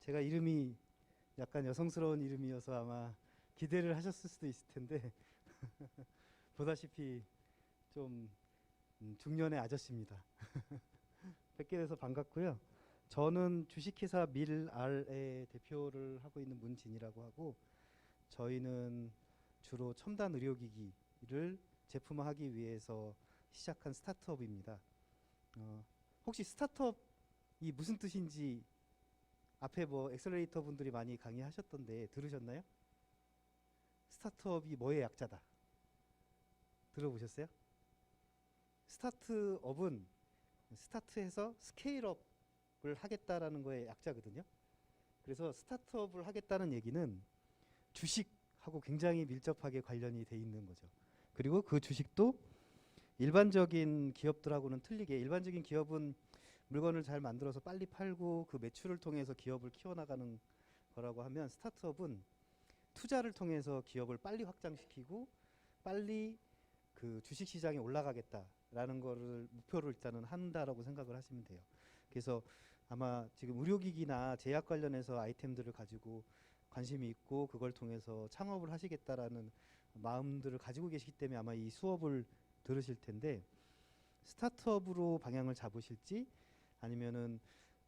제가 이름이 약간 여성스러운 이름이어서 아마 기대를 하셨을 수도 있을 텐데 보다시피 좀 중년의 아저씨입니다. 뵙게 돼서 반갑고요. 저는 주식회사 밀알의 대표를 하고 있는 문진이라고 하고, 저희는 주로 첨단 의료기기를 제품화하기 위해서 시작한 스타트업입니다. 혹시 스타트업이 무슨 뜻인지 앞에 뭐 엑셀레이터 분들이 많이 강의하셨던데 들으셨나요? 스타트업이 뭐의 약자다 들어보셨어요? 스타트업은 스타트해서 스케일업을 하겠다라는 거의 약자거든요. 그래서 스타트업을 하겠다는 얘기는 주식하고 굉장히 밀접하게 관련이 돼 있는 거죠. 그리고 그 주식도 일반적인 기업들하고는 틀리게, 일반적인 기업은 물건을 잘 만들어서 빨리 팔고 그 매출을 통해서 기업을 키워나가는 거라고 하면, 스타트업은 투자를 통해서 기업을 빨리 확장시키고 빨리 그 주식시장에 올라가겠다라는 거를 목표로 일단은 한다라고 생각을 하시면 돼요. 그래서 아마 지금 의료기기나 제약 관련해서 아이템들을 가지고 관심이 있고 그걸 통해서 창업을 하시겠다라는 마음들을 가지고 계시기 때문에 아마 이 수업을 들으실 텐데, 스타트업으로 방향을 잡으실지 아니면은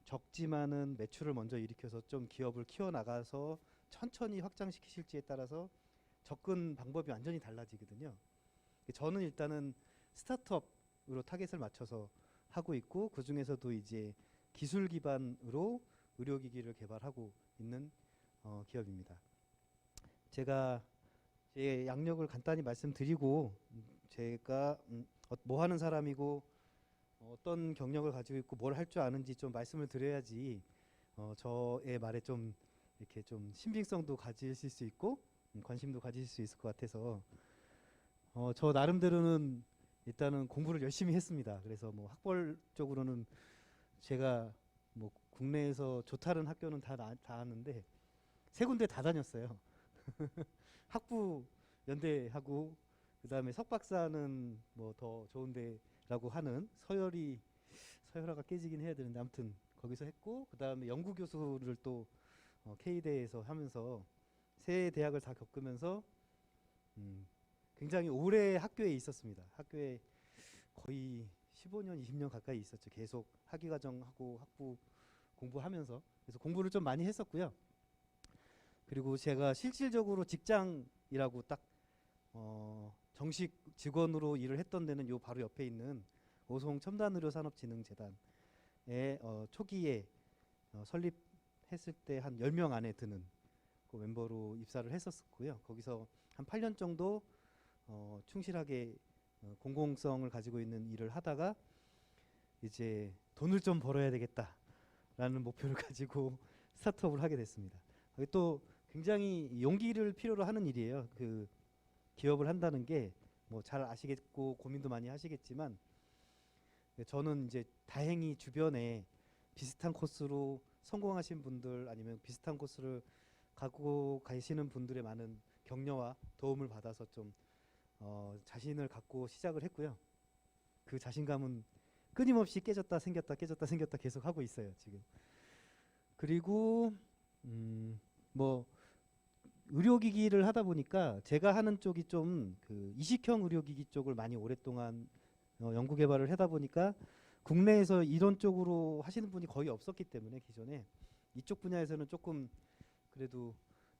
적지만은 매출을 먼저 일으켜서 좀 기업을 키워나가서 천천히 확장시키실지에 따라서 접근 방법이 완전히 달라지거든요. 저는 일단은 스타트업으로 타겟을 맞춰서 하고 있고, 그 중에서도 이제 기술 기반으로 의료기기를 개발하고 있는 기업입니다. 제가 제 양력을 간단히 말씀드리고, 제가 뭐 하는 사람이고 어떤 경력을 가지고 있고 뭘 할 줄 아는지 좀 말씀을 드려야지 저의 말에 좀 이렇게 좀 신빙성도 가지실 수 있고 관심도 가지실 수 있을 것 같아서, 저 나름대로는 일단은 공부를 열심히 했습니다. 그래서 뭐 학벌적으로는 제가 뭐 국내에서 좋다는 학교는 다 나왔는데 세 군데 다 다녔어요. 학부 연대하고, 그다음에 석박사는 뭐 더 좋은 데라고 하는 서열화가 깨지긴 해야 되는데 아무튼 거기서 했고, 그다음에 연구 교수를 또 K대에서 하면서 세 대학을 다 겪으면서 굉장히 오래 학교에 있었습니다. 학교에 거의 15년, 20년 가까이 있었죠. 계속 학위과정하고 학부 공부하면서. 그래서 공부를 좀 많이 했었고요. 그리고 제가 실질적으로 직장이라고 딱 정식 직원으로 일을 했던 데는 요 바로 옆에 있는 오송 첨단의료산업진흥재단에 초기에 설립했을 때 한 10명 안에 드는 그 멤버로 입사를 했었고요. 거기서 한 8년 정도 충실하게 공공성을 가지고 있는 일을 하다가 이제 돈을 좀 벌어야 되겠다라는 목표를 가지고 스타트업을 하게 됐습니다. 또 굉장히 용기를 필요로 하는 일이에요. 그 기업을 한다는 게 뭐 잘 아시겠고 고민도 많이 하시겠지만, 저는 이제 다행히 주변에 비슷한 코스로 성공하신 분들 아니면 비슷한 코스를 가고 가시는 분들의 많은 격려와 도움을 받아서 좀 자신을 갖고 시작을 했고요. 그 자신감은 끊임없이 깨졌다 생겼다 깨졌다 생겼다 계속 하고 있어요 지금. 그리고 뭐 의료기기를 하다 보니까 제가 하는 쪽이 좀 그 이식형 의료기기 쪽을 많이 오랫동안 연구 개발을 하다 보니까 국내에서 이런 쪽으로 하시는 분이 거의 없었기 때문에 기존에 이쪽 분야에서는 조금 그래도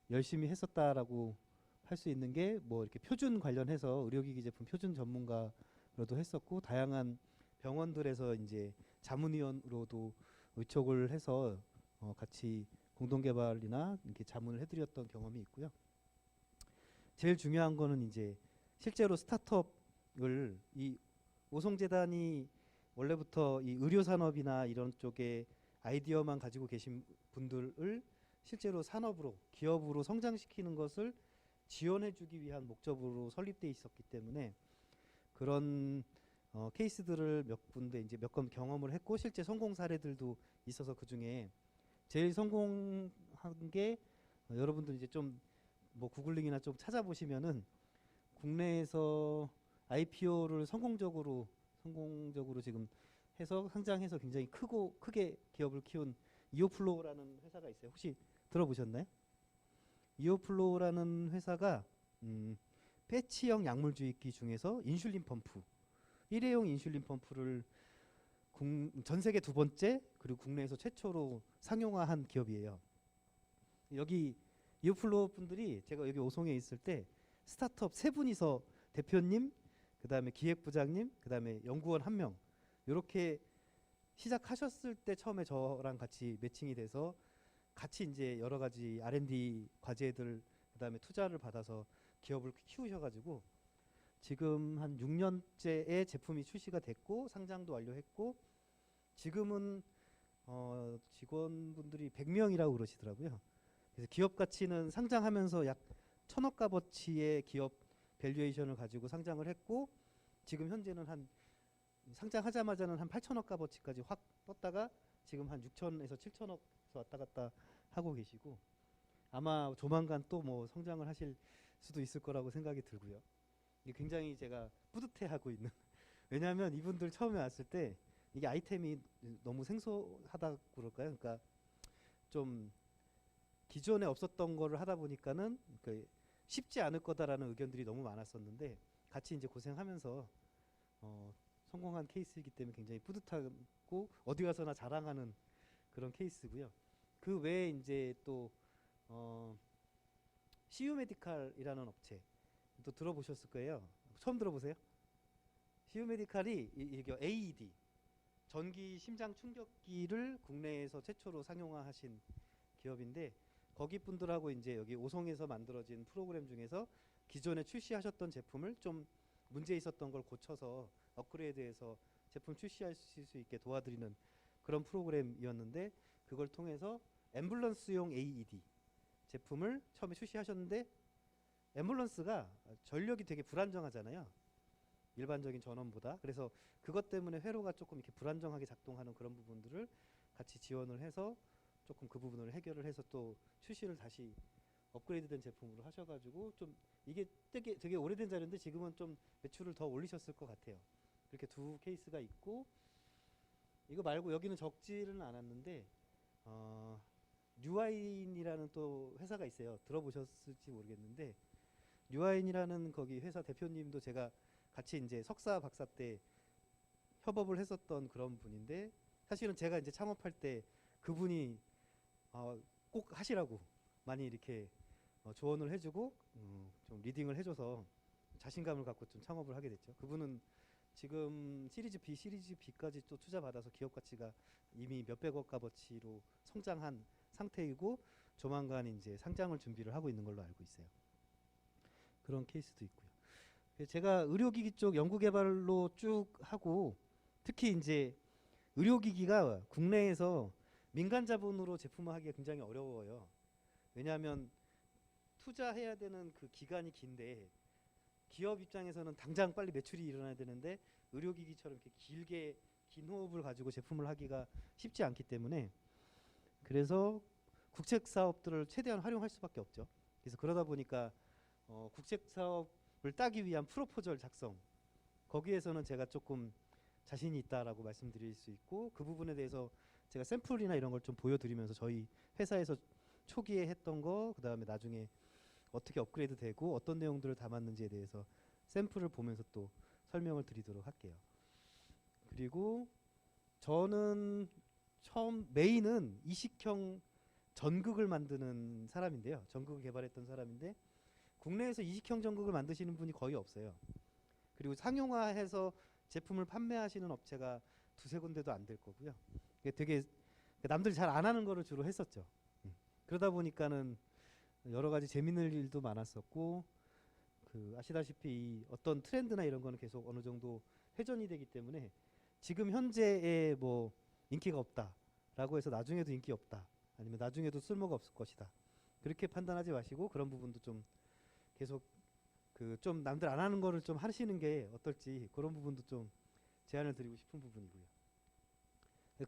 열심히 했었다라고 할 수 있는 게, 뭐 이렇게 표준 관련해서 의료기기 제품 표준 전문가로도 했었고, 다양한 병원들에서 이제 자문위원으로도 의촉을 해서 같이 공동개발이나 이렇게 자문을 해드렸던 경험이 있고요. 제일 중요한 거는 이제 실제로 스타트업을 이 오송재단이 원래부터 이 의료산업이나 이런 쪽에 아이디어만 가지고 계신 분들을 실제로 산업으로 기업으로 성장시키는 것을 지원해주기 위한 목적으로 설립돼 있었기 때문에 그런 케이스들을 몇 군데 이제 몇 건 경험을 했고, 실제 성공 사례들도 있어서 그 중에 제일 성공한 게 여러분들 이제 좀 뭐 구글링이나 좀 찾아보시면은 국내에서 IPO를 성공적으로 지금 해서 상장해서 굉장히 크게 기업을 키운 이오플로우라는 회사가 있어요. 혹시 들어보셨나요? 이오플로우라는 회사가 패치형 약물 주입기 중에서 인슐린 펌프, 일회용 인슐린 펌프를 전 세계 두 번째 그리고 국내에서 최초로 상용화한 기업이에요. 여기 이오플로우 분들이 제가 여기 오송에 있을 때 스타트업 세 분이서 대표님, 그다음에 기획부장님, 그다음에 연구원 한 명 이렇게 시작하셨을 때 처음에 저랑 같이 매칭이 돼서 같이 이제 여러 가지 R&D 과제들 그다음에 투자를 받아서 기업을 키우셔가지고 지금 한 6년째의 제품이 출시가 됐고 상장도 완료했고 지금은 직원분들이 100명이라고 그러시더라고요. 그래서 기업 가치는 상장하면서 약 1,000억 값어치의 기업 밸류에이션을 가지고 상장을 했고 지금 현재는 한 상장하자마자는 한 8,000억 값어치까지 확 떴다가 지금 한 6천에서 7천억 왔다 갔다 하고 계시고 아마 조만간 또 뭐 성장을 하실 수도 있을 거라고 생각이 들고요. 이게 굉장히 제가 뿌듯해하고 있는 왜냐하면 이분들 처음에 왔을 때 이게 아이템이 너무 생소하다고 그럴까요? 그러니까 좀 기존에 없었던 거를 하다 보니까는 쉽지 않을 거다라는 의견들이 너무 많았었는데 같이 이제 고생하면서 성공한 케이스이기 때문에 굉장히 뿌듯하고 어디 가서나 자랑하는 그런 케이스고요. 그 외에 이제 또 CU 메디칼이라는 업체 또 들어보셨을 거예요. 처음 들어보세요? CU 메디칼이 이게 AED 전기 심장 충격기를 국내에서 최초로 상용화하신 기업인데 거기 분들하고 이제 여기 오송에서 만들어진 프로그램 중에서 기존에 출시하셨던 제품을 좀 문제 있었던 걸 고쳐서 업그레이드해서 제품 출시하실 수 있게 도와드리는 그런 프로그램이었는데 그걸 통해서 앰뷸런스용 AED 제품을 처음에 출시하셨는데 앰뷸런스가 전력이 되게 불안정하잖아요. 일반적인 전원보다. 그래서 그것 때문에 회로가 조금 이렇게 불안정하게 작동하는 그런 부분들을 같이 지원을 해서 조금 그 부분을 해결을 해서 또 출시를 다시 업그레이드된 제품으로 하셔가지고 좀 이게 되게 오래된 자료인데 지금은 좀 매출을 더 올리셨을 것 같아요. 이렇게 두 케이스가 있고 이거 말고 여기는 적지는 않았는데 뉴아인이라는 또 회사가 있어요. 들어보셨을지 모르겠는데 뉴아인이라는 거기 회사 대표님도 제가 같이 이제 석사 박사 때 협업을 했었던 그런 분인데 사실은 제가 이제 창업할 때 그분이 꼭 하시라고 많이 이렇게 조언을 해주고 좀 리딩을 해줘서 자신감을 갖고 좀 창업을 하게 됐죠. 그분은 지금 시리즈 B까지 또 투자 받아서 기업 가치가 이미 몇백억 값어치로 성장한 상태이고 조만간 이제 상장을 준비를 하고 있는 걸로 알고 있어요. 그런 케이스도 있고요. 제가 의료기기 쪽 연구개발로 쭉 하고 특히 이제 의료기기가 국내에서 민간 자본으로 제품화하기가 굉장히 어려워요. 왜냐하면 투자해야 되는 그 기간이 긴데 기업 입장에서는 당장 빨리 매출이 일어나야 되는데 의료기기처럼 이렇게 길게 긴 호흡을 가지고 제품을 하기가 쉽지 않기 때문에 그래서 국책 사업들을 최대한 활용할 수밖에 없죠. 그래서 그러다 보니까 국책 사업을 따기 위한 프로포절 작성 거기에서는 제가 조금 자신이 있다라고 말씀드릴 수 있고 그 부분에 대해서 제가 샘플이나 이런 걸 좀 보여드리면서 저희 회사에서 초기에 했던 거 그다음에 나중에 어떻게 업그레이드 되고 어떤 내용들을 담았는지에 대해서 샘플을 보면서 또 설명을 드리도록 할게요. 그리고 저는 처음 메인은 이식형 전극을 만드는 사람인데요. 전극을 개발했던 사람인데 국내에서 이식형 전극을 만드시는 분이 거의 없어요. 그리고 상용화해서 제품을 판매하시는 업체가 두세 군데도 안 될 거고요. 되게 남들이 잘 안 하는 거를 주로 했었죠. 그러다 보니까는 여러 가지 재밌는 일도 많았었고 그 아시다시피 이 어떤 트렌드나 이런 거는 계속 어느 정도 회전이 되기 때문에 지금 현재의 뭐 인기가 없다라고 해서 나중에도 인기 없다 아니면 나중에도 쓸모가 없을 것이다 그렇게 판단하지 마시고 그런 부분도 좀 계속 그 좀 남들 안 하는 거를 좀 하시는 게 어떨지 그런 부분도 좀 제안을 드리고 싶은 부분이고요.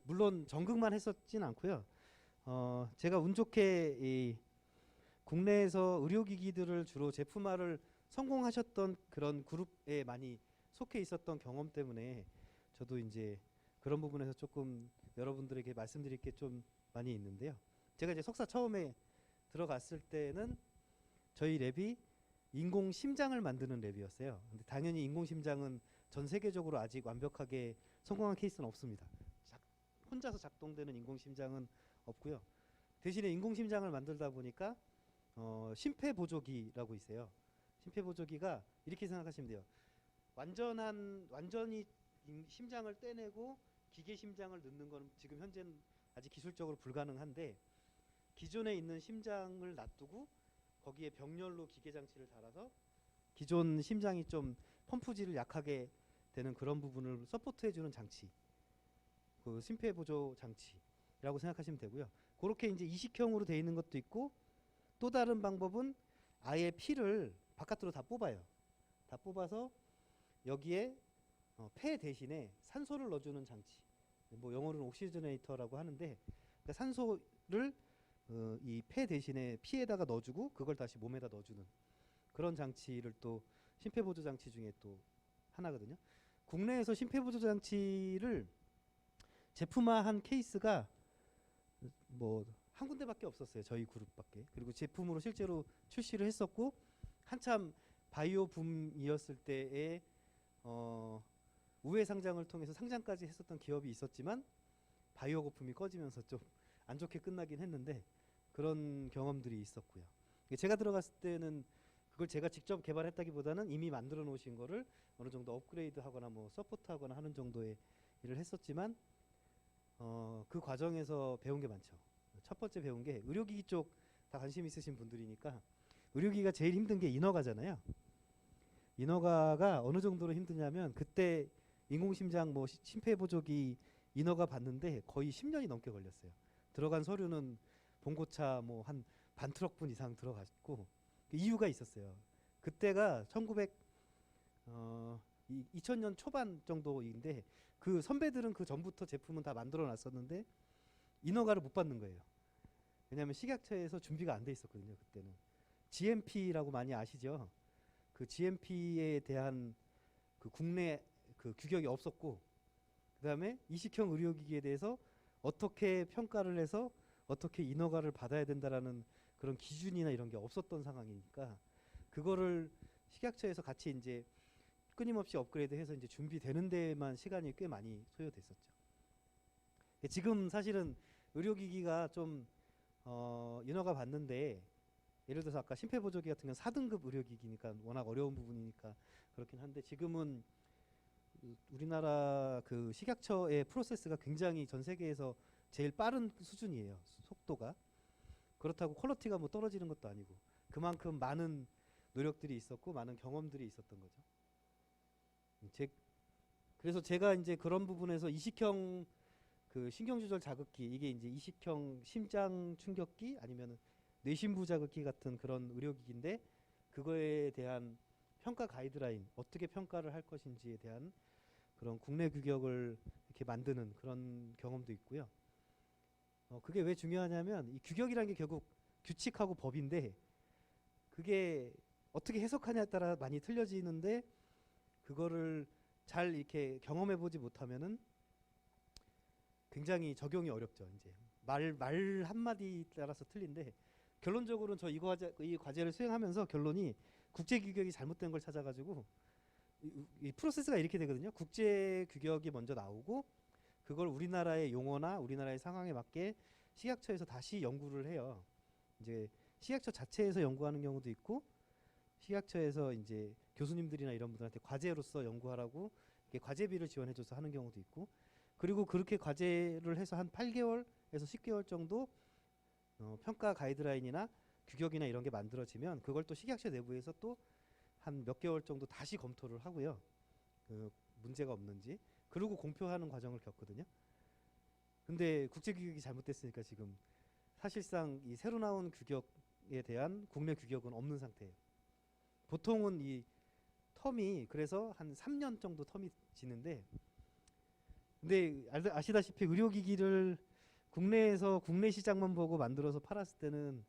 물론 전극만 했었진 않고요. 제가 운 좋게 이 국내에서 의료기기들을 주로 제품화를 성공하셨던 그런 그룹에 많이 속해 있었던 경험 때문에 저도 이제 그런 부분에서 조금 여러분들에게 말씀드릴 게 좀 많이 있는데요. 제가 이제 석사 처음에 들어갔을 때는 저희 랩이 인공 심장을 만드는 랩이었어요. 근데 당연히 인공 심장은 전 세계적으로 아직 완벽하게 성공한 케이스는 없습니다. 혼자서 작동되는 인공 심장은 없고요. 대신에 인공 심장을 만들다 보니까 심폐보조기라고 있어요. 심폐보조기가 이렇게 생각하시면 돼요. 완전히 심장을 떼내고 기계 심장을 넣는 건 지금 현재는 아직 기술적으로 불가능한데, 기존에 있는 심장을 놔두고 거기에 병렬로 기계 장치를 달아서 기존 심장이 좀 펌프질을 약하게 되는 그런 부분을 서포트해주는 장치, 그 심폐보조 장치라고 생각하시면 되고요. 그렇게 이제 이식형으로 되어 있는 것도 있고, 또 다른 방법은 아예 피를 바깥으로 다 뽑아요. 다 뽑아서 여기에 폐 대신에 산소를 넣어주는 장치, 뭐 영어로는 옥시저네이터라고 하는데, 그러니까 산소를 이 폐 대신에 피에다가 넣어주고 그걸 다시 몸에다 넣어주는 그런 장치를 또 심폐보조 장치 중에 또 하나거든요. 국내에서 심폐보조 장치를 제품화한 케이스가 뭐 한 군데밖에 없었어요. 저희 그룹밖에. 그리고 제품으로 실제로 출시를 했었고, 한참 바이오 붐이었을 때에 우회 상장을 통해서 상장까지 했었던 기업이 있었지만 바이오 거품이 꺼지면서 좀 안 좋게 끝나긴 했는데, 그런 경험들이 있었고요. 제가 들어갔을 때는 그걸 제가 직접 개발했다기보다는 이미 만들어 놓으신 거를 어느 정도 업그레이드하거나 뭐 서포트하거나 하는 정도의 일을 했었지만, 그 과정에서 배운 게 많죠. 첫 번째 배운 게, 의료기기 쪽 다 관심 있으신 분들이니까, 의료기기가 제일 힘든 게 인허가잖아요. 인허가가 어느 정도로 힘드냐면, 그때 인공심장 뭐 심폐보조기 인허가 받는데 거의 10년이 넘게 걸렸어요. 들어간 서류는 봉고차 뭐 한 반 트럭분 이상 들어갔고, 이유가 있었어요. 그때가 2000년 초반 정도인데, 그 선배들은 그 전부터 제품은 다 만들어 놨었는데 인허가를 못 받는 거예요. 왜냐하면 식약처에서 준비가 안 돼 있었거든요. 그때는 GMP라고 많이 아시죠? 그 GMP에 대한 그 국내 그 규격이 없었고, 그다음에 이식형 의료기기에 대해서 어떻게 평가를 해서 어떻게 인허가를 받아야 된다라는 그런 기준이나 이런 게 없었던 상황이니까, 그거를 식약처에서 같이 이제 끊임없이 업그레이드해서 이제 준비되는 데만 시간이 꽤 많이 소요됐었죠. 지금 사실은 의료기기가 좀 인허가 받는데, 예를 들어서 아까 심폐보조기 같은 건 4등급 의료기기니까 워낙 어려운 부분이니까 그렇긴 한데, 지금은 우리나라 그 식약처의 프로세스가 굉장히 전 세계에서 제일 빠른 수준이에요. 속도가. 그렇다고 퀄리티가 뭐 떨어지는 것도 아니고, 그만큼 많은 노력들이 있었고 많은 경험들이 있었던 거죠. 그래서 제가 이제 그런 부분에서 이식형 그 신경조절 자극기, 이게 이제 이식형 심장 충격기 아니면 뇌심부 자극기 같은 그런 의료기기인데, 그거에 대한 평가 가이드라인, 어떻게 평가를 할 것인지에 대한 그런 국내 규격을 이렇게 만드는 그런 경험도 있고요. 그게 왜 중요하냐면, 이 규격이라는 게 결국 규칙하고 법인데, 그게 어떻게 해석하냐에 따라 많이 틀려지는데, 그거를 잘 이렇게 경험해 보지 못하면은 굉장히 적용이 어렵죠. 이제 말 한마디 따라서 틀린데, 결론적으로는 저 이 과제를 수행하면서 결론이 국제 규격이 잘못된 걸 찾아가지고, 이 프로세스가 이렇게 되거든요. 국제 규격이 먼저 나오고, 그걸 우리나라의 용어나 우리나라의 상황에 맞게 식약처에서 다시 연구를 해요. 이제 식약처 자체에서 연구하는 경우도 있고, 식약처에서 이제 교수님들이나 이런 분들한테 과제로서 연구하라고 이게 과제비를 지원해줘서 하는 경우도 있고, 그리고 그렇게 과제를 해서 한 8개월에서 10개월 정도 평가 가이드라인이나 규격이나 이런 게 만들어지면, 그걸 또 식약처 내부에서 또 한 몇 개월 정도 다시 검토를 하고요. 그 문제가 없는지. 그리고 공표하는 과정을 겪거든요. 근데 국제 규격이 잘못됐으니까 지금 사실상 이 새로 나온 규격에 대한 국내 규격은 없는 상태예요. 보통은 이 텀이 그래서 한 3년 정도 텀이 지는데, 근데 아시다시피 의료기기를 국내에서 국내 시장만 보고 만들어서 팔았을 때는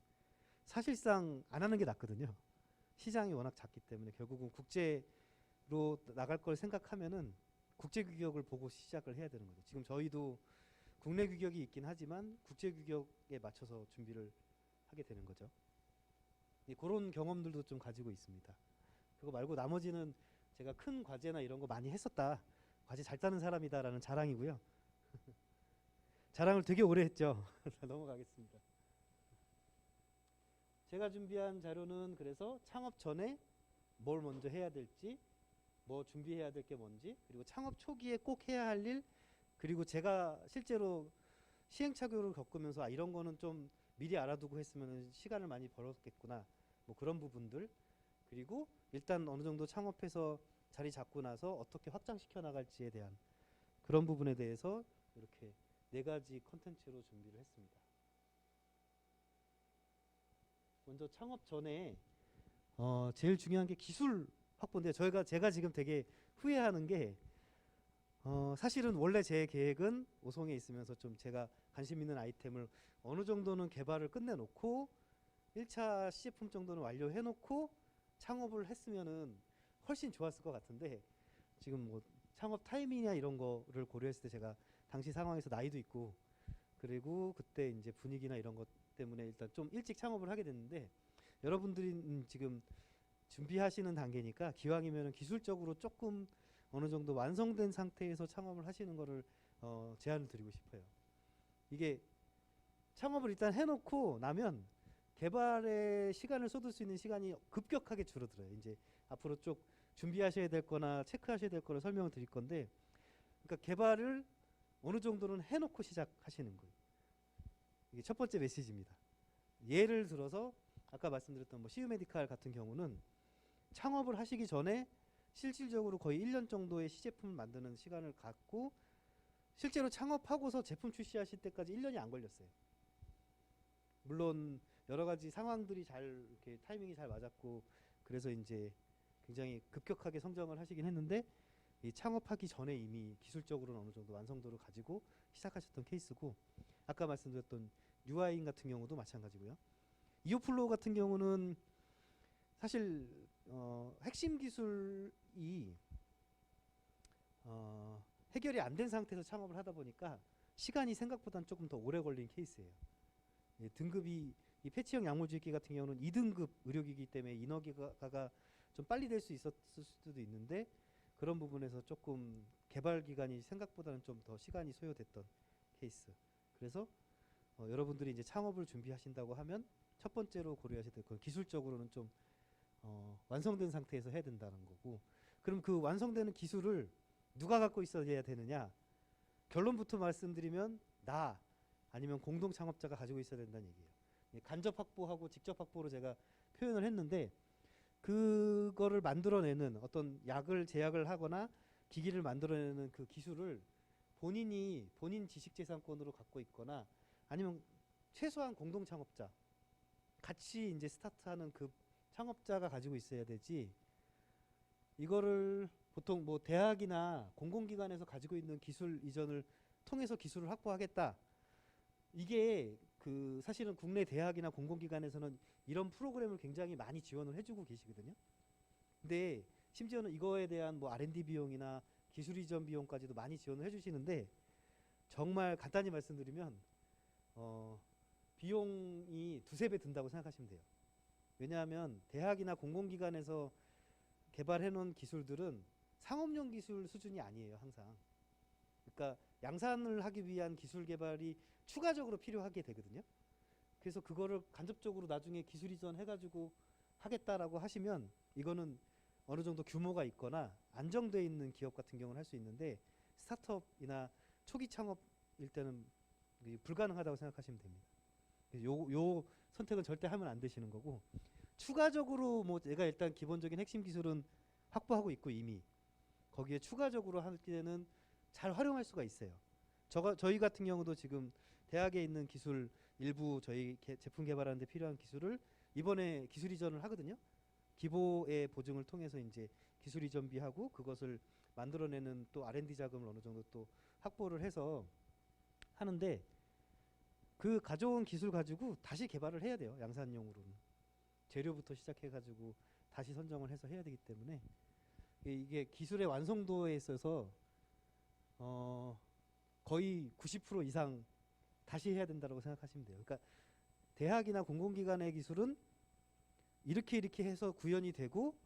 사실상 안 하는 게 낫거든요. 시장이 워낙 작기 때문에 결국은 국제로 나갈 걸 생각하면은 국제 규격을 보고 시작을 해야 되는 거죠. 지금 저희도 국내 규격이 있긴 하지만 국제 규격에 맞춰서 준비를 하게 되는 거죠. 그런 경험들도 좀 가지고 있습니다. 그거 말고 나머지는 제가 큰 과제나 이런 거 많이 했었다. 과제 잘 따는 사람이다라는 자랑이고요. 자랑을 되게 오래 했죠. 넘어가겠습니다. 제가 준비한 자료는 그래서 창업 전에 뭘 먼저 해야 될지, 뭐 준비해야 될 게 뭔지, 그리고 창업 초기에 꼭 해야 할 일, 그리고 제가 실제로 시행착오를 겪으면서 이런 거는 좀 미리 알아두고 했으면 시간을 많이 벌었겠구나, 뭐 그런 부분들, 그리고 일단 어느 정도 창업해서 자리 잡고 나서 어떻게 확장시켜 나갈지에 대한 그런 부분에 대해서 이렇게 4가지 컨텐츠로 준비를 했습니다. 먼저 창업 전에 제일 중요한 게 기술 확보인데, 제가 지금 되게 후회하는 게 사실은 원래 제 계획은 오송에 있으면서 좀 제가 관심 있는 아이템을 어느 정도는 개발을 끝내놓고 1차 시제품 정도는 완료해놓고 창업을 했으면은 훨씬 좋았을 것 같은데, 지금 뭐 창업 타이밍이나 이런 거를 고려했을 때 제가 당시 상황에서 나이도 있고, 그리고 그때 이제 분위기나 이런 것 때문에 일단 좀 일찍 창업을 하게 됐는데, 여러분들이 지금 준비하시는 단계니까 기왕이면 기술적으로 조금 어느 정도 완성된 상태에서 창업을 하시는 거를 제안을 드리고 싶어요. 이게 창업을 일단 해놓고 나면 개발에 시간을 쏟을 수 있는 시간이 급격하게 줄어들어요. 이제 앞으로 쭉 준비하셔야 될 거나 체크하셔야 될 거를 설명을 드릴 건데, 그러니까 개발을 어느 정도는 해놓고 시작하시는 거예요. 이게 첫 번째 메시지입니다. 예를 들어서 아까 말씀드렸던 뭐 CU메디칼 같은 경우는 창업을 하시기 전에 실질적으로 거의 1년 정도의 시제품을 만드는 시간을 갖고, 실제로 창업하고서 제품 출시하실 때까지 1년이 안 걸렸어요. 물론 여러 가지 상황들이 잘 이렇게 타이밍이 잘 맞았고, 그래서 이제 굉장히 급격하게 성장을 하시긴 했는데, 이 창업하기 전에 이미 기술적으로는 어느 정도 완성도를 가지고 시작하셨던 케이스고, 아까 말씀드렸던 유아인 같은 경우도 마찬가지고요. 이오플로우 같은 경우는 사실 핵심 기술이 해결이 안 된 상태에서 창업을 하다 보니까 시간이 생각보다는 조금 더 오래 걸린 케이스예요. 예, 등급이 이 패치형 약물주입기 같은 경우는 2등급 의료기기 때문에 인허가가 좀 빨리 될 수 있었을 수도 있는데, 그런 부분에서 조금 개발 기간이 생각보다는 좀 더 시간이 소요됐던 케이스. 그래서 여러분들이 이제 창업을 준비하신다고 하면 첫 번째로 고려하셔야 될 건 기술적으로는 좀 완성된 상태에서 해야 된다는 거고, 그럼 그 완성되는 기술을 누가 갖고 있어야 되느냐? 결론부터 말씀드리면 나 아니면 공동 창업자가 가지고 있어야 된다는 얘기예요. 간접 확보하고 직접 확보로 제가 표현을 했는데, 그거를 만들어내는 어떤 약을 제약을 하거나 기기를 만들어내는 그 기술을 본인 지식재산권으로 갖고 있거나, 아니면 최소한 공동 창업자 같이 이제 스타트하는 그 창업자가 가지고 있어야 되지, 이거를 보통 뭐 대학이나 공공기관에서 가지고 있는 기술 이전을 통해서 기술을 확보하겠다, 이게 그 사실은 국내 대학이나 공공기관에서는 이런 프로그램을 굉장히 많이 지원을 해주고 계시거든요. 근데 심지어는 이거에 대한 뭐 R&D 비용이나 기술 이전 비용까지도 많이 지원을 해주시는데, 정말 간단히 말씀드리면 비용이 2~3배 든다고 생각하시면 돼요. 왜냐하면 대학이나 공공기관에서 개발해 놓은 기술들은 상업용 기술 수준이 아니에요, 항상. 그러니까 양산을 하기 위한 기술 개발이 추가적으로 필요하게 되거든요. 그래서 그거를 간접적으로 나중에 기술 이전 해가지고 하겠다라고 하시면, 이거는 어느 정도 규모가 있거나 안정되어 있는 기업 같은 경우는 할 수 있는데, 스타트업이나 초기 창업일 때는 불가능하다고 생각하시면 됩니다. 요 선택은 절대 하면 안 되시는 거고, 추가적으로 뭐 내가 일단 기본적인 핵심 기술은 확보하고 있고 이미 거기에 추가적으로 할 때는 잘 활용할 수가 있어요. 저희 같은 경우도 지금 대학에 있는 기술 일부 저희 제품 개발하는 데 필요한 기술을 이번에 기술 이전을 하거든요. 기보의 보증을 통해서 이제 기술 이전비하고 그것을 만들어내는 또 R&D 자금을 어느 정도 또 확보를 해서 하는데, 그 가져온 기술 가지고 다시 개발을 해야 돼요. 양산용으로는 재료부터 시작해가지고 다시 선정을 해서 해야 되기 때문에, 이게 기술의 완성도에 있어서 거의 90% 이상 다시 해야 된다고 생각하시면 돼요. 그러니까 대학이나 공공기관의 기술은 이렇게 해서 구현이 되고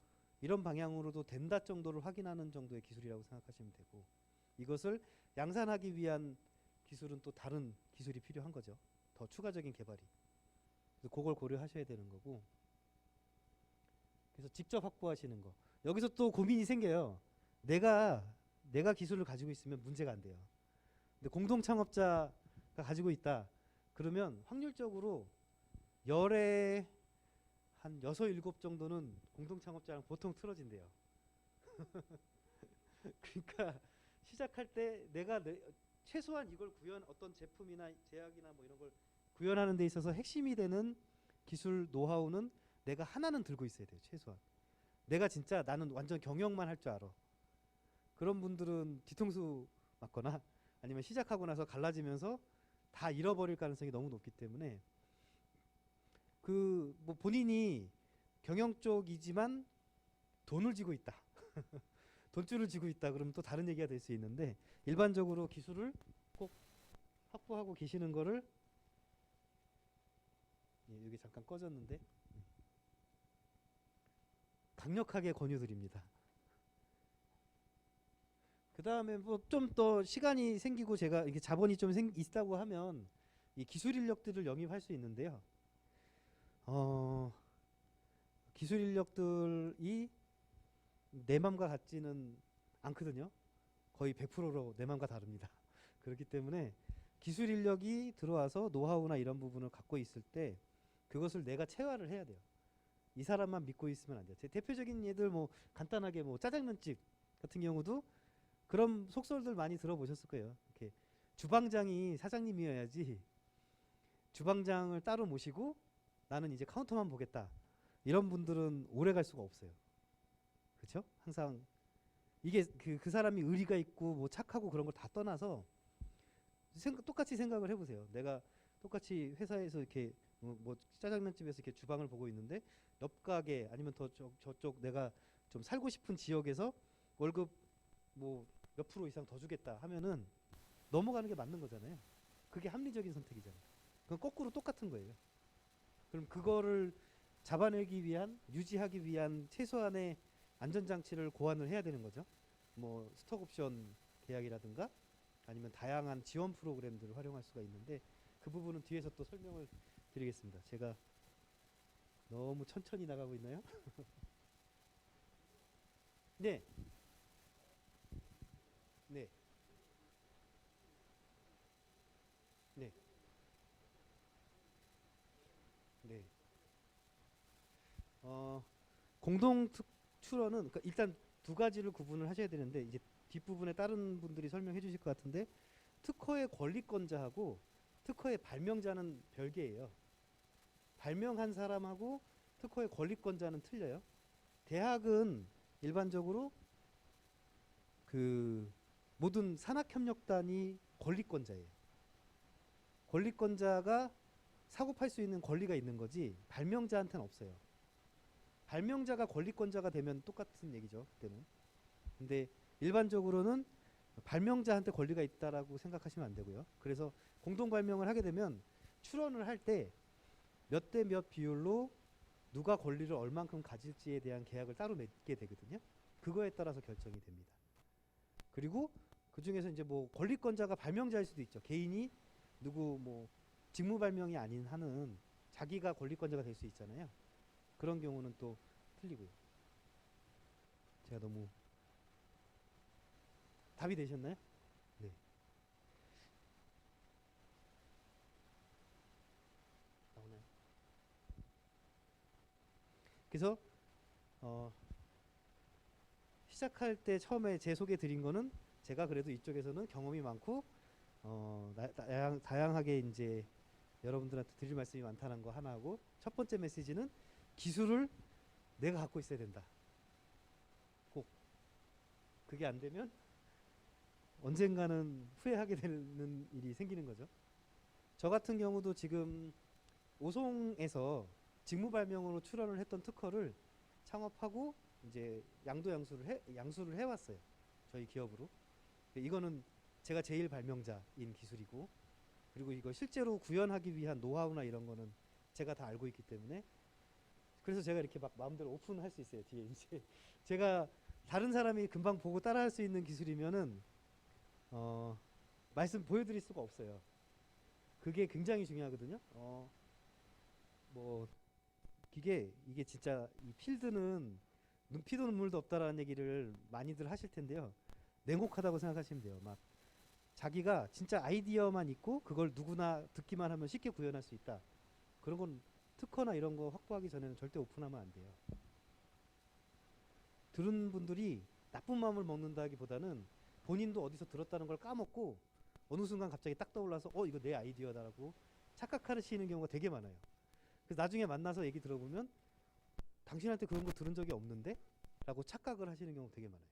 이런 방향으로도 된다 정도를 확인하는 정도의 기술이라고 생각하시면 되고, 이것을 양산하기 위한 기술은 또 다른 기술이 필요한 거죠. 더 추가적인 개발이. 그래서 그걸 고려하셔야 되는 거고, 그래서 직접 확보하시는 거. 여기서 또 고민이 생겨요. 내가 기술을 가지고 있으면 문제가 안 돼요. 근데 공동 창업자가 가지고 있다. 그러면 확률적으로 열에 한 6, 7 정도는 공동 창업자랑 보통 틀어진대요. 그러니까 시작할 때 최소한 이걸 어떤 제품이나 제약이나 뭐 이런 걸 구현하는 데 있어서 핵심이 되는 기술 노하우는 내가 하나는 들고 있어야 돼요. 최소한. 나는 완전 경영만 할 줄 알아. 그런 분들은 뒤통수 맞거나 아니면 시작하고 나서 갈라지면서 다 잃어버릴 가능성이 너무 높기 때문에, 뭐 본인이 경영 쪽이지만 돈을 쥐고 있다. 돈줄을 쥐고 있다. 그러면 또 다른 얘기가 될 수 있는데, 일반적으로 기술을 꼭 확보하고 계시는 거를, 여기 잠깐 꺼졌는데, 강력하게 권유드립니다. 그 다음에 뭐 좀 더 시간이 생기고 제가 이게 자본이 좀 있다고 하면 이 기술 인력들을 영입할 수 있는데요. 기술 인력들이 내 맘과 같지는 않거든요. 거의 100%로 내 맘과 다릅니다. 그렇기 때문에 기술 인력이 들어와서 노하우나 이런 부분을 갖고 있을 때 그것을 내가 체화를 해야 돼요. 이 사람만 믿고 있으면 안 돼요. 제 대표적인 예들 뭐 간단하게 뭐 짜장면집 같은 경우도 그런 속설들 많이 들어보셨을 거예요. 이렇게 주방장이 사장님이어야지 주방장을 따로 모시고 나는 이제 카운터만 보겠다. 이런 분들은 오래 갈 수가 없어요. 그렇죠? 항상 이게 그 사람이 의리가 있고 뭐 착하고 그런 걸 다 떠나서 똑같이 생각을 해보세요. 내가 똑같이 회사에서 이렇게 뭐 짜장면집에서 이렇게 주방을 보고 있는데 옆 가게 아니면 저쪽 내가 좀 살고 싶은 지역에서 월급 뭐 몇 프로 이상 더 주겠다 하면은 넘어가는 게 맞는 거잖아요. 그게 합리적인 선택이잖아요. 그건 거꾸로 똑같은 거예요. 그럼 그거를 잡아내기 위한, 유지하기 위한 최소한의 안전장치를 고안을 해야 되는 거죠. 뭐 스톡옵션 계약이라든가 아니면 다양한 지원 프로그램들을 활용할 수가 있는데, 그 부분은 뒤에서 또 설명을 드리겠습니다. 제가 너무 천천히 나가고 있나요? 네. 네. 네. 네. 공동 출원은 그러니까 일단 두 가지를 구분을 하셔야 되는데, 이제 뒷부분에 다른 분들이 설명해 주실 것 같은데, 특허의 권리권자하고 특허의 발명자는 별개예요. 발명한 사람하고 특허의 권리권자는 틀려요. 대학은 일반적으로 그 모든 산학협력단이 권리권자예요. 권리권자가 사고 팔 수 있는 권리가 있는 거지 발명자한테는 없어요. 발명자가 권리권자가 되면 똑같은 얘기죠, 그때는. 근데 일반적으로는 발명자한테 권리가 있다라고 생각하시면 안 되고요. 그래서 공동 발명을 하게 되면 출원을 할 때 몇 대 몇 비율로 누가 권리를 얼만큼 가질지에 대한 계약을 따로 맺게 되거든요. 그거에 따라서 결정이 됩니다. 그리고 그 중에서 이제 뭐 권리권자가 발명자일 수도 있죠. 개인이 누구 뭐 직무 발명이 아닌 한은 자기가 권리권자가 될 수 있잖아요. 그런 경우는 또 틀리고요. 제가 너무 답이 되셨나요? 네. 나오나요? 그래서 시작할 때 처음에 제 소개 드린 거는 제가 그래도 이쪽에서는 경험이 많고 다양하게 이제 여러분들한테 드릴 말씀이 많다는 거 하나하고, 첫 번째 메시지는 기술을 내가 갖고 있어야 된다. 꼭 그게 안 되면 언젠가는 후회하게 되는 일이 생기는 거죠. 저 같은 경우도 지금 오송에서 직무 발명으로 출원을 했던 특허를 창업하고 이제 양수를 해왔어요. 저희 기업으로. 이거는 제가 제일 발명자인 기술이고, 그리고 이거 실제로 구현하기 위한 노하우나 이런 거는 제가 다 알고 있기 때문에, 그래서 제가 이렇게 막 마음대로 오픈할 수 있어요. 뒤에 이제 제가 다른 사람이 금방 보고 따라할 수 있는 기술이면은 말씀 보여드릴 수가 없어요. 그게 굉장히 중요하거든요. 뭐 이게 진짜 이 필드는 눈피도 눈물도 없다라는 얘기를 많이들 하실 텐데요. 냉혹하다고 생각하시면 돼요. 막 자기가 진짜 아이디어만 있고 그걸 누구나 듣기만 하면 쉽게 구현할 수 있다. 그런 건 특허나 이런 거 확보하기 전에는 절대 오픈하면 안 돼요. 들은 분들이 나쁜 마음을 먹는다기보다는 본인도 어디서 들었다는 걸 까먹고 어느 순간 갑자기 딱 떠올라서 이거 내 아이디어다라고 착각하시는 경우가 되게 많아요. 그래서 나중에 만나서 얘기 들어보면 당신한테 그런 거 들은 적이 없는데? 라고 착각을 하시는 경우 되게 많아요.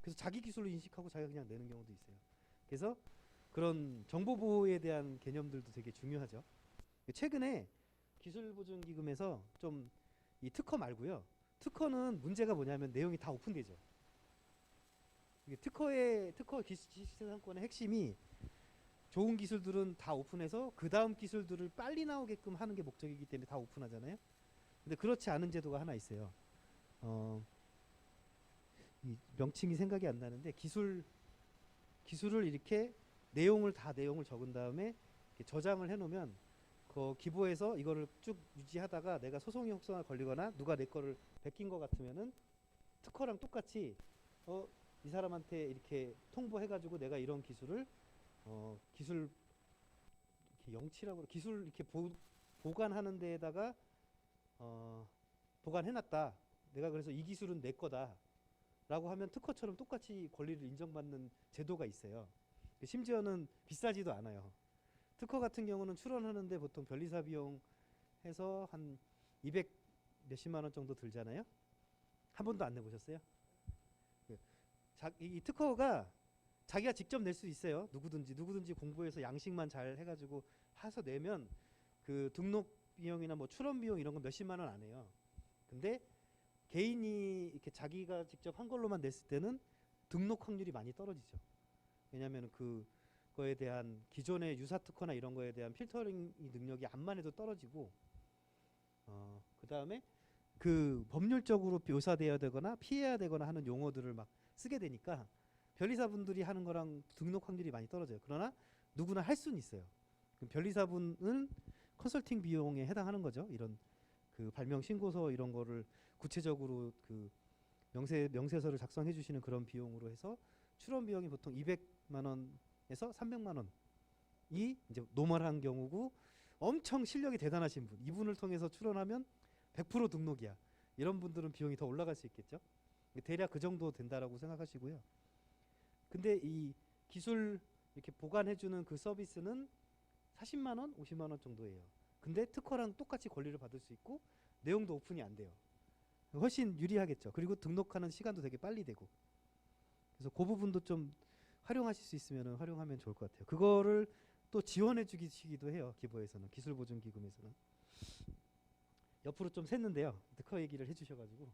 그래서 자기 기술로 인식하고 자기가 그냥 내는 경우도 있어요. 그래서 그런 정보 보호에 대한 개념들도 되게 중요하죠. 최근에 기술보증기금에서 좀 이 특허 말고요. 특허는 문제가 뭐냐면 내용이 다 오픈되죠. 이게 특허 기술상권의 핵심이 좋은 기술들은 다 오픈해서 그 다음 기술들을 빨리 나오게끔 하는 게 목적이기 때문에 다 오픈하잖아요. 근데 그렇지 않은 제도가 하나 있어요. 이 명칭이 생각이 안 나는데 기술을 이렇게 내용을 적은 다음에 이렇게 저장을 해놓으면 그 기보에서 이거를 쭉 유지하다가 내가 소송이 혹성을 걸리거나 누가 내 거를 베낀 것 같으면은 특허랑 똑같이 이 사람한테 이렇게 통보해가지고 내가 이런 기술을 기술 이렇게 영치라고 기술 이렇게 보관하는 데에다가 보관해놨다. 내가 그래서 이 기술은 내 거다. 라고 하면 특허처럼 똑같이 권리를 인정받는 제도가 있어요. 심지어는 비싸지도 않아요. 특허 같은 경우는 출원하는데 보통 변리사 비용 해서 한 200 몇십만 원 정도 들잖아요. 한 번도 안 내보셨어요? 이 특허가 자기가 직접 낼 수 있어요. 누구든지 공부해서 양식만 잘 해가지고 해서 내면 그 등록 비용이나 뭐 출원 비용 이런 거 몇십만 원 안 해요. 근데 개인이 이렇게 자기가 직접 한 걸로만 냈을 때는 등록 확률이 많이 떨어지죠. 왜냐하면 그거에 대한 기존의 유사 특허나 이런 거에 대한 필터링 능력이 암만 해도 떨어지고, 그 다음에 그 법률적으로 묘사되어야 되거나 피해야 되거나 하는 용어들을 막 쓰게 되니까 변리사분들이 하는 거랑 등록 확률이 많이 떨어져요. 그러나 누구나 할 수는 있어요. 변리사분은 컨설팅 비용에 해당하는 거죠. 이런 그 발명 신고서 이런 거를 구체적으로 그 명세서를 작성해 주시는 그런 비용으로 해서 출원 비용이 보통 200만 원에서 300만 원이 이제 노멀한 경우고, 엄청 실력이 대단하신 분, 이분을 통해서 출원하면 100% 등록이야. 이런 분들은 비용이 더 올라갈 수 있겠죠. 대략 그 정도 된다라고 생각하시고요. 근데 이 기술 이렇게 보관해 주는 그 서비스는 40만 원, 50만 원 정도예요. 근데 특허랑 똑같이 권리를 받을 수 있고 내용도 오픈이 안 돼요. 훨씬 유리하겠죠. 그리고 등록하는 시간도 되게 빨리 되고. 그래서 그 부분도 좀 활용하실 수 있으면 활용하면 좋을 것 같아요. 그거를 또 지원해 주기도 해요. 기보에서는, 기술보증기금에서는. 옆으로 좀 샜는데요. 특허 얘기를 해주셔가지고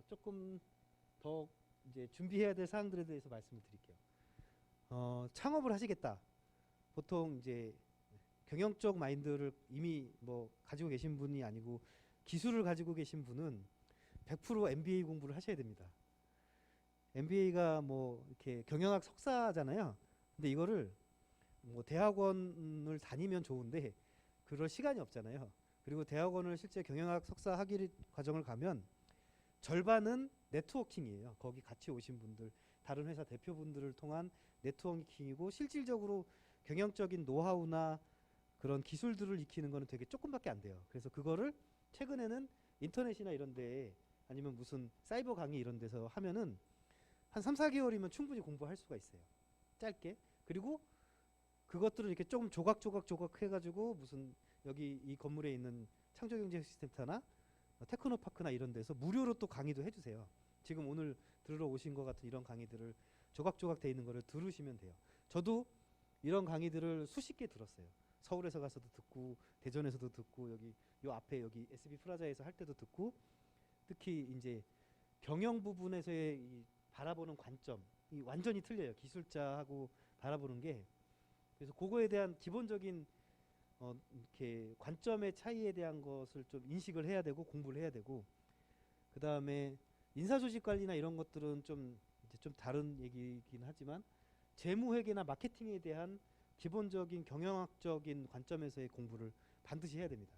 조금 더 이제 준비해야 될 사항들에 대해서 말씀을 드릴게요. 창업을 하시겠다. 보통 이제 경영적 마인드를 이미 뭐 가지고 계신 분이 아니고 기술을 가지고 계신 분은 100% MBA 공부를 하셔야 됩니다. MBA가 뭐 이렇게 경영학 석사잖아요. 근데 이거를 뭐 대학원을 다니면 좋은데 그럴 시간이 없잖아요. 그리고 대학원을 실제 경영학 석사 학위 과정을 가면 절반은 네트워킹이에요. 거기 같이 오신 분들, 다른 회사 대표분들을 통한 네트워킹이고, 실질적으로 경영적인 노하우나 그런 기술들을 익히는 거는 되게 조금밖에 안 돼요. 그래서 그거를 최근에는 인터넷이나 이런 데에 아니면 무슨 사이버 강의 이런 데서 하면은 한 3, 4개월이면 충분히 공부할 수가 있어요. 짧게. 그리고 그것들을 이렇게 조금 조각 해가지고 무슨 여기 이 건물에 있는 창조경제시스템터나 테크노파크나 이런 데서 무료로 또 강의도 해주세요. 지금 오늘 들으러 오신 것 같은 이런 강의들을 조각 돼 있는 거를 들으시면 돼요. 저도 이런 강의들을 수십 개 들었어요. 서울에서 가서도 듣고, 대전에서도 듣고, 여기 요 앞에 여기 SB 프라자에서 할 때도 듣고, 특히 이제 경영 부분에서의 이 바라보는 관점, 완전히 틀려요. 기술자하고 바라보는 게. 그래서 그거에 대한 기본적인 이렇게 관점의 차이에 대한 것을 좀 인식을 해야 되고 공부를 해야 되고, 그 다음에 인사조직 관리나 이런 것들은 좀 이제 좀 다른 얘기이긴 하지만 재무회계나 마케팅에 대한 기본적인 경영학적인 관점에서의 공부를 반드시 해야 됩니다.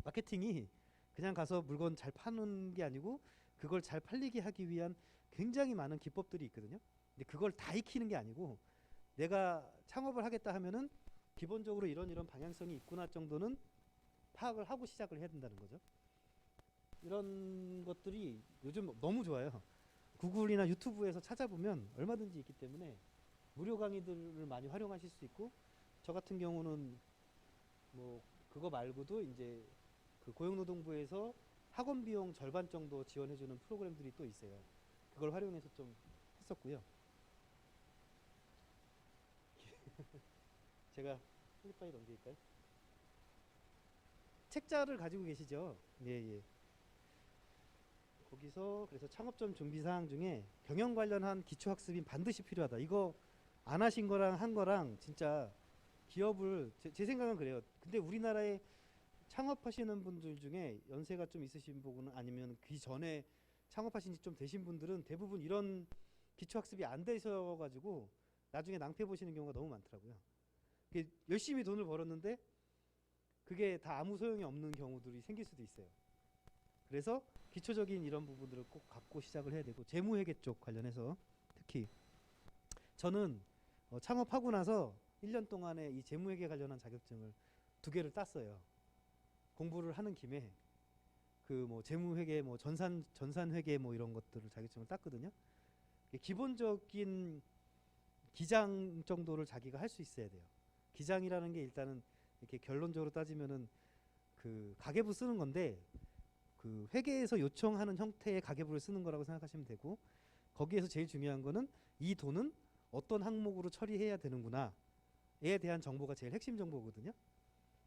마케팅이 그냥 가서 물건 잘 파는 게 아니고 그걸 잘 팔리게 하기 위한 굉장히 많은 기법들이 있거든요. 근데 그걸 다 익히는 게 아니고 내가 창업을 하겠다 하면은 기본적으로 이런 방향성이 있구나 정도는 파악을 하고 시작을 해야 된다는 거죠. 이런 것들이 요즘 너무 좋아요. 구글이나 유튜브에서 찾아보면 얼마든지 있기 때문에 무료 강의들을 많이 활용하실 수 있고, 저 같은 경우는 뭐 그거 말고도 이제 그 고용노동부에서 학원 비용 절반 정도 지원해주는 프로그램들이 또 있어요. 그걸 활용해서 좀 했었고요. 제가 슬리파이 넘길까요? 책자를 가지고 계시죠? 예. 거기서 그래서 창업점 준비 사항 중에 경영 관련한 기초학습이 반드시 필요하다. 이거 안 하신 거랑 한 거랑 진짜 기업을 제 생각은 그래요. 근데 우리나라에 창업하시는 분들 중에 연세가 좀 있으신 분은 아니면 그 전에 창업하신 지 좀 되신 분들은 대부분 이런 기초학습이 안 되셔가지고 나중에 낭패 보시는 경우가 너무 많더라고요. 열심히 돈을 벌었는데 그게 다 아무 소용이 없는 경우들이 생길 수도 있어요. 그래서 기초적인 이런 부분들을 꼭 갖고 시작을 해야 되고, 재무회계 쪽 관련해서 특히 저는 창업하고 나서 1년 동안에 이 재무회계 관련한 자격증을 2개를 땄어요. 공부를 하는 김에 그 뭐 재무회계, 뭐 전산회계 뭐 이런 것들을 자격증을 땄거든요. 기본적인 기장 정도를 자기가 할 수 있어야 돼요. 기장이라는 게 일단은 이렇게 결론적으로 따지면은 그 가계부 쓰는 건데, 그 회계에서 요청하는 형태의 가계부를 쓰는 거라고 생각하시면 되고, 거기에서 제일 중요한 거는 이 돈은 어떤 항목으로 처리해야 되는구나에 대한 정보가 제일 핵심 정보거든요.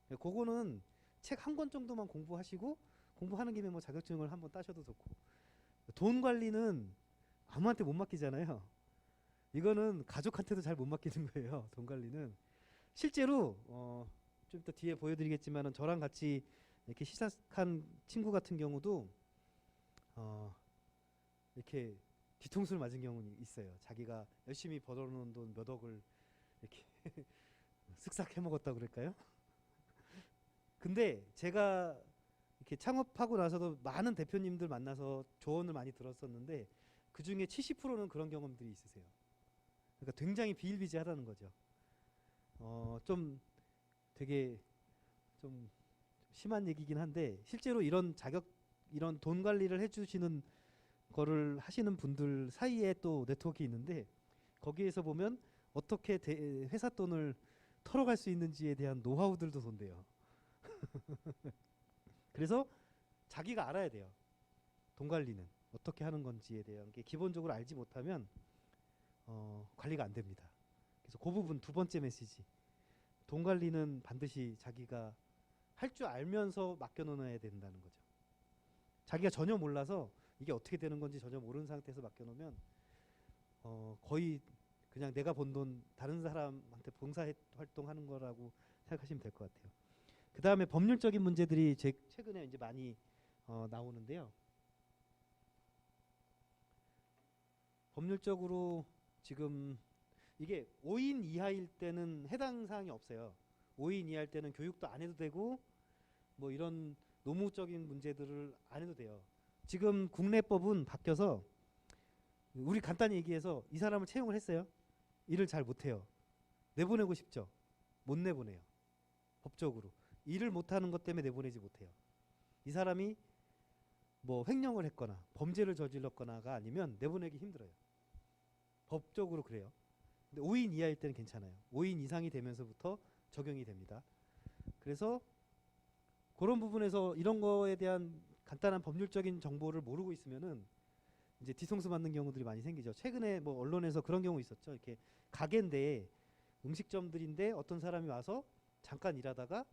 그거는 책 한 권 정도만 공부하시고, 공부하는 김에 뭐 자격증을 한번 따셔도 좋고, 돈 관리는 아무한테 못 맡기잖아요. 이거는 가족한테도 잘 못 맡기는 거예요. 돈 관리는 실제로 좀 이따 뒤에 보여드리겠지만은 저랑 같이 이렇게 시작한 친구 같은 경우도 이렇게 뒤통수를 맞은 경우는 있어요. 자기가 열심히 벌어놓은 돈 몇 억을 이렇게 쓱싹 해먹었다 그럴까요? 근데 제가 이렇게 창업하고 나서도 많은 대표님들 만나서 조언을 많이 들었었는데 그 중에 70%는 그런 경험들이 있으세요. 그러니까 굉장히 비일비재하다는 거죠. 좀 되게 좀 심한 얘기긴 한데 실제로 이런 돈 관리를 해주시는 거를 하시는 분들 사이에 또 네트워크가 있는데, 거기에서 보면 어떻게 회사 돈을 털어갈 수 있는지에 대한 노하우들도 돈대요. 그래서 자기가 알아야 돼요. 돈 관리는 어떻게 하는 건지에 대한 게 기본적으로 알지 못하면 관리가 안 됩니다. 그래서 그 부분 2번째 메시지. 돈 관리는 반드시 자기가 할 줄 알면서 맡겨놓아야 된다는 거죠. 자기가 전혀 몰라서 이게 어떻게 되는 건지 전혀 모르는 상태에서 맡겨놓으면 거의 그냥 내가 번 돈 다른 사람한테 봉사 활동하는 거라고 생각하시면 될 것 같아요. 그 다음에 법률적인 문제들이 최근에 이제 많이 나오는데요. 법률적으로 지금 이게 5인 이하일 때는 해당 사항이 없어요. 5인 이하일 때는 교육도 안 해도 되고 뭐 이런 노무적인 문제들을 안 해도 돼요. 지금 국내법은 바뀌어서 우리 간단히 얘기해서 이 사람을 채용을 했어요. 일을 잘 못해요. 내보내고 싶죠. 못 내보내요. 법적으로. 일을 못하는 것 때문에 내보내지 못해요. 이 사람이 뭐 횡령을 했거나 범죄를 저질렀거나가 아니면 내보내기 힘들어요. 법적으로 그래요. 근데 5인 이하일 때는 괜찮아요. 5인 이상이 되면서부터 적용이 됩니다. 그래서 그런 부분에서 이런 거에 대한 간단한 법률적인 정보를 모르고 있으면은 이제 뒤통수 맞는 경우들이 많이 생기죠. 최근에 뭐 언론에서 그런 경우 있었죠. 이렇게 가게인데 음식점들인데 어떤 사람이 와서 잠깐 일하다가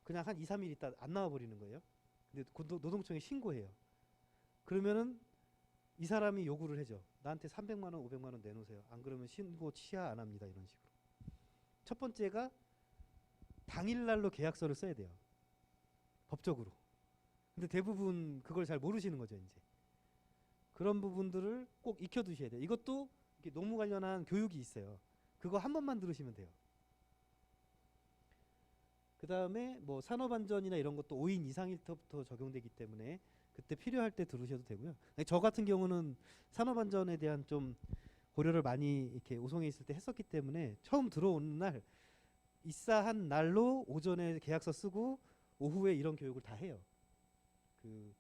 그냥 한 2, 3일 있다 안 나와 버리는 거예요. 근데 노동청에 신고해요. 그러면은 이 사람이 요구를 해줘. 나한테 300만 원, 500만 원 내놓으세요. 안 그러면 신고 취하 안 합니다. 이런 식으로. 첫 번째가 당일날로 계약서를 써야 돼요. 법적으로. 근데 대부분 그걸 잘 모르시는 거죠, 이제. 그런 부분들을 꼭 익혀두셔야 돼요. 이것도 이렇게 노무 관련한 교육이 있어요. 그거 한 번만 들으시면 돼요. 그 다음에 뭐 산업안전이나 이런 것도 5인 이상일 때부터 적용되기 때문에 그때 필요할 때 들으셔도 되고요. 저 같은 경우는 산업안전에 대한 좀 고려를 많이 이렇게 오송에 있을 때 했었기 때문에 처음 들어오는 날 입사한 날로 오전에 계약서 쓰고 오후에 이런 교육을 다 해요. 그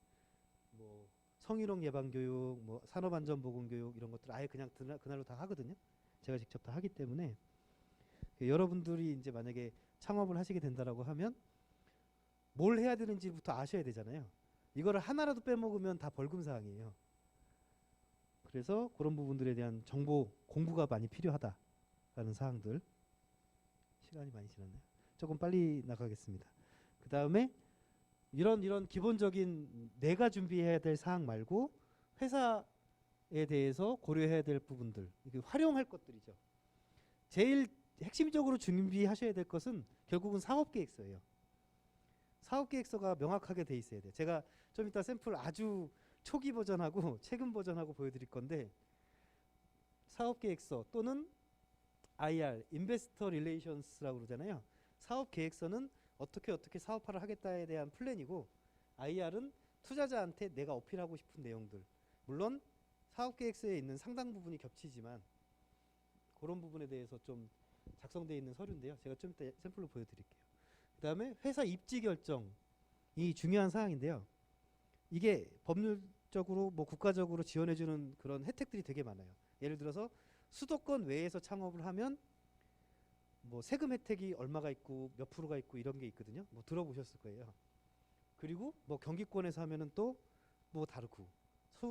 뭐 성희롱 예방 교육, 뭐 산업안전 보건 교육 이런 것들 아예 그냥 그날로 다 하거든요. 제가 직접 다 하기 때문에 여러분들이 이제 만약에 창업을 하시게 된다라고 하면 뭘 해야 되는지부터 아셔야 되잖아요. 이거를 하나라도 빼먹으면 다 벌금 사항이에요. 그래서 그런 부분들에 대한 정보 공부가 많이 필요하다라는 사항들. 시간이 많이 지났네요. 조금 빨리 나가겠습니다. 그 다음에 이런 기본적인 내가 준비해야 될 사항 말고 회사에 대해서 고려해야 될 부분들, 이게 활용할 것들이죠. 제일 핵심적으로 준비하셔야 될 것은 결국은 사업계획서예요. 사업계획서가 명확하게 돼 있어야 돼요. 제가 좀 이따 샘플 아주 초기 버전하고 최근 버전하고 보여드릴 건데 사업계획서 또는 IR, 인베스터 릴레이션스라고 그러잖아요. 사업계획서는 어떻게 사업화를 하겠다에 대한 플랜이고 IR은 투자자한테 내가 어필하고 싶은 내용들. 물론 사업계획서에 있는 상당 부분이 겹치지만 그런 부분에 대해서 좀 작성되어 있는 서류인데요. 제가 좀 이따 샘플로 보여드릴게요. 그 다음에 회사 입지 결정이 중요한 사항인데요. 이게 법률적으로 뭐 국가적으로 지원해주는 그런 혜택들이 되게 많아요. 예를 들어서 수도권 외에서 창업을 하면 뭐 세금 혜택이 얼마가 있고 몇 프로가 있고 이런 게 있거든요. 뭐 들어보셨을 거예요. 그리고 뭐 경기권에서 하면은 또 뭐 다르고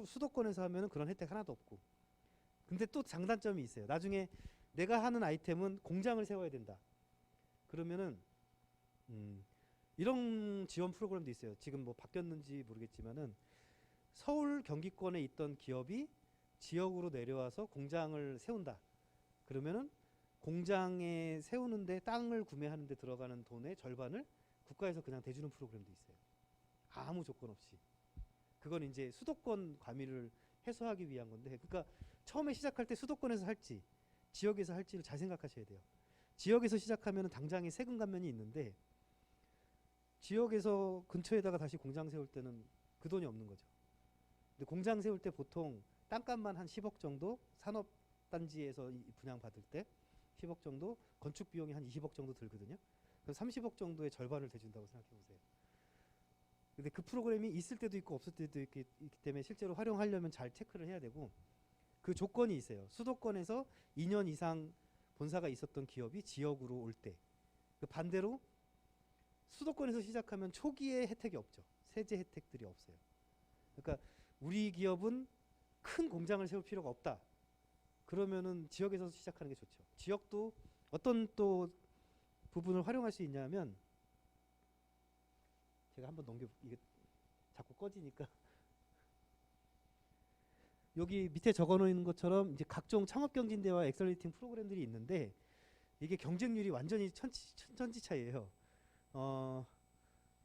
수도권에서 하면은 그런 혜택 하나도 없고. 근데 또 장단점이 있어요. 나중에 내가 하는 아이템은 공장을 세워야 된다. 그러면은 이런 지원 프로그램도 있어요. 지금 뭐 바뀌었는지 모르겠지만은 서울 경기권에 있던 기업이 지역으로 내려와서 공장을 세운다. 그러면은 공장에 세우는데 땅을 구매하는데 들어가는 돈의 절반을 국가에서 그냥 대주는 프로그램도 있어요. 아무 조건 없이. 그건 이제 수도권 과밀을 해소하기 위한 건데, 그러니까 처음에 시작할 때 수도권에서 할지 지역에서 할지를 잘 생각하셔야 돼요. 지역에서 시작하면 당장에 세금 감면이 있는데 지역에서 근처에다가 다시 공장 세울 때는 그 돈이 없는 거죠. 근데 공장 세울 때 보통 땅값만 한 10억 정도, 산업단지에서 분양받을 때 10억 정도, 건축 비용이 한 20억 정도 들거든요. 그래서 30억 정도의 절반을 대준다고 생각해 보세요. 근데 그 프로그램이 있을 때도 있고 없을 때도 있기 때문에 실제로 활용하려면 잘 체크를 해야 되고, 그 조건이 있어요. 수도권에서 2년 이상 본사가 있었던 기업이 지역으로 올 때. 그 반대로 수도권에서 시작하면 초기에 혜택이 없죠. 세제 혜택들이 없어요. 그러니까 우리 기업은 큰 공장을 세울 필요가 없다. 그러면은 지역에서 시작하는 게 좋죠. 지역도 어떤 또 부분을 활용할 수 있냐면, 제가 한번 이게 자꾸 꺼지니까 여기 밑에 적어놓은 것처럼 이제 각종 창업경진대와 엑셀레이팅 프로그램들이 있는데 이게 경쟁률이 완전히 천지 차이예요.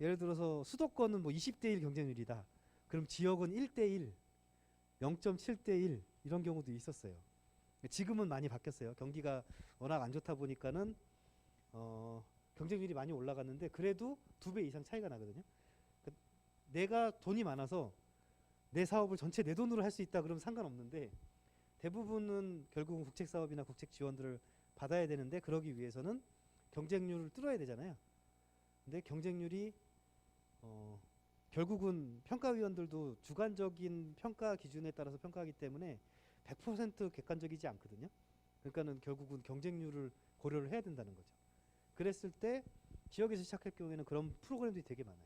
예를 들어서 수도권은 뭐 20대 1 경쟁률이다. 그럼 지역은 1대 1, 0.7대 1 이런 경우도 있었어요. 지금은 많이 바뀌었어요. 경기가 워낙 안 좋다 보니까는 경쟁률이 많이 올라갔는데 그래도 2배 이상 차이가 나거든요. 내가 돈이 많아서 내 사업을 전체 내 돈으로 할 수 있다 그러면 상관없는데 대부분은 결국은 국책 사업이나 국책 지원들을 받아야 되는데 그러기 위해서는 경쟁률을 뚫어야 되잖아요. 근데 경쟁률이 결국은 평가위원들도 주관적인 평가 기준에 따라서 평가하기 때문에 100% 객관적이지 않거든요. 그러니까는 결국은 경쟁률을 고려를 해야 된다는 거죠. 그랬을 때 지역에서 시작할 경우에는 그런 프로그램들이 되게 많아요.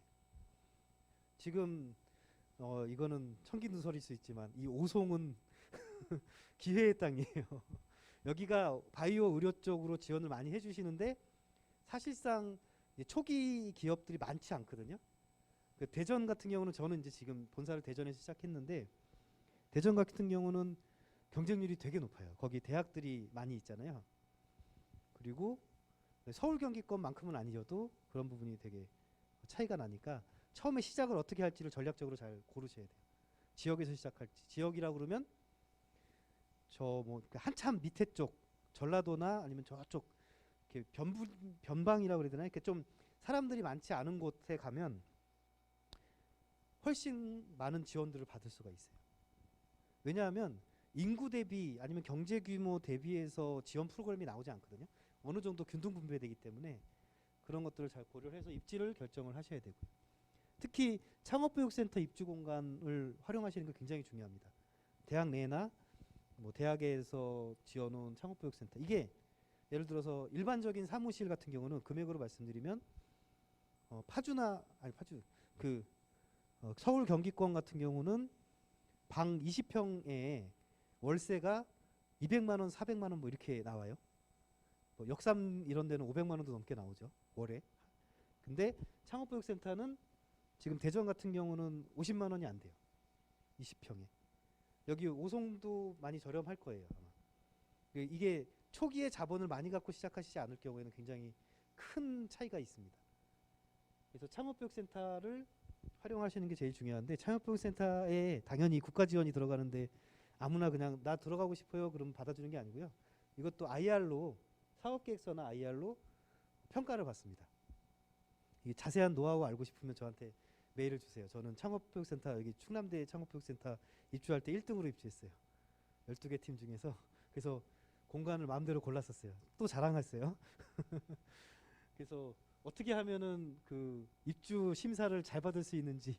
지금 이거는 청기누설일 수 있지만 이 오송은 기회의 땅이에요. 여기가 바이오 의료 쪽으로 지원을 많이 해주시는데 사실상 초기 기업들이 많지 않거든요. 그 대전 같은 경우는 저는 이제 지금 본사를 대전에서 시작했는데 대전 같은 경우는 경쟁률이 되게 높아요. 거기 대학들이 많이 있잖아요. 그리고 서울 경기권만큼은 아니어도 그런 부분이 되게 차이가 나니까 처음에 시작을 어떻게 할지를 전략적으로 잘 고르셔야 돼요. 지역에서 시작할지. 지역이라 그러면 저 뭐 한참 밑에 쪽 전라도나 아니면 저쪽 이렇게 변방이라고 그래야 되나? 이렇게 좀 사람들이 많지 않은 곳에 가면 훨씬 많은 지원들을 받을 수가 있어요. 왜냐하면 인구 대비 아니면 경제 규모 대비해서 지원 프로그램이 나오지 않거든요. 어느 정도 균등 분배되기 때문에 그런 것들을 잘 고려해서 입지를 결정을 하셔야 되고요. 특히 창업교육센터 입주 공간을 활용하시는 게 굉장히 중요합니다. 대학 내나 뭐 대학에서 지어놓은 창업교육센터, 이게 예를 들어서 일반적인 사무실 같은 경우는 금액으로 말씀드리면 파주나 아니 파주 그 서울 경기권 같은 경우는 방 20평에 월세가 200만 원, 400만 원 뭐 이렇게 나와요. 뭐 역삼 이런 데는 500만 원도 넘게 나오죠, 월에. 근데 창업교육센터는 지금 대전 같은 경우는 50만 원이 안 돼요. 20평에. 여기 오송도 많이 저렴할 거예요, 아마. 이게 초기에 자본을 많이 갖고 시작하시지 않을 경우에는 굉장히 큰 차이가 있습니다. 그래서 창업교육센터를 활용하시는 게 제일 중요한데, 창업교육센터에 당연히 국가 지원이 들어가는데 아무나 그냥 나 들어가고 싶어요 그러면 받아주는 게 아니고요. 이것도 IR로, 사업계획서나 IR로 평가를 받습니다. 이 자세한 노하우 알고 싶으면 저한테 메일을 주세요. 저는 창업교육센터, 여기 충남대 창업교육센터 입주할 때 1등으로 입주했어요. 12개 팀 중에서. 그래서 공간을 마음대로 골랐었어요. 또 자랑했어요. 그래서 어떻게 하면은 그 입주 심사를 잘 받을 수 있는지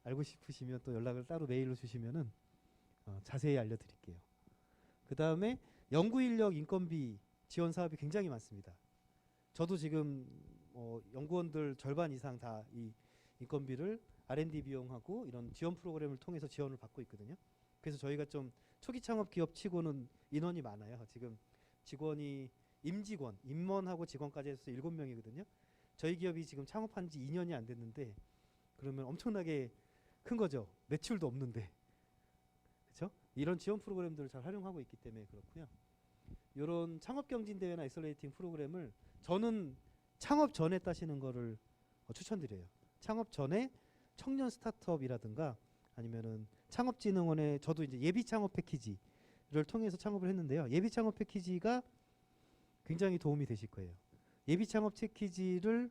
알고 싶으시면 또 연락을 따로 메일로 주시면은 자세히 알려드릴게요. 그 다음에 연구인력 인건비 지원 사업이 굉장히 많습니다. 저도 지금 연구원들 절반 이상 다 이 인건비를 R&D 비용하고 이런 지원 프로그램을 통해서 지원을 받고 있거든요. 그래서 저희가 좀 초기 창업 기업 치고는 인원이 많아요. 지금 직원이 임원하고 직원까지 해서 7명이거든요. 저희 기업이 지금 창업한 지 2년이 안 됐는데 그러면 엄청나게 큰 거죠. 매출도 없는데. 그렇죠? 이런 지원 프로그램들을 잘 활용하고 있기 때문에 그렇고요. 이런 창업경진대회나 엑셀레이팅 프로그램을 저는 창업 전에 따시는 거를 추천드려요. 창업 전에 청년 스타트업이라든가 아니면은 창업진흥원의, 저도 이제 예비 창업 패키지를 통해서 창업을 했는데요. 예비 창업 패키지가 굉장히 도움이 되실 거예요. 예비 창업 패키지를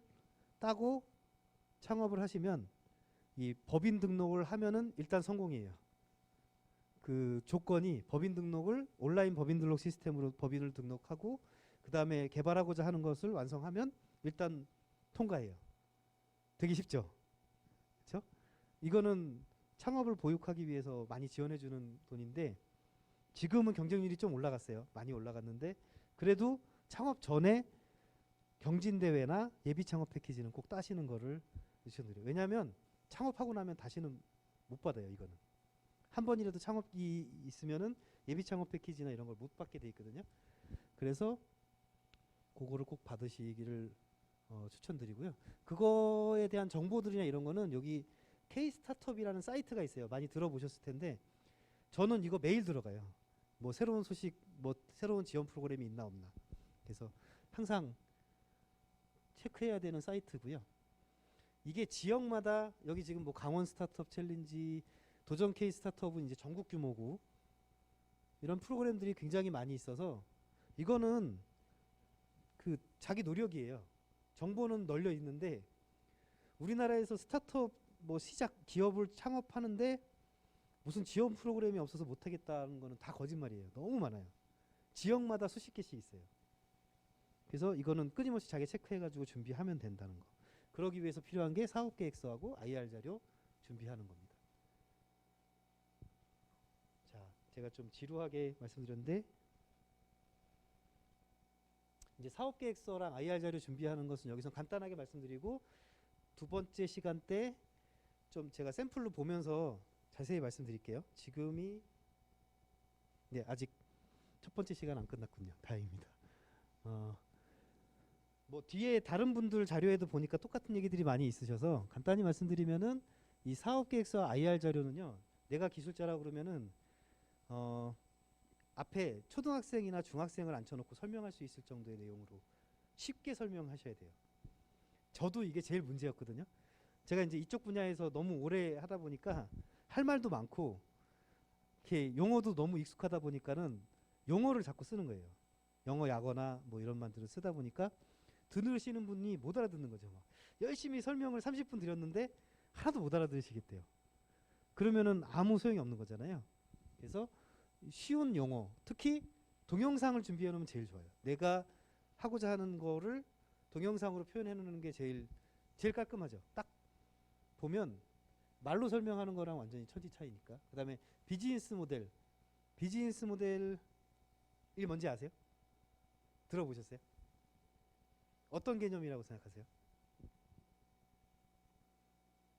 따고 창업을 하시면 이 법인 등록을 하면은 일단 성공이에요. 그 조건이 법인 등록을 온라인 법인 등록 시스템으로 법인을 등록하고 그 다음에 개발하고자 하는 것을 완성하면 일단 통과해요. 되게 쉽죠? 그렇죠? 이거는 창업을 보육하기 위해서 많이 지원해주는 돈인데 지금은 경쟁률이 좀 올라갔어요. 많이 올라갔는데 그래도 창업 전에 경진대회나 예비창업 패키지는 꼭 따시는 거를 추천드려요. 왜냐하면 창업하고 나면 다시는 못 받아요. 이거는 한 번이라도 창업이 있으면은 예비창업 패키지나 이런 걸 못 받게 돼 있거든요. 그래서 그거를 꼭 받으시기를 추천드리고요. 그거에 대한 정보들이나 이런 거는 여기 K-스타트업이라는 사이트가 있어요. 많이 들어보셨을 텐데 저는 이거 매일 들어가요. 뭐 새로운 소식, 뭐 새로운 지원 프로그램이 있나 없나. 그래서 항상 체크해야 되는 사이트고요. 이게 지역마다 여기 지금 뭐 강원 스타트업 챌린지, 도전 K 스타트업은 이제 전국 규모고 이런 프로그램들이 굉장히 많이 있어서 이거는 그 자기 노력이에요. 정보는 널려 있는데 우리나라에서 스타트업 뭐 시작 기업을 창업하는데 무슨 지원 프로그램이 없어서 못하겠다는 거는 다 거짓말이에요. 너무 많아요. 지역마다 수십 개씩 있어요. 그래서 이거는 끊임없이 자기 체크해가지고 준비하면 된다는 거. 그러기 위해서 필요한 게 사업계획서하고 IR 자료 준비하는 겁니다. 자, 제가 좀 지루하게 말씀드렸는데 이제 사업계획서랑 IR 자료 준비하는 것은 여기서 간단하게 말씀드리고 두 번째 시간 때 좀 제가 샘플로 보면서 자세히 말씀드릴게요. 지금이 네, 아직 첫 번째 시간 안 끝났군요. 다행입니다. 뭐 뒤에 다른 분들 자료에도 보니까 똑같은 얘기들이 많이 있으셔서 간단히 말씀드리면은 이 사업계획서 IR 자료는요. 내가 기술자라고 그러면은 앞에 초등학생이나 중학생을 앉혀놓고 설명할 수 있을 정도의 내용으로 쉽게 설명하셔야 돼요. 저도 이게 제일 문제였거든요. 제가 이제 이쪽 분야에서 너무 오래 하다 보니까 할 말도 많고 이렇게 용어도 너무 익숙하다 보니까는 용어를 자꾸 쓰는 거예요. 영어 약어나 뭐 이런 말들을 쓰다 보니까 들으시는 분이 못 알아듣는 거죠. 막. 열심히 설명을 30분 드렸는데 하나도 못 알아들으시겠대요. 그러면은 아무 소용이 없는 거잖아요. 그래서 쉬운 용어, 특히 동영상을 준비해 놓으면 제일 좋아요. 내가 하고자 하는 거를 동영상으로 표현해 놓는 게 제일 깔끔하죠. 딱 보면 말로 설명하는 거랑 완전히 천지 차이니까. 그다음에 비즈니스 모델 이 뭔지 아세요? 들어보셨어요? 어떤 개념이라고 생각하세요?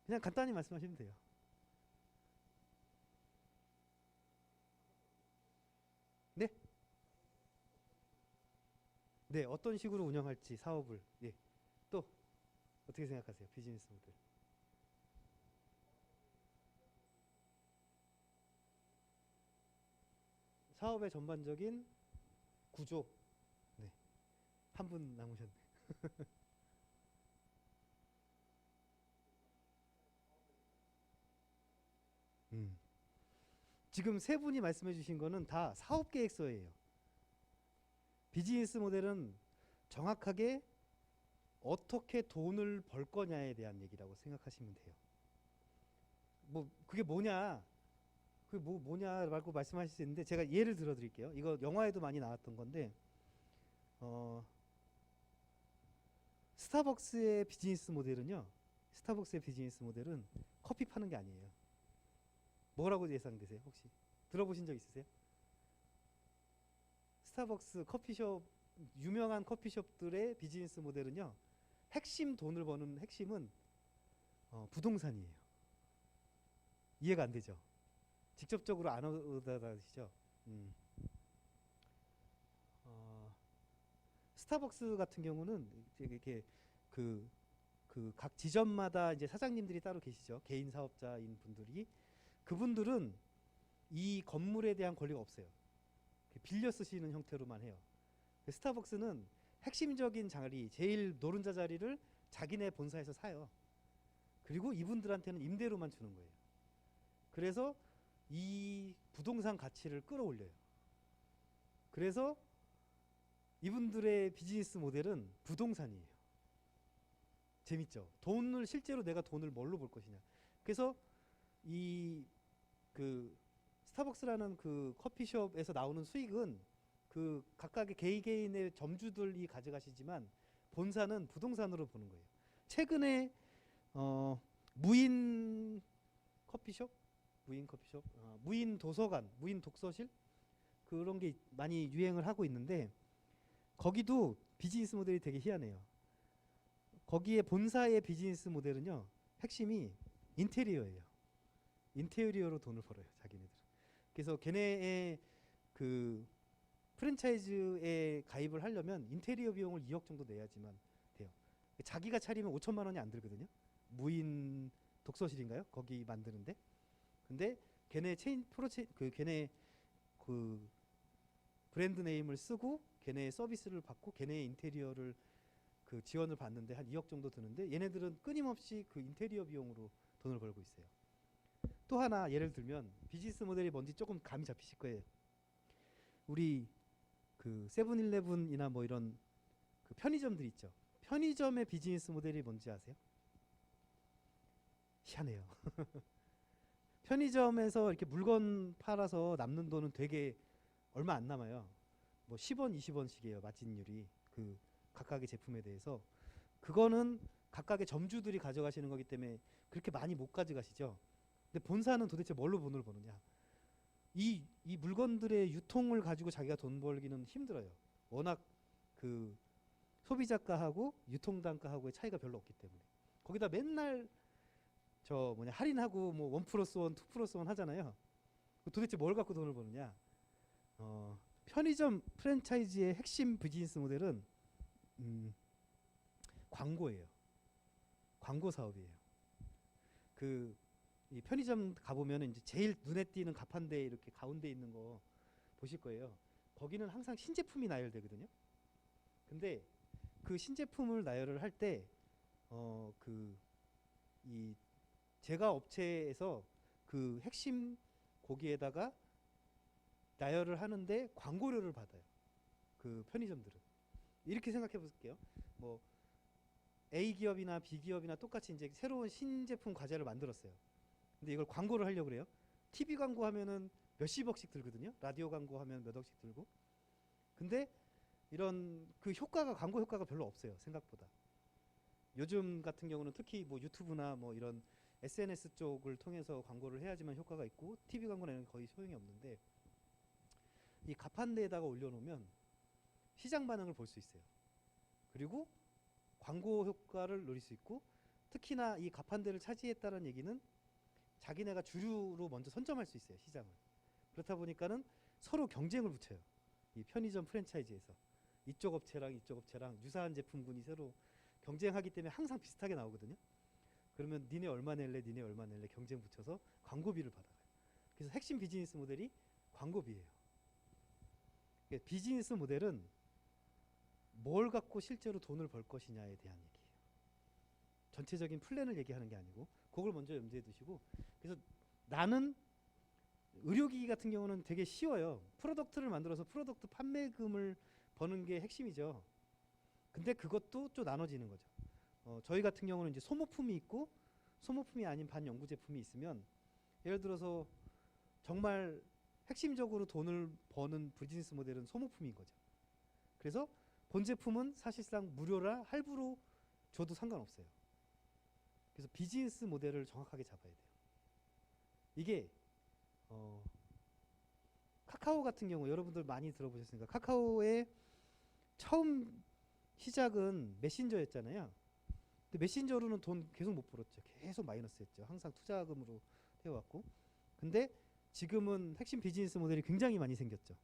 그냥 간단히 말씀하시면 돼요. 네? 네, 어떤 식으로 운영할지 사업을. 예. 또 어떻게 생각하세요? 비즈니스 모델. 사업의 전반적인 구조. 네. 한 분 남으셨네. 음. 지금 세 분이 말씀해 주신 거는 다 사업 계획서예요. 비즈니스 모델은 정확하게 어떻게 돈을 벌 거냐에 대한 얘기라고 생각하시면 돼요. 뭐 그게 뭐냐? 그게 뭐냐라고 말씀하실 수 있는데 제가 예를 들어 드릴게요. 이거 영화에도 많이 나왔던 건데 어, 스타벅스의 비즈니스 모델은 커피 파는 게 아니에요. 뭐라고 예상되세요? 혹시 들어보신 적 있으세요? 스타벅스 커피숍 유명한 커피숍들의 비즈니스 모델은요. 핵심 돈을 버는 핵심은 부동산이에요. 이해가 안 되죠? 직접적으로 안 오다시죠? 어, 스타벅스 같은 경우는 이렇게 그 각 지점마다 이제 사장님들이 따로 계시죠. 개인 사업자인 분들이 그분들은 이 건물에 대한 권리가 없어요. 빌려 쓰시는 형태로만 해요. 스타벅스는 핵심적인 자리, 제일 노른자 자리를 자기네 본사에서 사요. 그리고 이분들한테는 임대료만 주는 거예요. 그래서 이 부동산 가치를 끌어올려요. 그래서 이분들의 비즈니스 모델은 부동산이에요. 재밌죠? 실제로 내가 돈을 뭘로 벌 것이냐. 그래서 이 그 스타벅스라는 그 커피숍에서 나오는 수익은 그 각각의 개인의 점주들이 가져가시지만 본사는 부동산으로 보는 거예요. 최근에 무인 커피숍, 무인 도서관, 무인 독서실 그런 게 많이 유행을 하고 있는데 거기도 비즈니스 모델이 되게 희한해요. 거기에 본사의 비즈니스 모델은요. 핵심이 인테리어예요. 인테리어로 돈을 벌어요, 자기네들. 그래서 걔네의 그 프랜차이즈에 가입을 하려면 인테리어 비용을 2억 정도 내야지만 돼요. 자기가 차리면 5천만 원이 안 들거든요. 무인 독서실인가요? 거기 만드는데. 근데 걔네 걔네 그 브랜드 네임을 쓰고 걔네의 서비스를 받고 걔네의 인테리어를 그 지원을 받는데 한 2억 정도 드는데 얘네들은 끊임없이 그 인테리어 비용으로 돈을 벌고 있어요. 또 하나 예를 들면 비즈니스 모델이 뭔지 조금 감이 잡히실 거예요. 우리 그 세븐일레븐이나 뭐 이런 그 편의점들 있죠. 편의점의 비즈니스 모델이 뭔지 아세요? 희한해요. 편의점에서 이렇게 물건 팔아서 남는 돈은 되게 얼마 안 남아요. 뭐 10원, 20원씩이에요. 마진율이 그 각각의 제품에 대해서. 그거는 각각의 점주들이 가져가시는 거기 때문에 그렇게 많이 못 가져가시죠. 근데 본사는 도대체 뭘로 돈을 버느냐? 이 물건들의 유통을 가지고 자기가 돈 벌기는 힘들어요. 워낙 그 소비자가하고 유통단가하고의 차이가 별로 없기 때문에. 거기다 맨날 할인하고 뭐 원 플러스 원, 투 플러스 원 하잖아요. 도대체 뭘 갖고 돈을 버느냐? 편의점 프랜차이즈의 핵심 비즈니스 모델은 광고예요. 광고 사업이에요. 그 이 편의점 가보면 이제 제일 눈에 띄는 가판대 이렇게 가운데 있는 거 보실 거예요. 거기는 항상 신제품이 나열되거든요. 근데 그 신제품을 나열을 할 때 이 제가 업체에서 그 핵심 고기에다가 나열을 하는데 광고료를 받아요. 그 편의점들은. 이렇게 생각해 볼게요. 뭐 A 기업이나 B 기업이나 똑같이 이제 새로운 신제품 과자를 만들었어요. 근데 이걸 광고를 하려고 그래요. TV 광고 하면은 몇십억씩 들거든요. 라디오 광고 하면 몇 억씩 들고. 근데 이런 그 효과가 광고 효과가 별로 없어요. 생각보다. 요즘 같은 경우는 특히 뭐 유튜브나 뭐 이런 SNS 쪽을 통해서 광고를 해야지만 효과가 있고 TV 광고는 거의 소용이 없는데 이 가판대에다가 올려놓으면 시장 반응을 볼 수 있어요. 그리고 광고 효과를 누릴 수 있고 특히나 이 가판대를 차지했다는 얘기는 자기네가 주류로 먼저 선점할 수 있어요. 시장을. 그렇다 보니까는 서로 경쟁을 붙여요. 이 편의점 프랜차이즈에서 이쪽 업체랑 이쪽 업체랑 유사한 제품군이 서로 경쟁하기 때문에 항상 비슷하게 나오거든요. 그러면 니네 얼마 낼래 니네 얼마 낼래 경쟁 붙여서 광고비를 받아가요. 그래서 핵심 비즈니스 모델이 광고비예요. 그러니까 비즈니스 모델은 뭘 갖고 실제로 돈을 벌 것이냐에 대한 얘기예요. 전체적인 플랜을 얘기하는 게 아니고 그걸 먼저 염두에 두시고 그래서 나는 의료기기 같은 경우는 되게 쉬워요. 프로덕트를 만들어서 프로덕트 판매금을 버는 게 핵심이죠. 근데 그것도 좀 나눠지는 거죠. 저희 같은 경우는 이제 소모품이 있고 소모품이 아닌 반영구 제품이 있으면 예를 들어서 정말 핵심적으로 돈을 버는 비즈니스 모델은 소모품인 거죠. 그래서 본 제품은 사실상 무료라 할부로 줘도 상관없어요. 그래서 비즈니스 모델을 정확하게 잡아야 돼요. 이게 카카오 같은 경우 여러분들 많이 들어보셨으니까 카카오의 처음 시작은 메신저였잖아요. 근데 메신저로는 돈 계속 못 벌었죠. 계속 마이너스였죠. 항상 투자금으로 해왔고. 근데 지금은 핵심 비즈니스 모델이 굉장히 많이 생겼죠.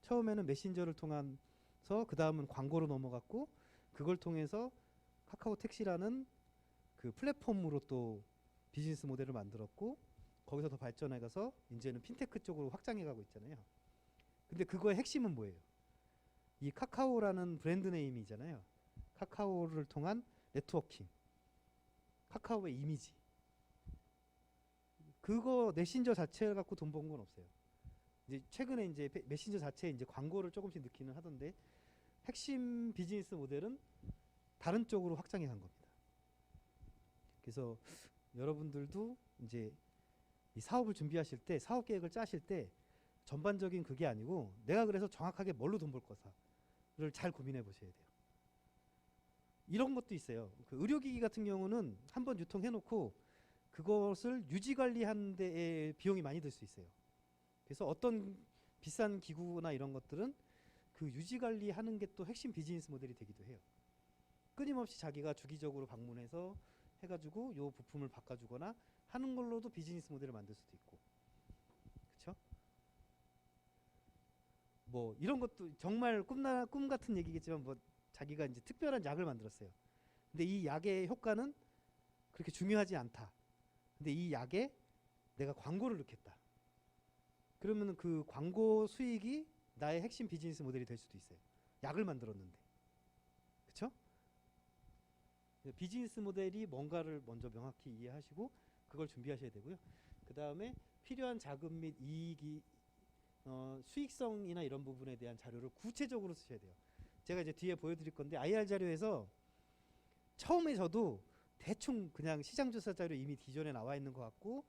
처음에는 메신저를 통해서 그 다음은 광고로 넘어갔고 그걸 통해서 카카오 택시라는 그 플랫폼으로 또 비즈니스 모델을 만들었고 거기서 더 발전해가서 이제는 핀테크 쪽으로 확장해가고 있잖아요. 근데 그거의 핵심은 뭐예요? 이 카카오라는 브랜드 네임이잖아요. 카카오를 통한 네트워킹, 카카오의 이미지. 그거 메신저 자체를 갖고 돈 번 건 없어요. 이제 최근에 이제 메신저 자체에 이제 광고를 조금씩 넣기는 하던데 핵심 비즈니스 모델은 다른 쪽으로 확장해 간 겁니다. 그래서 여러분들도 이제 이 사업을 준비하실 때 사업 계획을 짜실 때 전반적인 그게 아니고 내가 그래서 정확하게 뭘로 돈 벌 거사를 잘 고민해 보셔야 돼요. 이런 것도 있어요. 그 의료기기 같은 경우는 한번 유통해 놓고 그것을 유지 관리하는 데에 비용이 많이 들 수 있어요. 그래서 어떤 비싼 기구나 이런 것들은 그 유지 관리하는 게 또 핵심 비즈니스 모델이 되기도 해요. 끊임없이 자기가 주기적으로 방문해서 해가지고 요 부품을 바꿔주거나 하는 걸로도 비즈니스 모델을 만들 수도 있고, 그렇죠? 뭐 이런 것도 정말 꿈 같은 얘기겠지만 뭐 자기가 이제 특별한 약을 만들었어요. 근데 이 약의 효과는 그렇게 중요하지 않다. 근데 이 약에 내가 광고를 넣겠다. 그러면 그 광고 수익이 나의 핵심 비즈니스 모델이 될 수도 있어요. 약을 만들었는데, 그렇죠? 비즈니스 모델이 뭔가를 먼저 명확히 이해하시고 그걸 준비하셔야 되고요. 그 다음에 필요한 자금 및 이익이 수익성이나 이런 부분에 대한 자료를 구체적으로 쓰셔야 돼요. 제가 이제 뒤에 보여드릴 건데 IR 자료에서 처음에 저도 대충 그냥 시장조사 자료 이미 기존에 나와 있는 것 같고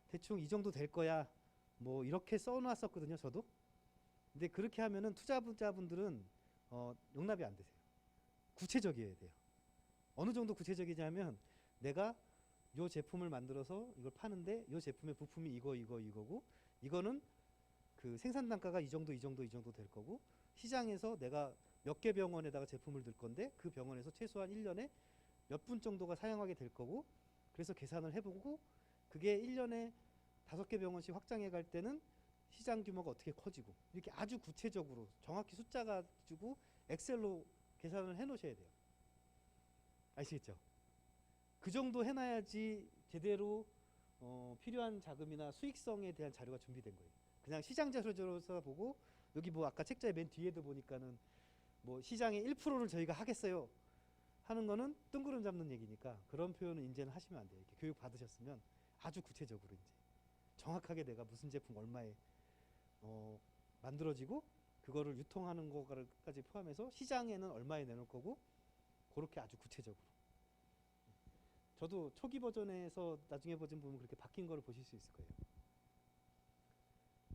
대충 이 정도 될 거야 뭐 이렇게 써놨었거든요. 저도. 근데 그렇게 하면은 투자자분들은 용납이 안 되세요. 구체적이어야 돼요. 어느 정도 구체적이냐면 내가 요 제품을 만들어서 이걸 파는데 요 제품의 부품이 이거고 이거는 그 생산 단가가 이 정도 될 거고 시장에서 내가 몇 개 병원에다가 제품을 넣을 건데 그 병원에서 최소한 1년에 몇 분 정도가 사용하게 될 거고 그래서 계산을 해보고 그게 1년에 5개 병원씩 확장해 갈 때는 시장 규모가 어떻게 커지고 이렇게 아주 구체적으로 정확히 숫자 가지고 엑셀로 계산을 해 놓으셔야 돼요. 아시겠죠? 그 정도 해놔야지 제대로 필요한 자금이나 수익성에 대한 자료가 준비된 거예요. 그냥 시장 자료조사 보고 여기 뭐 아까 책자의 맨 뒤에도 보니까는 뭐 시장의 1%를 저희가 하겠어요 하는 거는 뜬구름 잡는 얘기니까 그런 표현은 이제는 하시면 안 돼요. 이렇게 교육 받으셨으면 아주 구체적으로 이제 정확하게 내가 무슨 제품 얼마에 만들어지고 그거를 유통하는 거까지 포함해서 시장에는 얼마에 내놓을 거고 그렇게 아주 구체적으로. 저도 초기 버전에서 나중에 버전 보면 그렇게 바뀐 거를 보실 수 있을 거예요.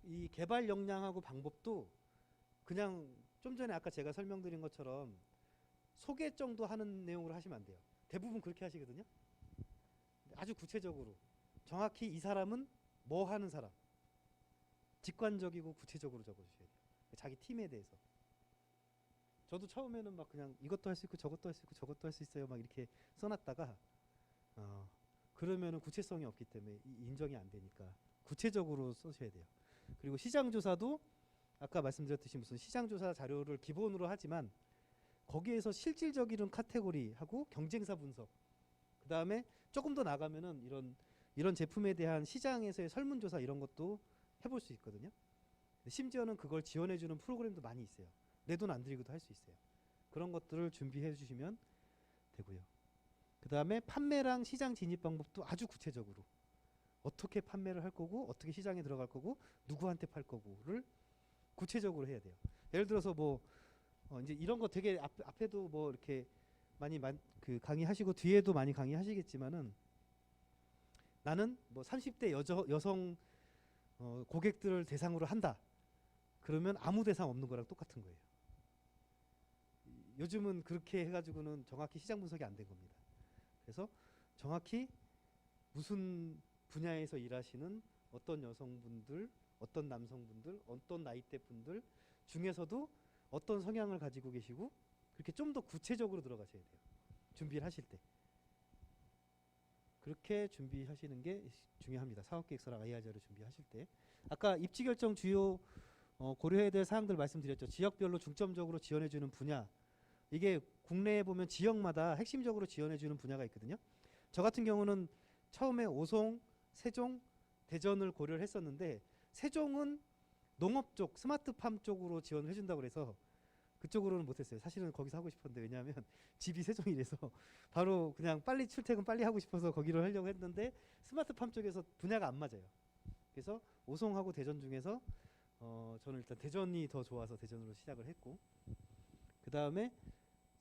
이 개발 역량하고 방법도 그냥 좀 전에 아까 제가 설명드린 것처럼 소개 정도 하는 내용으로 하시면 안 돼요. 대부분 그렇게 하시거든요. 아주 구체적으로 정확히 이 사람은 뭐 하는 사람, 직관적이고 구체적으로 적어주셔야 돼요. 자기 팀에 대해서. 저도 처음에는 막 그냥 이것도 할 수 있고 저것도 할 수 있고 저것도 할 수 있어요 막 이렇게 써놨다가 그러면은 구체성이 없기 때문에 인정이 안 되니까 구체적으로 써셔야 돼요. 그리고 시장조사도 아까 말씀드렸듯이 무슨 시장조사 자료를 기본으로 하지만 거기에서 실질적인 카테고리하고 경쟁사 분석, 그 다음에 조금 더 나가면은 이런 제품에 대한 시장에서의 설문조사 이런 것도 해볼 수 있거든요. 심지어는 그걸 지원해주는 프로그램도 많이 있어요. 내 돈 안 들이고도 할 수 있어요. 그런 것들을 준비해 주시면 되고요. 그 다음에 판매랑 시장 진입 방법도 아주 구체적으로 어떻게 판매를 할 거고 어떻게 시장에 들어갈 거고 누구한테 팔 거고를 구체적으로 해야 돼요. 예를 들어서 뭐 이제 이런 거 되게 앞에도 뭐 이렇게 많이 그 강의하시고 뒤에도 많이 강의하시겠지만은 나는 뭐 30대 여성 고객들을 대상으로 한다. 그러면 아무 대상 없는 거랑 똑같은 거예요. 요즘은 그렇게 해가지고는 정확히 시장 분석이 안 된 겁니다. 그래서 정확히 무슨 분야에서 일하시는 어떤 여성분들, 어떤 남성분들, 어떤 나이대 분들 중에서도 어떤 성향을 가지고 계시고 그렇게 좀 더 구체적으로 들어가셔야 돼요. 준비를 하실 때. 그렇게 준비하시는 게 중요합니다. 사업계획서랑 IR 자료 준비하실 때. 아까 입지결정 주요 고려해야 될 사항들 말씀드렸죠. 지역별로 중점적으로 지원해주는 분야. 이게 국내에 보면 지역마다 핵심적으로 지원해주는 분야가 있거든요. 저 같은 경우는 처음에 오송, 세종, 대전을 고려를 했었는데 세종은 농업 쪽, 스마트팜 쪽으로 지원을 해준다고 그래서 그쪽으로는 못했어요. 사실은 거기서 하고 싶었는데 왜냐하면 집이 세종이라서 바로 그냥 빨리 출퇴근 빨리 하고 싶어서 거기로 하려고 했는데 스마트팜 쪽에서 분야가 안 맞아요. 그래서 오송하고 대전 중에서 저는 일단 대전이 더 좋아서 대전으로 시작을 했고 그 다음에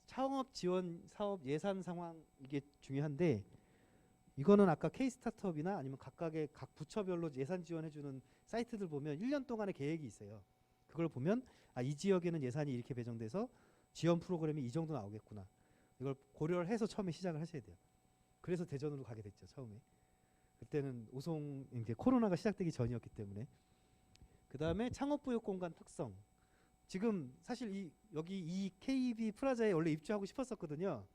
창업 지원 사업 예산 상황 이게 중요한데 이거는 아까 K-스타트업이나 아니면 각각의 각 부처별로 예산 지원해주는 사이트들 보면 1년 동안의 계획이 있어요. 그걸 보면 이 지역에는 예산이 이렇게 배정돼서 지원 프로그램이 이 정도 나오겠구나. 이걸 고려를 해서 처음에 시작을 하셔야 돼요. 그래서 대전으로 가게 됐죠. 처음에. 그때는 오송 이제 코로나가 시작되기 전이었기 때문에. 그 다음에 창업부역 공간 특성. 지금 사실 여기 이 KB 프라자에 원래 입주하고 싶었었거든요.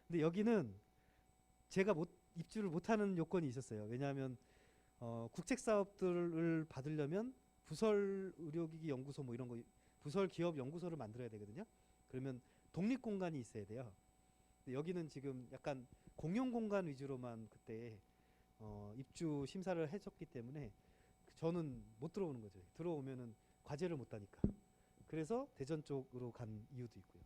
근데 여기는 제가 입주를 못하는 요건이 있었어요. 왜냐하면 국책 사업들을 받으려면 부설 의료기기 연구소 뭐 이런 거 부설 기업 연구소를 만들어야 되거든요. 그러면 독립 공간이 있어야 돼요. 근데 여기는 지금 약간 공용 공간 위주로만 그때 입주 심사를 해줬기 때문에 저는 못 들어오는 거죠. 들어오면은 과제를 못 하니까. 그래서 대전 쪽으로 간 이유도 있고요.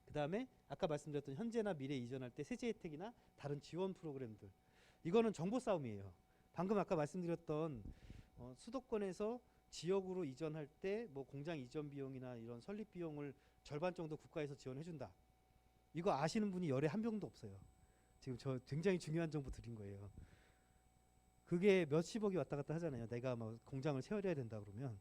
그 다음에 아까 말씀드렸던 현재나 미래 이전할 때 세제 혜택이나 다른 지원 프로그램들. 이거는 정보 싸움이에요. 방금 아까 말씀드렸던 수도권에서 지역으로 이전할 때 뭐 공장 이전 비용이나 이런 설립 비용을 절반 정도 국가에서 지원해준다. 이거 아시는 분이 열에 한 명도 없어요. 지금 저 굉장히 중요한 정보 드린 거예요. 그게 몇십억이 왔다 갔다 하잖아요. 내가 막 공장을 세워야 된다 그러면.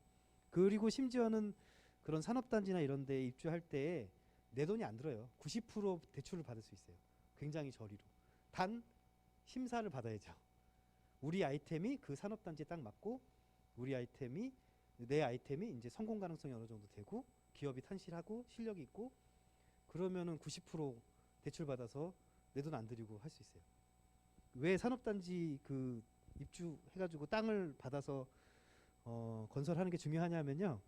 그리고 심지어는 그런 산업단지나 이런 데 입주할 때 내 돈이 안 들어요. 90% 대출을 받을 수 있어요. 굉장히 저리로. 단 심사를 받아야죠. 우리 아이템이 그 산업단지에 딱 맞고 내 아이템이 이제 성공 가능성이 어느 정도 되고 기업이 탄실하고 실력이 있고 그러면은 90% 대출 받아서 내 돈 안 들이고 할 수 있어요. 왜 산업단지 그 입주해가지고 땅을 받아서 건설하는 게 중요하냐면요.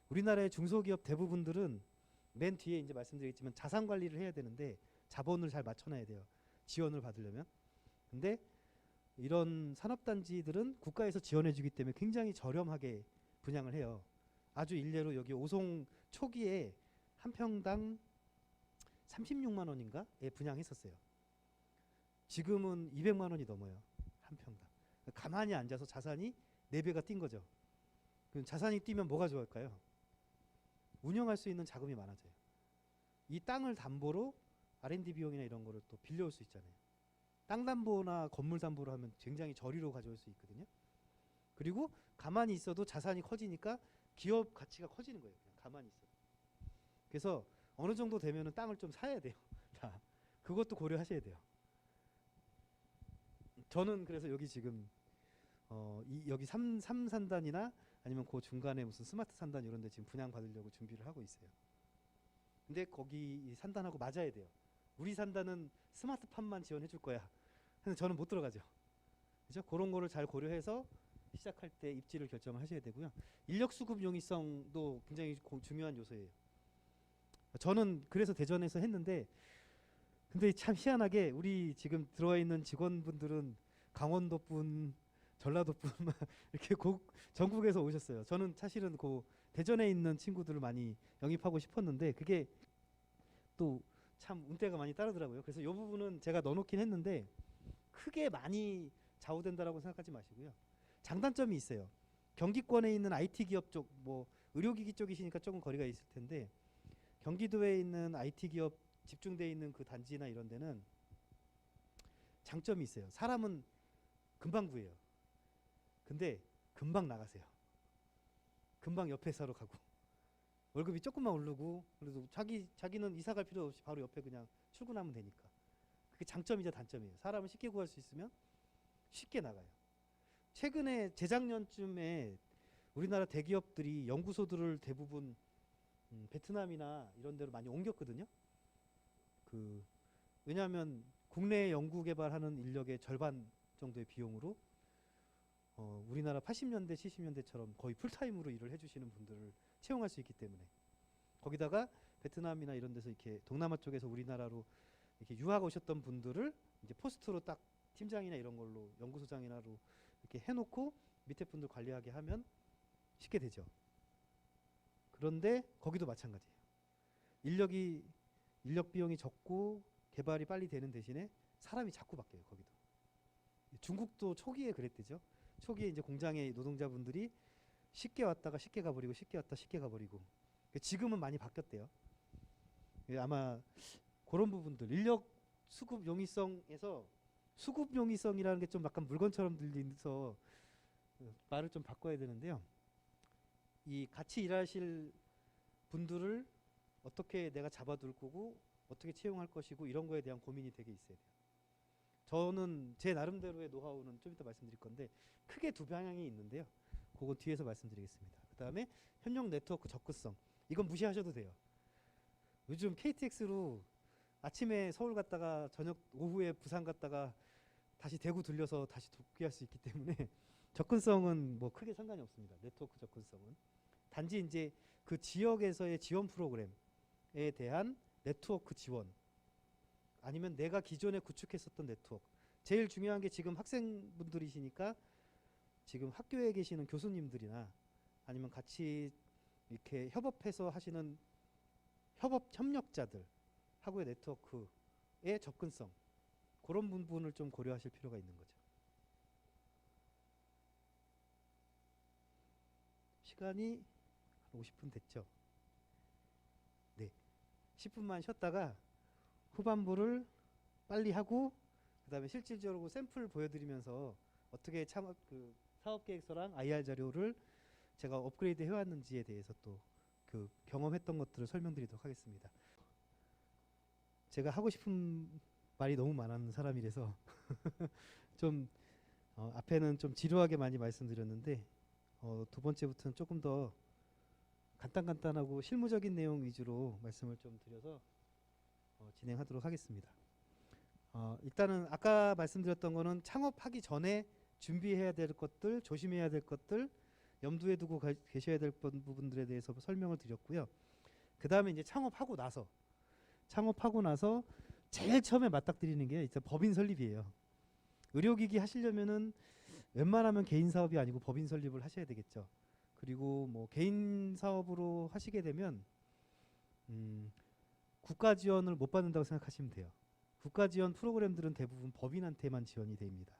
우리나라의 중소기업 대부분들은 맨 뒤에 이제 말씀드리겠지만 자산 관리를 해야 되는데 자본을 잘 맞춰놔야 돼요. 지원을 받으려면. 근데 이런 산업단지들은 국가에서 지원해주기 때문에 굉장히 저렴하게 분양을 해요. 아주 일례로 여기 오송 초기에 한 평당 36만 원인가에 분양했었어요. 지금은 200만 원이 넘어요. 한 평당. 가만히 앉아서 자산이 4배가 뛴 거죠. 그럼 자산이 뛰면 뭐가 좋을까요? 운영할 수 있는 자금이 많아져요. 이 땅을 담보로 R&D 비용이나 이런 거를 또 빌려올 수 있잖아요. 땅 담보나 건물 담보로 하면 굉장히 저리로 가져올 수 있거든요. 그리고 가만히 있어도 자산이 커지니까 기업 가치가 커지는 거예요. 그냥 가만히 있어도. 그래서 어느 정도 되면은 땅을 좀 사야 돼요. 다. 그것도 고려하셔야 돼요. 저는 그래서 여기 지금 여기 3산단이나 아니면 그 중간에 무슨 스마트 산단 이런 데 지금 분양 받으려고 준비를 하고 있어요. 근데 거기 산단하고 맞아야 돼요. 우리 산단은 스마트팜만 지원해 줄 거야. 근데 저는 못 들어가죠. 그죠? 그런 거를 잘 고려해서 시작할 때 입지를 결정을 하셔야 되고요. 인력 수급 용이성도 굉장히 중요한 요소예요. 저는 그래서 대전에서 했는데 근데 참 희한하게 우리 지금 들어와 있는 직원분들은 강원도 분, 전라도 분 이렇게 전국에서 오셨어요. 저는 사실은 그 대전에 있는 친구들을 많이 영입하고 싶었는데 그게 또 참 운때가 많이 따르더라고요. 그래서 이 부분은 제가 넣어놓긴 했는데 크게 많이 좌우된다라고 생각하지 마시고요. 장단점이 있어요. 경기권에 있는 IT 기업 쪽, 뭐 의료기기 쪽이시니까 조금 거리가 있을 텐데 경기도에 있는 IT 기업 집중되어 있는 그 단지나 이런 데는 장점이 있어요. 사람은 금방 구해요. 근데 금방 나가세요. 금방 옆 회사로 가고 월급이 조금만 오르고 그래도 자기는 이사 갈 필요 없이 바로 옆에 그냥 출근하면 되니까. 그게 장점이자 단점이에요. 사람을 쉽게 구할 수 있으면 쉽게 나가요. 최근에 재작년쯤에 우리나라 대기업들이 연구소들을 대부분 베트남이나 이런 데로 많이 옮겼거든요. 왜냐하면 국내 연구 개발하는 인력의 절반 정도의 비용으로 우리나라 80년대 70년대처럼 거의 풀타임으로 일을 해주시는 분들을 채용할 수 있기 때문에 거기다가 베트남이나 이런 데서 이렇게 동남아 쪽에서 우리나라로 이렇게 유학 오셨던 분들을 이제 포스트로 딱 팀장이나 이런 걸로 연구소장이나로 이렇게 해놓고 밑에 분들 관리하게 하면 쉽게 되죠. 그런데 거기도 마찬가지예요. 인력 비용이 적고 개발이 빨리 되는 대신에 사람이 자꾸 바뀌어요. 거기도. 중국도 초기에 그랬대죠. 초기에 이제 공장의 노동자분들이 쉽게 왔다가 쉽게 가버리고 쉽게 왔다 쉽게 가버리고 지금은 많이 바뀌었대요. 아마 그런 부분들 인력 수급 용이성에서 수급 용이성이라는 게 좀 약간 물건처럼 들리면서 말을 좀 바꿔야 되는데요. 이 같이 일하실 분들을 어떻게 내가 잡아둘 거고 어떻게 채용할 것이고 이런 거에 대한 고민이 되게 있어야 돼요. 저는 제 나름대로의 노하우는 좀 이따 말씀드릴 건데 크게 두 방향이 있는데요. 그건 뒤에서 말씀드리겠습니다. 그 다음에 협력 네트워크 접근성. 이건 무시하셔도 돼요. 요즘 KTX로 아침에 서울 갔다가 저녁 오후에 부산 갔다가 다시 대구 들려서 다시 복귀할 수 있기 때문에 접근성은 뭐 크게 상관이 없습니다. 네트워크 접근성은. 단지 이제 그 지역에서의 지원 프로그램에 대한 네트워크 지원 아니면 내가 기존에 구축했었던 네트워크. 제일 중요한 게 지금 학생분들이시니까 지금 학교에 계시는 교수님들이나 아니면 같이 이렇게 협업해서 하시는 협력자들 하고의 네트워크의 접근성 그런 부분을 좀 고려하실 필요가 있는 거죠. 시간이 50분 됐죠. 네, 10분만 쉬었다가 후반부를 빨리 하고 그 다음에 실질적으로 샘플 보여드리면서 어떻게 사업계획서랑 IR 자료를 제가 업그레이드 해왔는지에 대해서 또 그 경험했던 것들을 설명드리도록 하겠습니다. 제가 하고 싶은 말이 너무 많은 사람이라서 좀 앞에는 좀 지루하게 많이 말씀드렸는데 두 번째부터는 조금 더 간단하고 실무적인 내용 위주로 말씀을 좀 드려서 진행하도록 하겠습니다. 일단은 아까 말씀드렸던 거는 창업하기 전에 준비해야 될 것들, 조심해야 될 것들, 염두에 두고 계셔야 될 부분들에 대해서 설명을 드렸고요. 그 다음에 이제 창업하고 나서 제일 처음에 맞닥뜨리는 게 이제 법인 설립이에요. 의료기기 하시려면은 웬만하면 개인 사업이 아니고 법인 설립을 하셔야 되겠죠. 그리고 뭐 개인 사업으로 하시게 되면 국가 지원을 못 받는다고 생각하시면 돼요. 국가 지원 프로그램들은 대부분 법인한테만 지원이 됩니다.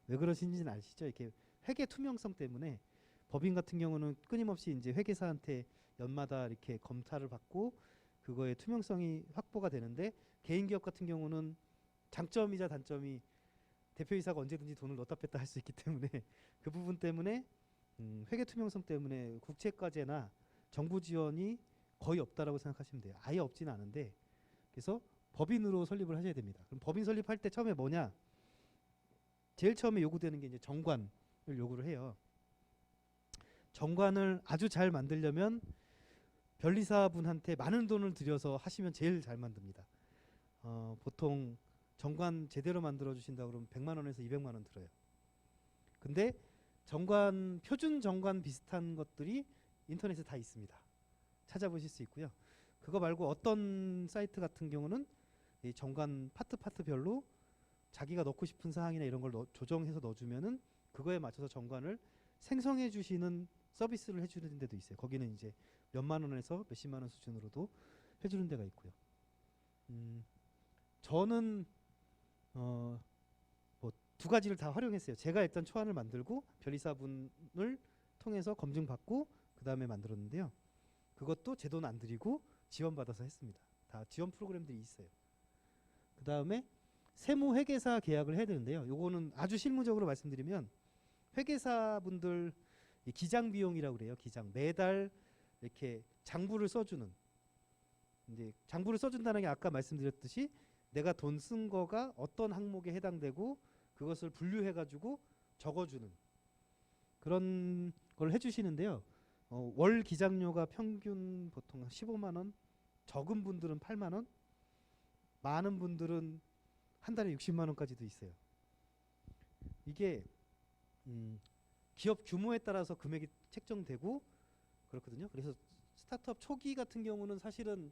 왜 그러신지는 아시죠? 이렇게 회계 투명성 때문에 법인 같은 경우는 끊임없이 이제 회계사한테 연마다 이렇게 검사를 받고 그거의 투명성이 확보가 되는데, 개인 기업 같은 경우는 장점이자 단점이 대표이사가 언제든지 돈을 넣었다 뺐다 할 수 있기 때문에 그 부분 때문에 회계 투명성 때문에 국채과제나 정부 지원이 거의 없다라고 생각하시면 돼요. 아예 없지는 않은데, 그래서 법인으로 설립을 하셔야 됩니다. 그럼 법인 설립할 때 처음에 뭐냐? 제일 처음에 요구되는 게 이제 정관을 요구를 해요. 정관을 아주 잘 만들려면 변리사분한테 많은 돈을 들여서 하시면 제일 잘 만듭니다. 보통 정관 제대로 만들어 주신다고 그러면 100만 원에서 200만 원 들어요. 근데 정관, 표준 정관 비슷한 것들이 인터넷에 다 있습니다. 찾아보실 수 있고요. 그거 말고 어떤 사이트 같은 경우는 이 정관 파트별로 자기가 넣고 싶은 사항이나 이런 걸 조정해서 넣어주면은 그거에 맞춰서 정관을 생성해 주시는 서비스를 해주는 데도 있어요. 거기는 이제 몇만 원에서 몇십만 원 수준으로도 해주는 데가 있고요. 저는 뭐 두 가지를 다 활용했어요. 제가 일단 초안을 만들고 변리사분을 통해서 검증받고 그 다음에 만들었는데요. 그것도 제 돈 안 들이고 지원받아서 했습니다. 다 지원 프로그램들이 있어요. 그 다음에 세무회계사 계약을 해야 되는데요. 요거는 아주 실무적으로 말씀드리면 회계사분들 기장 비용이라고 그래요. 기장, 매달 이렇게 장부를 써주는, 이제 장부를 써준다는 게 아까 말씀드렸듯이 내가 돈 쓴 거가 어떤 항목에 해당되고 그것을 분류해 가지고 적어주는 그런 걸 해주시는데요. 월 기장료가 평균 보통 15만 원, 적은 분들은 8만 원, 많은 분들은 한 달에 60만 원까지도 있어요. 이게 기업 규모에 따라서 금액이 책정되고 그렇거든요. 그래서 스타트업 초기 같은 경우는 사실은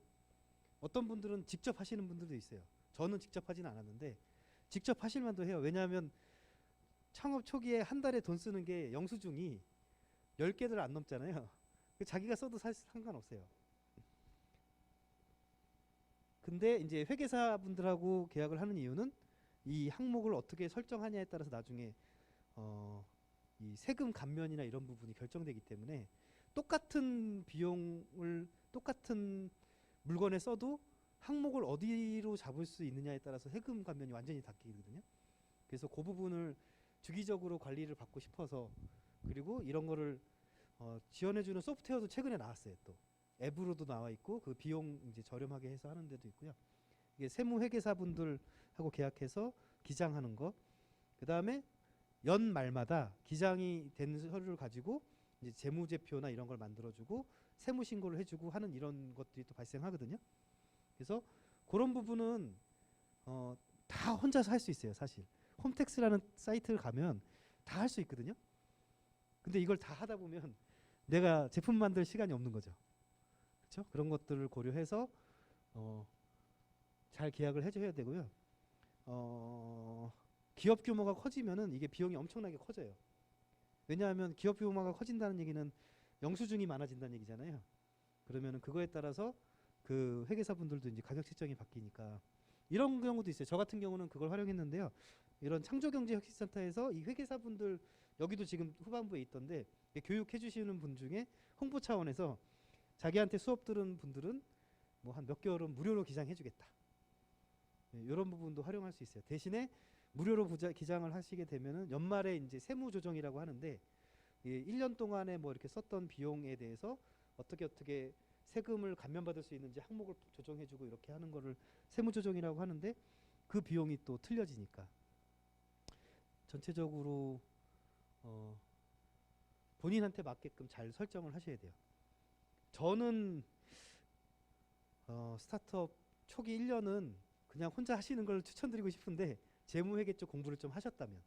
어떤 분들은 직접 하시는 분들도 있어요. 저는 직접 하진 않았는데 직접 하실 만도 해요. 왜냐하면 창업 초기에 한 달에 돈 쓰는 게 영수증이 10개들 안 넘잖아요. 자기가 써도 사실 상관없어요. 근데 이제 회계사분들하고 계약을 하는 이유는 이 항목을 어떻게 설정하냐에 따라서 나중에 이 세금 감면이나 이런 부분이 결정되기 때문에 똑같은 비용을 똑같은 물건에 써도 항목을 어디로 잡을 수 있느냐에 따라서 세금 감면이 완전히 바뀌거든요. 그래서 그 부분을 주기적으로 관리를 받고 싶어서, 그리고 이런 거를 지원해주는 소프트웨어도 최근에 나왔어요. 또 앱으로도 나와 있고 그 비용 이제 저렴하게 해서 하는 데도 있고요. 이게 세무회계사분들하고 계약해서 기장하는 거, 그 다음에 연 말마다 기장이 된 서류를 가지고 이제 재무제표나 이런 걸 만들어주고 세무신고를 해주고 하는 이런 것들이 또 발생하거든요. 그래서 그런 부분은 다 혼자서 할 수 있어요. 사실 홈택스라는 사이트를 가면 다 할 수 있거든요. 근데 이걸 다 하다 보면 내가 제품 만들 시간이 없는 거죠. 그렇죠? 그런 것들을 고려해서 잘 계약을 해줘야 되고요. 기업 규모가 커지면은 이게 비용이 엄청나게 커져요. 왜냐하면 기업 규모가 커진다는 얘기는 영수증이 많아진다는 얘기잖아요. 그러면은 그거에 따라서 그 회계사분들도 이제 가격 책정이 바뀌니까 이런 경우도 있어요. 저 같은 경우는 그걸 활용했는데요. 이런 창조경제혁신센터에서 이 회계사분들, 여기도 지금 후반부에 있던데 교육해 주시는 분 중에 홍보 차원에서 자기한테 수업 들은 분들은 뭐 한 몇 개월은 무료로 기장해 주겠다. 이런 부분도 활용할 수 있어요. 대신에 무료로 기장을 하시게 되면은 연말에 이제 세무 조정이라고 하는데 1년 동안에 뭐 이렇게 썼던 비용에 대해서 어떻게 세금을 감면받을 수 있는지 항목을 조정해주고 이렇게 하는 거를 세무조정이라고 하는데, 그 비용이 또 틀려지니까 전체적으로 본인한테 맞게끔 잘 설정을 하셔야 돼요. 저는 스타트업 초기 1년은 그냥 혼자 하시는 걸 추천드리고 싶은데 재무회계 쪽 공부를 좀 하셨다면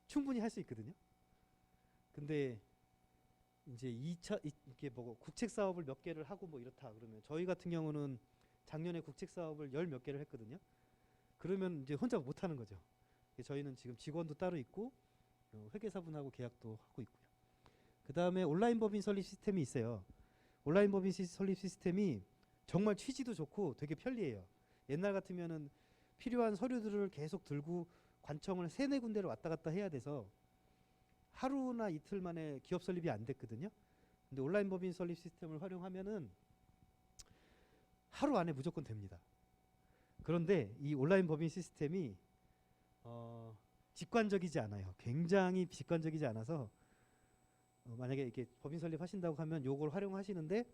충분히 할 수 있거든요. 근데 이제 2차 이게 뭐 국책 사업을 몇 개를 하고 뭐 이렇다 그러면, 저희 같은 경우는 작년에 국책 사업을 10몇 개를 했거든요. 그러면 이제 혼자 못 하는 거죠. 저희는 지금 직원도 따로 있고 회계사분하고 계약도 하고 있고요. 그 다음에 온라인 법인 설립 시스템이 있어요. 온라인 법인 설립 시스템이 정말 취지도 좋고 되게 편리해요. 옛날 같으면은 필요한 서류들을 계속 들고 관청을 3-4군데를 왔다 갔다 해야 돼서 하루나 이틀 만에 기업 설립이 안 됐거든요. 근데 온라인 법인 설립 시스템을 활용하면은 하루 안에 무조건 됩니다. 그런데 이 온라인 법인 시스템이 직관적이지 않아요. 굉장히 직관적이지 않아서 만약에 이렇게 법인 설립하신다고 하면 요걸 활용하시는데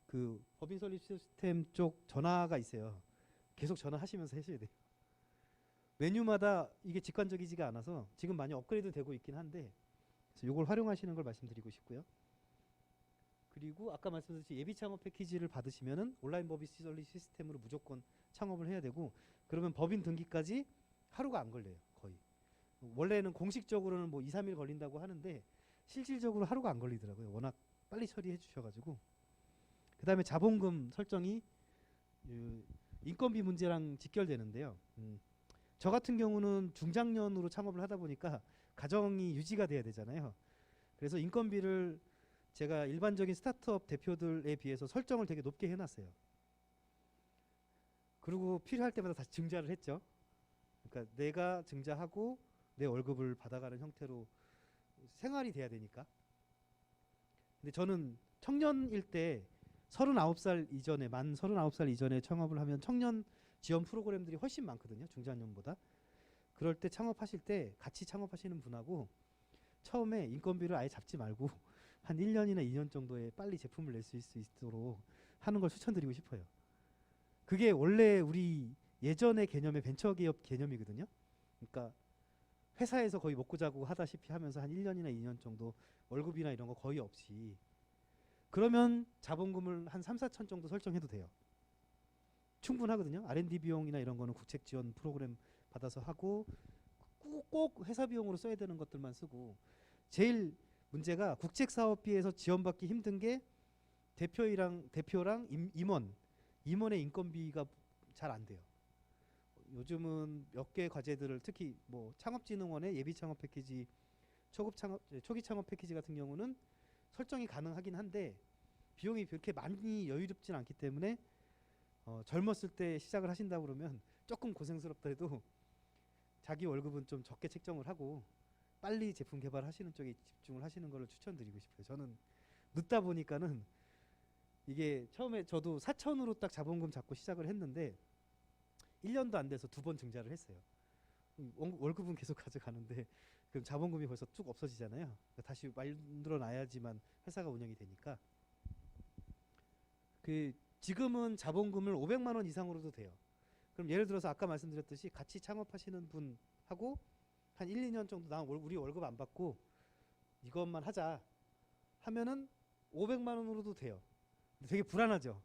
그 법인 설립 시스템 쪽 전화가 있어요. 계속 전화하시면서 하셔야 돼요. 메뉴마다 이게 직관적이지가 않아서 지금 많이 업그레이드 되고 있긴 한데 그래서 요걸 활용하시는 걸 말씀드리고 싶고요. 그리고 아까 말씀드렸듯이 예비 창업 패키지를 받으시면은 온라인 법인 설립 시스템으로 무조건 창업을 해야 되고 그러면 법인 등기까지 하루가 안 걸려요. 거의. 원래는 공식적으로는 뭐 2-3일 걸린다고 하는데 실질적으로 하루가 안 걸리더라고요. 워낙 빨리 처리해 주셔가지고. 그 다음에 자본금 설정이 인건비 문제랑 직결되는데요. 저 같은 경우는 중장년으로 창업을 하다 보니까 가정이 유지가 돼야 되잖아요. 그래서 인건비를 제가 일반적인 스타트업 대표들에 비해서 설정을 되게 높게 해놨어요. 그리고 필요할 때마다 다시 증자를 했죠. 그러니까 내가 증자하고 내 월급을 받아가는 형태로 생활이 돼야 되니까. 근데 저는 청년일 때 39살 이전에 만 39살 이전에 창업을 하면 청년 지원 프로그램들이 훨씬 많거든요. 중장년보다. 그럴 때 창업하실 때 같이 창업하시는 분하고 처음에 인건비를 아예 잡지 말고 한 1년이나 2년 정도에 빨리 제품을 낼 수 있도록 하는 걸 추천드리고 싶어요. 그게 원래 우리 예전의 개념의 벤처기업 개념이거든요. 그러니까 회사에서 거의 먹고 자고 하다시피 하면서 한 1년이나 2년 정도 월급이나 이런 거 거의 없이 그러면 자본금을 한 3-4천 정도 설정해도 돼요. 충분하거든요. R&D 비용이나 이런 거는 국책 지원 프로그램 받아서 하고 꼭 회사 비용으로 써야 되는 것들만 쓰고 제일 문제가 국책사업비에서 지원받기 힘든 게 대표랑 임원의 인건비가 잘 안 돼요. 요즘은 몇 개 과제들을 특히 뭐 창업진흥원의 예비 창업 패키지, 초기 창업 패키지 같은 경우는 설정이 가능하긴 한데 비용이 그렇게 많이 여유롭진 않기 때문에 젊었을 때 시작을 하신다 그러면 조금 고생스럽다 해도 자기 월급은 좀 적게 책정을 하고 빨리 제품 개발하시는 쪽에 집중을 하시는 걸 추천드리고 싶어요. 저는 늦다 보니까는 이게 처음에 저도 4천으로 딱 자본금 잡고 시작을 했는데 1년도 안 돼서 2번 증자를 했어요. 월급은 계속 가져가는데 그럼 자본금이 벌써 쭉 없어지잖아요. 그러니까 다시 만들어 놔야지만 회사가 운영이 되니까. 지금은 자본금을 500만 원 이상으로도 돼요. 그럼 예를 들어서 아까 말씀드렸듯이 같이 창업하시는 분하고 한 1-2년 정도 우리 월급 안 받고 이것만 하자 하면은 500만 원으로도 돼요. 되게 불안하죠.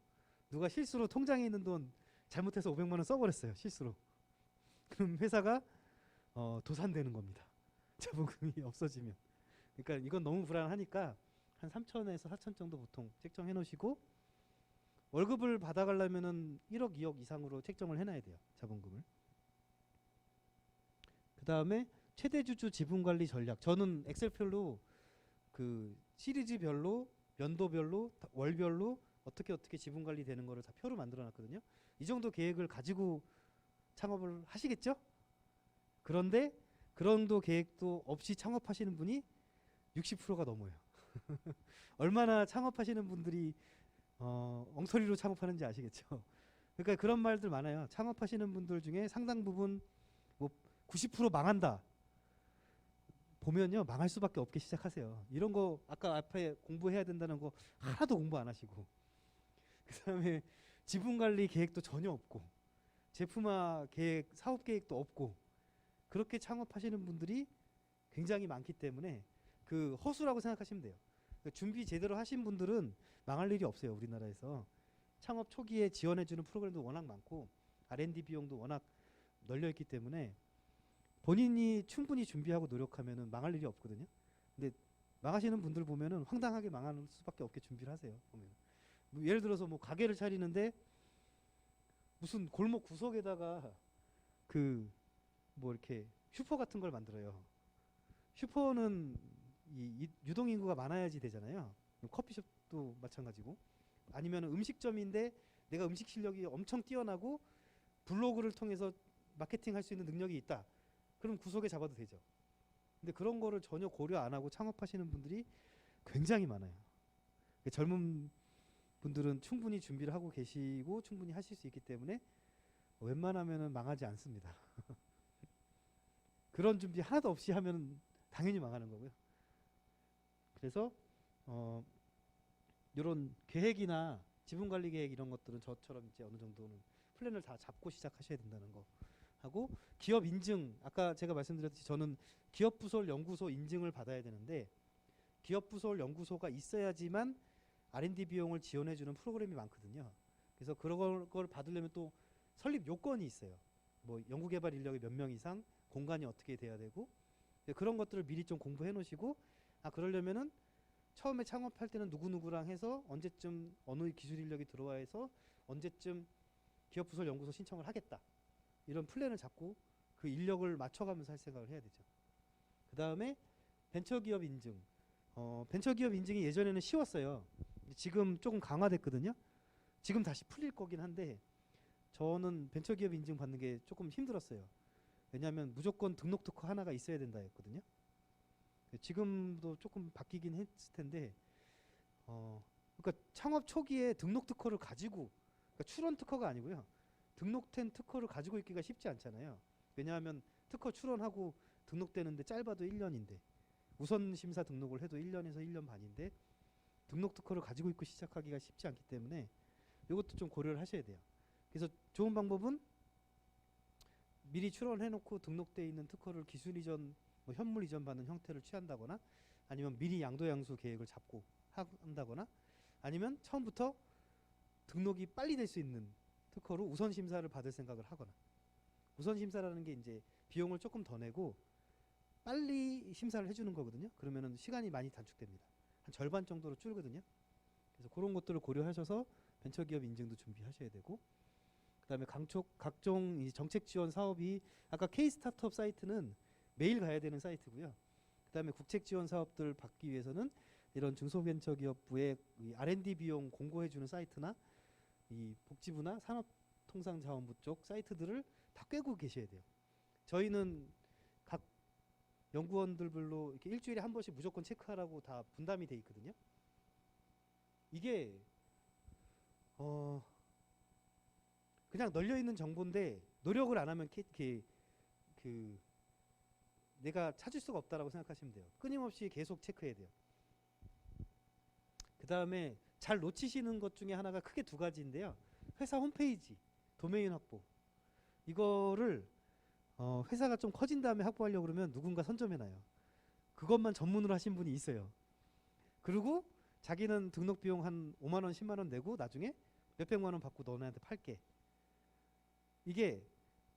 누가 실수로 통장에 있는 돈 잘못해서 500만 원 써버렸어요. 실수로. 그럼 회사가 도산되는 겁니다. 자본금이 없어지면. 그러니까 이건 너무 불안하니까 한 3천에서 4천 정도 보통 책정해 놓으시고 월급을 받아가려면은 1억, 2억 이상으로 책정을 해놔야 돼요. 자본금을. 그 다음에 최대주주 지분관리 전략. 저는 엑셀별로 그 시리즈별로, 연도별로, 월별로 어떻게 지분관리 되는 거를 다 표로 만들어놨거든요. 이 정도 계획을 가지고 창업을 하시겠죠? 그런데 그런 정도 계획도 없이 창업하시는 분이 60%가 넘어요. 얼마나 창업하시는 분들이 엉터리로 창업하는지 아시겠죠? 그러니까 그런 말들 많아요. 창업하시는 분들 중에 상당 부분 뭐 90% 망한다. 보면요 망할 수밖에 없게 시작하세요. 이런 거 아까 앞에 공부해야 된다는 거 하나도 공부 안 하시고 그다음에 지분관리 계획도 전혀 없고 제품화 계획, 사업 계획도 없고 그렇게 창업하시는 분들이 굉장히 많기 때문에 그 허수라고 생각하시면 돼요. 준비 제대로 하신 분들은 망할 일이 없어요. 우리나라에서 창업 초기에 지원해주는 프로그램도 워낙 많고 R&D 비용도 워낙 널려있기 때문에 본인이 충분히 준비하고 노력하면은 망할 일이 없거든요. 근데 망하시는 분들 보면은 황당하게 망할 수밖에 없게 준비를 하세요. 보면 뭐 예를 들어서 뭐 가게를 차리는데 무슨 골목 구석에다가 그 뭐 이렇게 슈퍼 같은 걸 만들어요. 슈퍼는 이 유동 인구가 많아야지 되잖아요. 커피숍도 마찬가지고, 아니면 음식점인데 내가 음식 실력이 엄청 뛰어나고 블로그를 통해서 마케팅할 수 있는 능력이 있다. 그럼 구석에 잡아도 되죠. 근데 그런 거를 전혀 고려 안 하고 창업하시는 분들이 굉장히 많아요. 젊은 분들은 충분히 준비를 하고 계시고 충분히 하실 수 있기 때문에 웬만하면은 망하지 않습니다. 그런 준비 하나도 없이 하면 당연히 망하는 거고요. 그래서 이런 계획이나 지분 관리 계획 이런 것들은 저처럼 이제 어느 정도는 플랜을 다 잡고 시작하셔야 된다는 거 하고, 기업 인증, 아까 제가 말씀드렸듯이 저는 기업 부설 연구소 인증을 받아야 되는데, 기업 부설 연구소가 있어야지만 R&D 비용을 지원해 주는 프로그램이 많거든요. 그래서 그런 걸 받으려면 또 설립 요건이 있어요. 뭐 연구개발 인력이 몇 명 이상, 공간이 어떻게 돼야 되고, 그런 것들을 미리 좀 공부해 놓으시고, 그러려면은 처음에 창업할 때는 누구누구랑 해서 언제쯤 어느 기술 인력이 들어와 해서 언제쯤 기업 부설 연구소 신청을 하겠다, 이런 플랜을 잡고 그 인력을 맞춰가면서 할 생각을 해야 되죠. 그 다음에 벤처기업 인증. 벤처기업 인증이 예전에는 쉬웠어요. 지금 조금 강화됐거든요. 지금 다시 풀릴 거긴 한데 저는 벤처기업 인증 받는 게 조금 힘들었어요. 왜냐하면 무조건 등록 특허 하나가 있어야 된다 했거든요. 지금도 조금 바뀌긴 했을 텐데, 그러니까 창업 초기에 등록 특허를 가지고, 그러니까 출원 특허가 아니고요, 등록된 특허를 가지고 있기가 쉽지 않잖아요. 왜냐하면 특허 출원하고 등록되는데 짧아도 1년인데, 우선 심사 등록을 해도 1년에서 1년 반인데 등록 특허를 가지고 있고 시작하기가 쉽지 않기 때문에 이것도 좀 고려를 하셔야 돼요. 그래서 좋은 방법은 미리 출원해 놓고 등록되어 있는 특허를 기술 이전, 뭐 현물 이전 받는 형태를 취한다거나, 아니면 미리 양도양수 계획을 잡고 한다거나, 아니면 처음부터 등록이 빨리 될 수 있는 특허로 우선 심사를 받을 생각을 하거나. 우선 심사라는 게 이제 비용을 조금 더 내고 빨리 심사를 해주는 거거든요. 그러면은 시간이 많이 단축됩니다. 한 절반 정도로 줄거든요. 그래서 그런 것들을 고려하셔서 벤처기업 인증도 준비하셔야 되고, 그다음에 각종 이 정책 지원 사업이, 아까 K 스타트업 사이트는 매일 가야 되는 사이트고요. 그다음에 국책 지원 사업들 받기 위해서는 이런 중소벤처기업부의 이 R&D 비용 공고해주는 사이트나 이 복지부나 산업통상자원부 쪽 사이트들을 다 꿰고 계셔야 돼요. 저희는 각 연구원들별로 이렇게 일주일에 한 번씩 무조건 체크하라고 다 분담이 돼 있거든요. 이게 그냥 널려 있는 정보인데 노력을 안 하면 내가 찾을 수가 없다라고 생각하시면 돼요. 끊임없이 계속 체크해야 돼요. 그 다음에 잘 놓치시는 것 중에 하나가 크게 두 가지인데요. 회사 홈페이지, 도메인 확보. 이거를 회사가 좀 커진 다음에 확보하려고 그러면 누군가 선점해놔요. 그것만 전문으로 하신 분이 있어요. 그리고 자기는 등록 비용 한 5만 원, 10만 원 내고 나중에 몇백만 원 받고 너네한테 팔게. 이게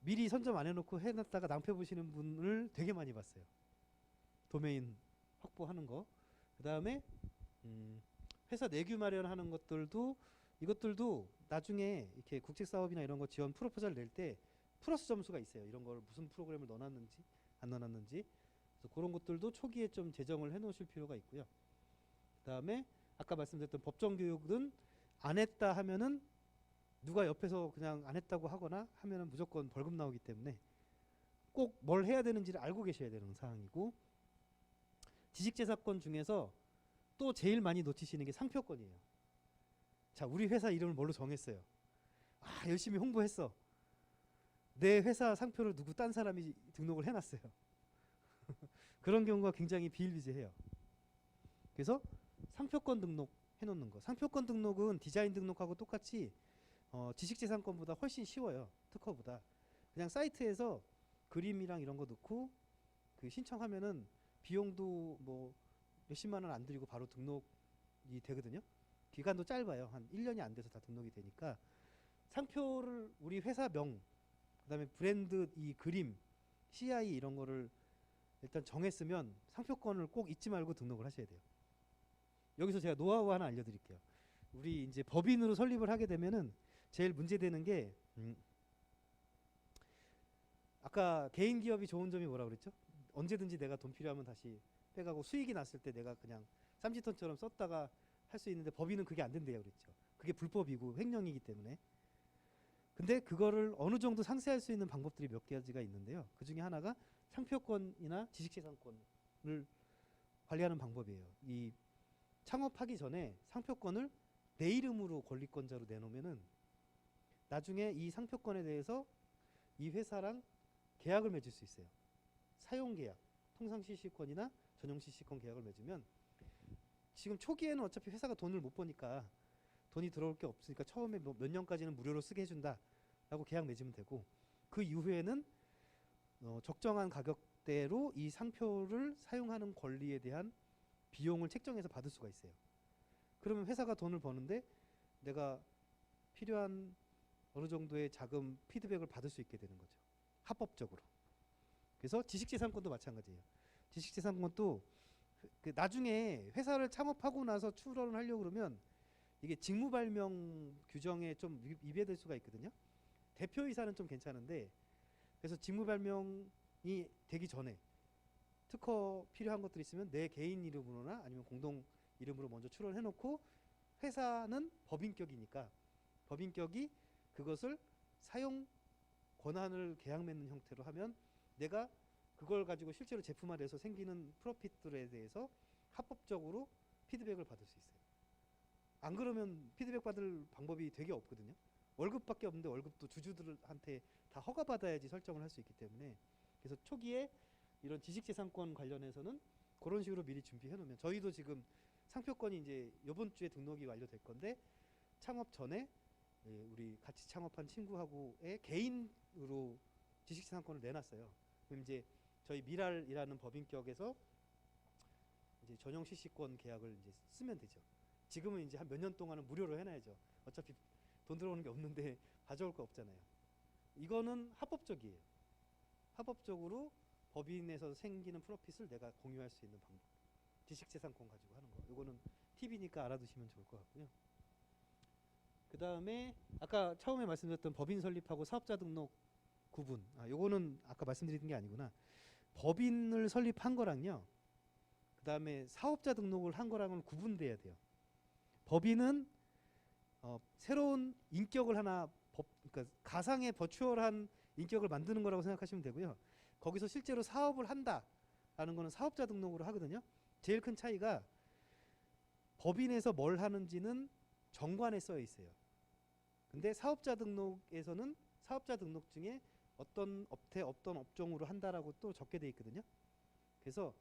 미리 선점 안 해놓고 해놨다가 낭패 보시는 분을 되게 많이 봤어요. 도메인 확보하는 거. 그 다음에 회사 내규 마련하는 것들도, 이것들도 나중에 이렇게 국책 사업이나 이런 거 지원 프로포절 낼 때 플러스 점수가 있어요. 이런 걸 무슨 프로그램을 넣어놨는지 안 넣어놨는지. 그래서 그런 것들도 초기에 좀 제정을 해놓으실 필요가 있고요. 그 다음에 아까 말씀드렸던 법정 교육은 안 했다 하면은 누가 옆에서 그냥 안 했다고 하거나 하면은 무조건 벌금 나오기 때문에 꼭 뭘 해야 되는지를 알고 계셔야 되는 사항이고, 지식재산권 중에서 또 제일 많이 놓치시는 게 상표권이에요. 자, 우리 회사 이름을 뭘로 정했어요. 열심히 홍보했어. 내 회사 상표를 누구 딴 사람이 등록을 해놨어요. 그런 경우가 굉장히 비일비재해요. 그래서 상표권 등록 해놓는 거. 상표권 등록은 디자인 등록하고 똑같이 지식재산권보다 훨씬 쉬워요. 특허보다. 그냥 사이트에서 그림이랑 이런 거 넣고 그 신청하면은 비용도 뭐 몇십만 원 안 들이고 바로 등록이 되거든요. 기간도 짧아요. 한 1년이 안 돼서 다 등록이 되니까 상표를 우리 회사명, 그다음에 브랜드 이 그림, CI 이런 거를 일단 정했으면 상표권을 꼭 잊지 말고 등록을 하셔야 돼요. 여기서 제가 노하우 하나 알려드릴게요. 우리 이제 법인으로 설립을 하게 되면은 제일 문제되는 게 아까 개인 기업이 좋은 점이 뭐라 그랬죠? 언제든지 내가 돈 필요하면 다시 빼가고 수익이 났을 때 내가 그냥 쌈짓돈처럼 썼다가 할 수 있는데 법인은 그게 안 된대요 그랬죠. 그게 불법이고 횡령이기 때문에. 근데 그거를 어느 정도 상쇄할 수 있는 방법들이 몇 가지가 있는데요. 그 중에 하나가 상표권이나 지식재산권을 관리하는 방법이에요. 이 창업하기 전에 상표권을 내 이름으로 권리권자로 내놓으면은 나중에 이 상표권에 대해서 이 회사랑 계약을 맺을 수 있어요. 사용 계약, 통상 실시권이나 전용 실시권 계약을 맺으면 지금 초기에는 어차피 회사가 돈을 못 버니까 돈이 들어올 게 없으니까 처음에 몇 년까지는 무료로 쓰게 해준다라고 계약 맺으면 되고 그 이후에는 적정한 가격대로 이 상표를 사용하는 권리에 대한 비용을 책정해서 받을 수가 있어요. 그러면 회사가 돈을 버는데 내가 필요한 어느 정도의 자금 피드백을 받을 수 있게 되는 거죠. 합법적으로. 그래서 지식재산권도 마찬가지예요. 지식재산권도 그 나중에 회사를 창업하고 나서 출원을 하려고 그러면 이게 직무발명 규정에 좀 위배될 수가 있거든요. 대표이사는 좀 괜찮은데 그래서 직무발명이 되기 전에 특허 필요한 것들이 있으면 내 개인 이름으로나 아니면 공동 이름으로 먼저 출원해놓고 회사는 법인격이니까 법인격이 그것을 사용 권한을 계약 맺는 형태로 하면 내가 그걸 가지고 실제로 제품화돼서 생기는 프로핏들에 대해서 합법적으로 피드백을 받을 수 있어요. 안 그러면 피드백 받을 방법이 되게 없거든요. 월급밖에 없는데 월급도 주주들한테 다 허가받아야지 설정을 할 수 있기 때문에 그래서 초기에 이런 지식재산권 관련해서는 그런 식으로 미리 준비해 놓으면 저희도 지금 상표권이 이제 이번 주에 등록이 완료될 건데 창업 전에 우리 같이 창업한 친구하고의 개인으로 지식재산권을 내놨어요. 그럼 이제 저희 미랄이라는 법인격에서 이제 전용 실시권 계약을 이제 쓰면 되죠. 지금은 이제 한 몇 년 동안은 무료로 해놔야죠. 어차피 돈 들어오는 게 없는데 가져올 거 없잖아요. 이거는 합법적이에요. 합법적으로 법인에서 생기는 프로핏을 내가 공유할 수 있는 방법. 지식재산권 가지고 하는 거. 이거는 팁이니까 알아두시면 좋을 것 같고요. 그 다음에 아까 처음에 말씀드렸던 법인 설립하고 사업자 등록 구분. 요거는 아까 말씀드린 게 아니구나. 법인을 설립한 거랑요. 그 다음에 사업자 등록을 한 거랑은 구분돼야 돼요. 법인은 새로운 인격을 하나 그러니까 가상의 버추얼한 인격을 만드는 거라고 생각하시면 되고요. 거기서 실제로 사업을 한다라는 거는 사업자 등록으로 하거든요. 제일 큰 차이가 법인에서 뭘 하는지는 정관에 써 있어요. 근데 사업자 등록에서는 사업자 등록증에 어떤 업태, 어떤 업종으로 한다라고 또 적게 돼 있거든요. 그래서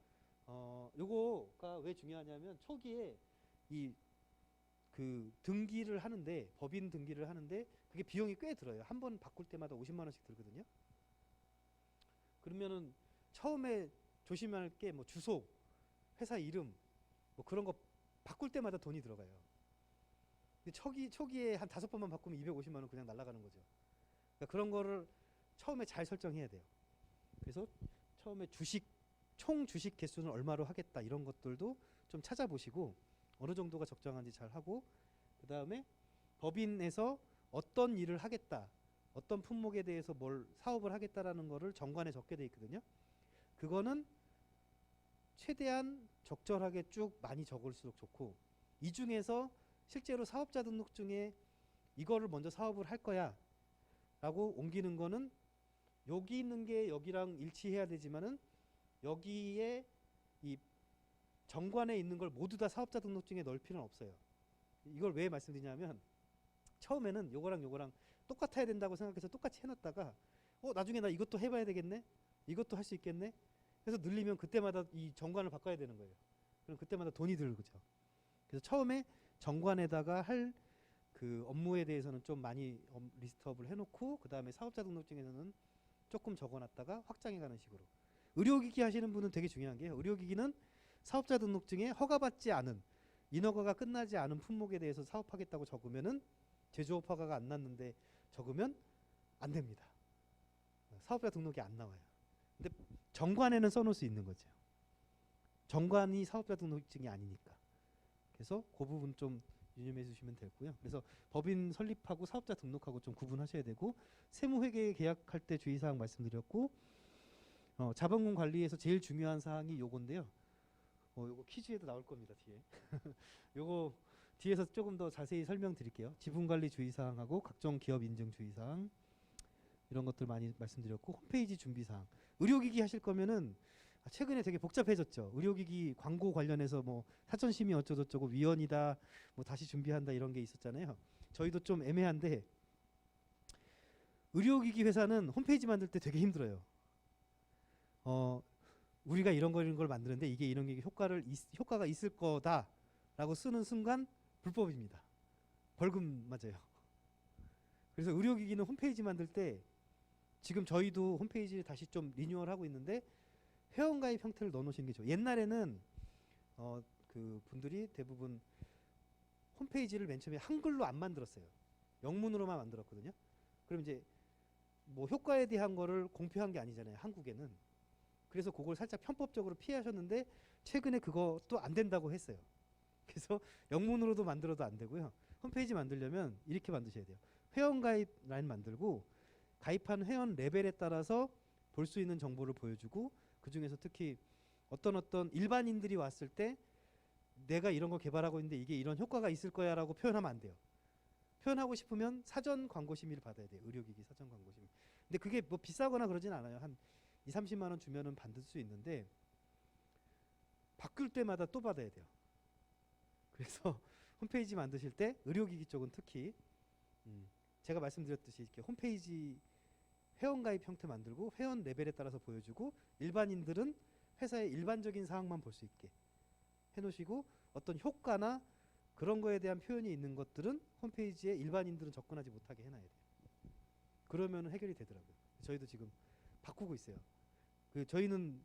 요거가 왜 중요하냐면 초기에 이 그 등기를 하는데 법인 등기를 하는데 그게 비용이 꽤 들어요. 한 번 바꿀 때마다 50만 원씩 들거든요. 그러면은 처음에 조심할 게 뭐 주소, 회사 이름 뭐 그런 거 바꿀 때마다 돈이 들어가요. 근데 초기에 한 5번만 바꾸면 250만 원 그냥 날아가는 거죠. 그러니까 그런 거를 처음에 잘 설정해야 돼요. 그래서 처음에 총 주식 개수는 얼마로 하겠다 이런 것들도 좀 찾아보시고 어느 정도가 적정한지 잘 하고 그 다음에 법인에서 어떤 일을 하겠다 어떤 품목에 대해서 뭘 사업을 하겠다라는 거를 정관에 적게 돼 있거든요. 그거는 최대한 적절하게 쭉 많이 적을수록 좋고 이 중에서 실제로 사업자 등록증에 이거를 먼저 사업을 할 거야 라고 옮기는 거는 여기 있는 게 여기랑 일치해야 되지만은 여기에 이 정관에 있는 걸 모두 다 사업자 등록증에 넣을 필요는 없어요. 이걸 왜 말씀드리냐면 처음에는 요거랑 똑같아야 된다고 생각해서 똑같이 해놨다가 나중에 나 이것도 해봐야 되겠네 이것도 할 수 있겠네 그래서 늘리면 그때마다 이 정관을 바꿔야 되는 거예요. 그럼 그때마다 돈이 들죠. 그래서 처음에 정관에다가 할 그 업무에 대해서는 좀 많이 리스트업을 해놓고 그 다음에 사업자 등록증에서는 조금 적어놨다가 확장해가는 식으로. 의료기기 하시는 분은 되게 중요한 게 의료기기는 사업자 등록증에 허가받지 않은 인허가가 끝나지 않은 품목에 대해서 사업하겠다고 적으면은 제조업 허가가 안 났는데 적으면 안 됩니다. 사업자 등록이 안 나와요. 근데 정관에는 써놓을 수 있는 거죠. 정관이 사업자 등록증이 아니니까. 그래서 그 부분 좀 유념해 주시면 되고요. 그래서 법인 설립하고 사업자 등록하고 좀 구분하셔야 되고, 세무회계 계약할 때 주의사항 말씀드렸고, 자본금 관리에서 제일 중요한 사항이 요건데요. 요거 퀴즈에도 나올 겁니다, 뒤에. 요거 뒤에서 조금 더 자세히 설명드릴게요. 지분관리 주의사항하고 각종 기업 인증 주의사항, 이런 것들 많이 말씀드렸고, 홈페이지 준비사항. 의료기기 하실 거면은 최근에 되게 복잡해졌죠. 의료기기 광고 관련해서 뭐 사전심의 어쩌고저쩌고 위헌이다, 뭐 다시 준비한다, 이런 게 있었잖아요. 저희도 좀 애매한데, 의료기기 회사는 홈페이지 만들 때 되게 힘들어요. 우리가 이런 걸 만드는데 이게 이런 게 효과가 있을 거다라고 쓰는 순간 불법입니다. 벌금 맞아요. 그래서 의료기기는 홈페이지 만들 때, 지금 저희도 홈페이지 다시 좀 리뉴얼하고 있는데 회원가입 형태를 넣어놓으시는 게 좋아요. 옛날에는 그 분들이 대부분 홈페이지를 맨 처음에 한글로 안 만들었어요. 영문으로만 만들었거든요. 그럼 이제 뭐 효과에 대한 거를 공표한 게 아니잖아요, 한국에는. 그래서 그걸 살짝 편법적으로 피하셨는데 최근에 그것도 안 된다고 했어요. 그래서 영문으로도 만들어도 안 되고요. 홈페이지 만들려면 이렇게 만드셔야 돼요. 회원가입 라인 만들고, 가입한 회원 레벨에 따라서 볼 수 있는 정보를 보여주고, 그 중에서 특히 어떤 일반인들이 왔을 때 내가 이런 거 개발하고 있는데 이게 이런 효과가 있을 거야 라고 표현하면 안 돼요. 표현하고 싶으면 사전 광고 심의를 받아야 돼요. 의료기기 사전 광고 심의. 근데 그게 뭐 비싸거나 그러진 않아요. 한 20-30만 원 주면은 받을 수 있는데 바꿀 때마다 또 받아야 돼요. 그래서 홈페이지 만드실 때 의료기기 쪽은 특히 제가 말씀드렸듯이 이렇게 홈페이지 회원가입 형태 만들고 회원 레벨에 따라서 보여주고, 일반인들은 회사의 일반적인 사항만 볼 수 있게 해놓으시고, 어떤 효과나 그런 거에 대한 표현이 있는 것들은 홈페이지에 일반인들은 접근하지 못하게 해놔야 돼요. 그러면 해결이 되더라고요. 저희도 지금 바꾸고 있어요. 저희는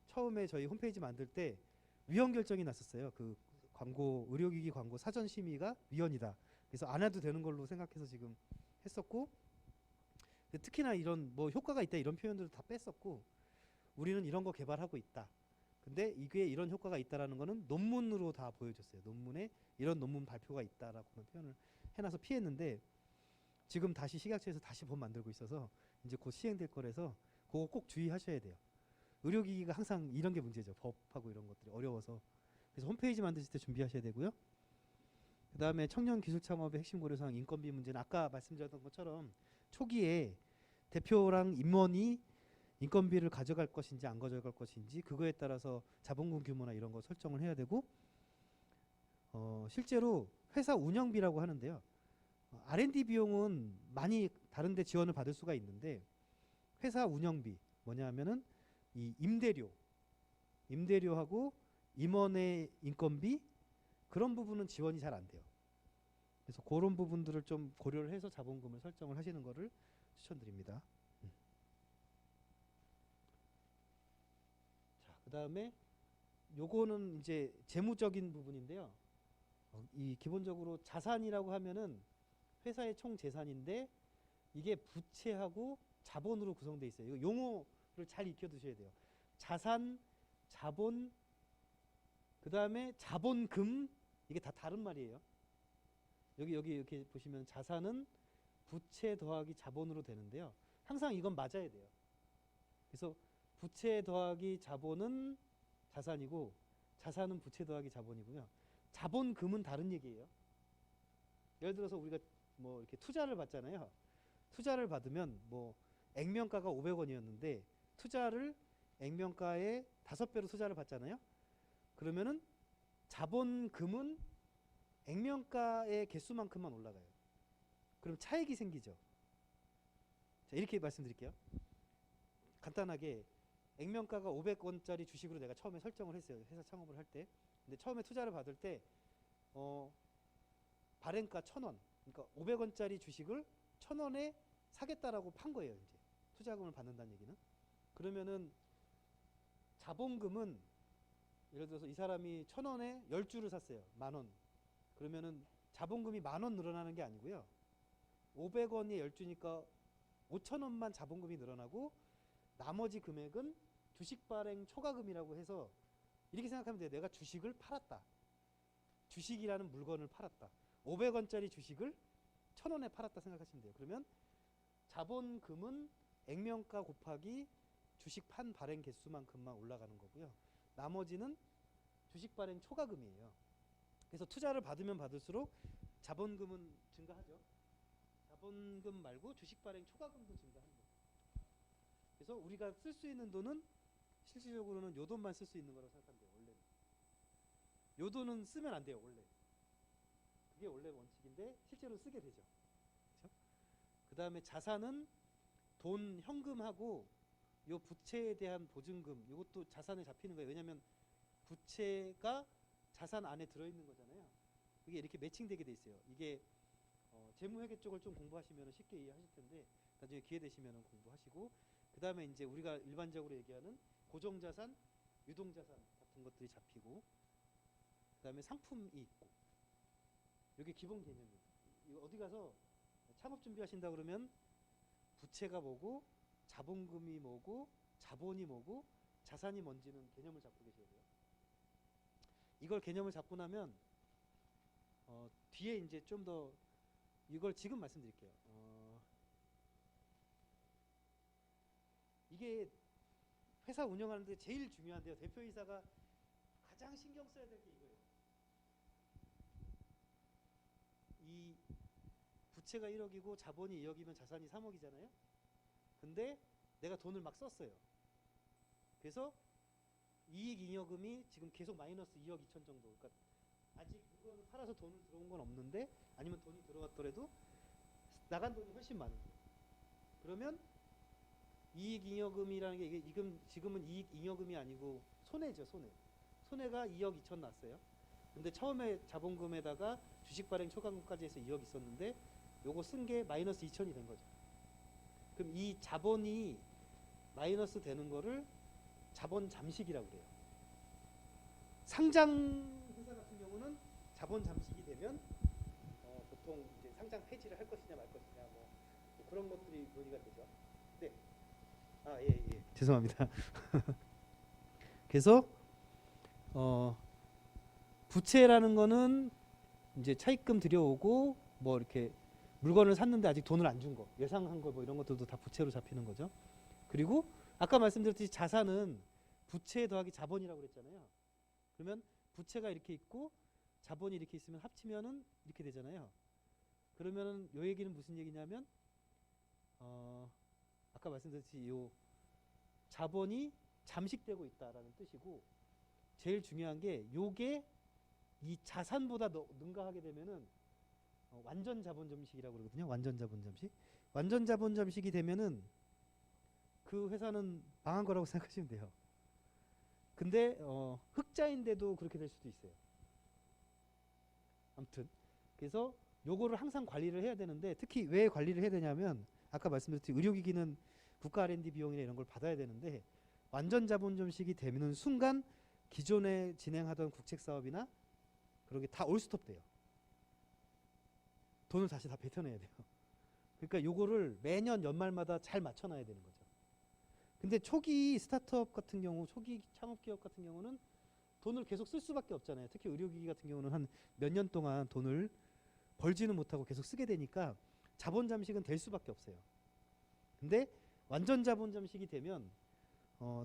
처음에 저희 홈페이지 만들 때 위헌 결정이 났었어요. 그 광고, 의료기기 광고 사전 심의가 위헌이다. 그래서 안 해도 되는 걸로 생각해서 지금 했었고, 특히나 이런 뭐 효과가 있다 이런 표현들을 다 뺐었고, 우리는 이런 거 개발하고 있다. 근데 이게 이런 효과가 있다라는 거는 논문으로 다 보여줬어요. 논문에 이런 논문 발표가 있다라고만 표현을 해놔서 피했는데, 지금 다시 식약처에서 다시 법 만들고 있어서 이제 곧 시행될 거라서 그거 꼭 주의하셔야 돼요. 의료기기가 항상 이런 게 문제죠. 법하고 이런 것들이 어려워서. 그래서 홈페이지 만드실 때 준비하셔야 되고요. 그 다음에 청년 기술 창업의 핵심 고려사항 인건비 문제는 아까 말씀드렸던 것처럼 초기에 대표랑 임원이 인건비를 가져갈 것인지 안 가져갈 것인지 그거에 따라서 자본금 규모나 이런 거 설정을 해야 되고, 실제로 회사 운영비라고 하는데요. R&D 비용은 많이 다른 데 지원을 받을 수가 있는데, 회사 운영비 뭐냐 하면은 이 임대료하고 임원의 인건비, 그런 부분은 지원이 잘 안 돼요. 그래서 그런 부분들을 좀 고려를 해서 자본금을 설정을 하시는 거를 추천드립니다. 자, 그다음에 요거는 이제 재무적인 부분인데요. 이 기본적으로 자산이라고 하면은 회사의 총 재산인데 이게 부채하고 자본으로 구성되어 있어요. 이거 용어를 잘 익혀두셔야 돼요. 자산, 자본, 그 다음에 자본금, 이게 다 다른 말이에요. 여기 이렇게 보시면 자산은 부채 더하기 자본으로 되는데요. 항상 이건 맞아야 돼요. 그래서 부채 더하기 자본은 자산이고, 자산은 부채 더하기 자본이고요. 자본금은 다른 얘기예요. 예를 들어서 우리가 뭐 이렇게 투자를 받잖아요. 투자를 받으면 뭐 액면가가 500원이었는데 투자를 액면가의 5배로 투자를 받잖아요. 그러면은 자본금은 액면가의 개수만큼만 올라가요. 그럼 차익이 생기죠. 자, 이렇게 말씀드릴게요. 간단하게 액면가가 500원짜리 주식으로 내가 처음에 설정을 했어요. 회사 창업을 할 때. 근데 처음에 투자를 받을 때 발행가 1,000원. 그러니까 500원짜리 주식을 1,000원에 사겠다라고 판 거예요. 이제 투자금을 받는다는 얘기는. 그러면은 자본금은 예를 들어서 이 사람이 1,000원에 10주를 샀어요. 10,000원. 그러면은 자본금이 10,000원 늘어나는 게 아니고요. 500원이 10주니까 5,000원만 자본금이 늘어나고, 나머지 금액은 주식 발행 초과금이라고 해서 이렇게 생각하면 돼요. 내가 주식을 팔았다. 주식이라는 물건을 팔았다. 500원짜리 주식을 1,000원에 팔았다 생각하시면 돼요. 그러면 자본금은 액면가 곱하기 주식 판 발행 개수만큼만 올라가는 거고요. 나머지는 주식 발행 초과금이에요. 그래서 투자를 받으면 받을수록 자본금은 증가하죠. 자본금 말고 주식 발행 초과금도 증가하는 거예요. 그래서 우리가 쓸 수 있는 돈은 실질적으로는 요 돈만 쓸 수 있는 거라고 생각하면 돼요. 원래는. 요 돈은 쓰면 안 돼요. 원래. 그게 원래 원칙인데 실제로 쓰게 되죠. 그렇죠? 그 다음에 자산은 돈, 현금하고 요 부채에 대한 보증금, 이것도 자산에 잡히는 거예요. 왜냐하면 부채가 자산 안에 들어있는 거잖아요. 이게 이렇게 매칭되게 돼 있어요. 이게 재무회계 쪽을 좀 공부하시면 쉽게 이해하실 텐데 나중에 기회 되시면 공부하시고, 그 다음에 이제 우리가 일반적으로 얘기하는 고정자산, 유동자산 같은 것들이 잡히고, 그 다음에 상품이 있고, 이게 기본 개념이에요. 이거 어디 가서 창업 준비하신다 그러면 부채가 뭐고, 자본금이 뭐고, 자본이 뭐고, 자산이 뭔지는 개념을 잡고 계셔야 돼요. 이걸 개념을 잡고 나면 뒤에 이제 좀 더 이걸 지금 말씀드릴게요. 이게 회사 운영하는데 제일 중요한데요. 대표이사가 가장 신경 써야 될 게 이거예요. 이 부채가 1억이고 자본이 2억이면 자산이 3억이잖아요. 근데 내가 돈을 막 썼어요. 그래서 이익잉여금이 지금 계속 마이너스 2억 2천 정도. 그러니까 아직 이거는 팔아서 돈을 들어온 건 없는데, 아니면 돈이 들어왔더라도 나간 돈이 훨씬 많은 거예요. 그러면 이익잉여금이라는 게 이게 지금은 이익잉여금이 아니고 손해죠. 손해가 2억 2천 났어요. 근데 처음에 자본금에다가 주식 발행 초과금까지 해서 2억 있었는데 요거 쓴 게 마이너스 2천이 된 거죠. 그럼 이 자본이 마이너스 되는 거를 자본 잠식이라고 그래요. 상장 회사 같은 경우는 자본 잠식이 되면 보통 이제 상장 폐지를 할 것이냐 말 것이냐 뭐 그런 것들이 논의가 되죠. 네. 예. 죄송합니다. 그래서 부채라는 거는 이제 차입금 들여오고 뭐 이렇게 물건을 샀는데 아직 돈을 안 준 거, 예상한 거 뭐 이런 것들도 다 부채로 잡히는 거죠. 그리고 아까 말씀드렸듯이 자산은 부채 더하기 자본이라고 그랬잖아요. 그러면 부채가 이렇게 있고 자본이 이렇게 있으면 합치면은 이렇게 되잖아요. 그러면은 요 얘기는 무슨 얘기냐면 아까 말씀드렸듯이 요 자본이 잠식되고 있다라는 뜻이고, 제일 중요한 게 요게 이 자산보다 능가하게 되면은 완전 자본 잠식이라고 그러거든요. 완전 자본 잠식. 완전 자본 잠식이 되면은 그 회사는 망한 거라고 생각하시면 돼요. 근데 흑자인데도 그렇게 될 수도 있어요. 아무튼 그래서 요거를 항상 관리를 해야 되는데, 특히 왜 관리를 해야 되냐면 아까 말씀드렸듯이 의료기기는 국가 R&D 비용이나 이런 걸 받아야 되는데, 완전 자본 잠식이 되는 순간 기존에 진행하던 국책 사업이나 그런 게 다 올 스톱 돼요. 돈을 다시 다 뱉어내야 돼요. 그러니까 요거를 매년 연말마다 잘 맞춰놔야 되는 거죠. 근데 초기 스타트업 같은 경우, 초기 창업기업 같은 경우는 돈을 계속 쓸 수밖에 없잖아요. 특히 의료기기 같은 경우는 한 몇 년 동안 돈을 벌지는 못하고 계속 쓰게 되니까 자본 잠식은 될 수밖에 없어요. 근데 완전 자본 잠식이 되면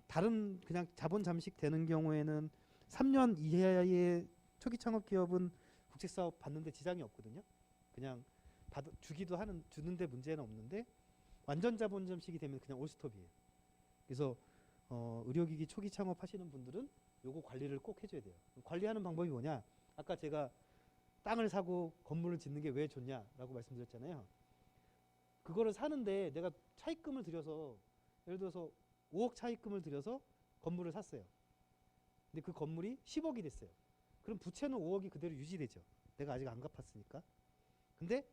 다른 그냥 자본 잠식 되는 경우에는 3년 이하의 초기 창업기업은 국책사업 받는데 지장이 없거든요. 그냥 주는데 문제는 없는데, 완전 자본 잠식이 되면 그냥 올스톱이에요. 그래서 의료기기 초기 창업하시는 분들은 요거 관리를 꼭 해줘야 돼요. 관리하는 방법이 뭐냐? 아까 제가 땅을 사고 건물을 짓는 게 왜 좋냐라고 말씀드렸잖아요. 그거를 사는데 내가 차입금을 들여서, 예를 들어서 5억 차입금을 들여서 건물을 샀어요. 근데 그 건물이 10억이 됐어요. 그럼 부채는 5억이 그대로 유지되죠. 내가 아직 안 갚았으니까. 근데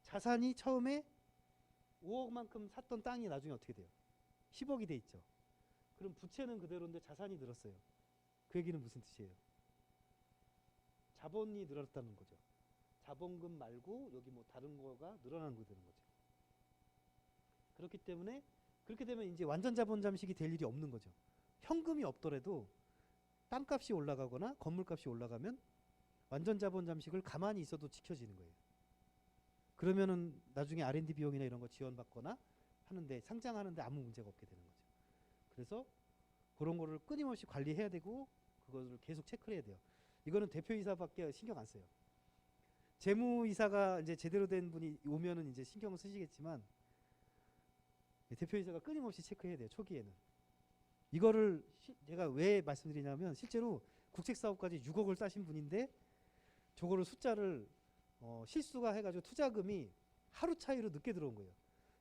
자산이 처음에 5억만큼 샀던 땅이 나중에 어떻게 돼요? 10억이 돼 있죠. 그럼 부채는 그대로인데 자산이 늘었어요. 그 얘기는 무슨 뜻이에요? 자본이 늘었다는 거죠. 자본금 말고 여기 뭐 다른 거가 늘어나는 거 되는 거죠. 그렇기 때문에 그렇게 되면 이제 완전 자본 잠식이 될 일이 없는 거죠. 현금이 없더라도 땅값이 올라가거나 건물값이 올라가면 완전 자본 잠식을 가만히 있어도 지켜지는 거예요. 그러면은 나중에 R&D 비용이나 이런 거 지원받거나 하는데 상장하는데 아무 문제가 없게 되는 거죠. 그래서 그런 거를 끊임없이 관리해야 되고 그거를 계속 체크를 해야 돼요. 이거는 대표이사밖에 신경 안 써요. 재무이사가 이제 제대로 된 분이 오면은 이제 신경을 쓰시겠지만 대표이사가 끊임없이 체크해야 돼요. 초기에는. 이거를 제가 왜 말씀드리냐면 실제로 국책사업까지 6억을 따신 분인데 저거를 숫자를 실수가 해가지고 투자금이 하루 차이로 늦게 들어온 거예요.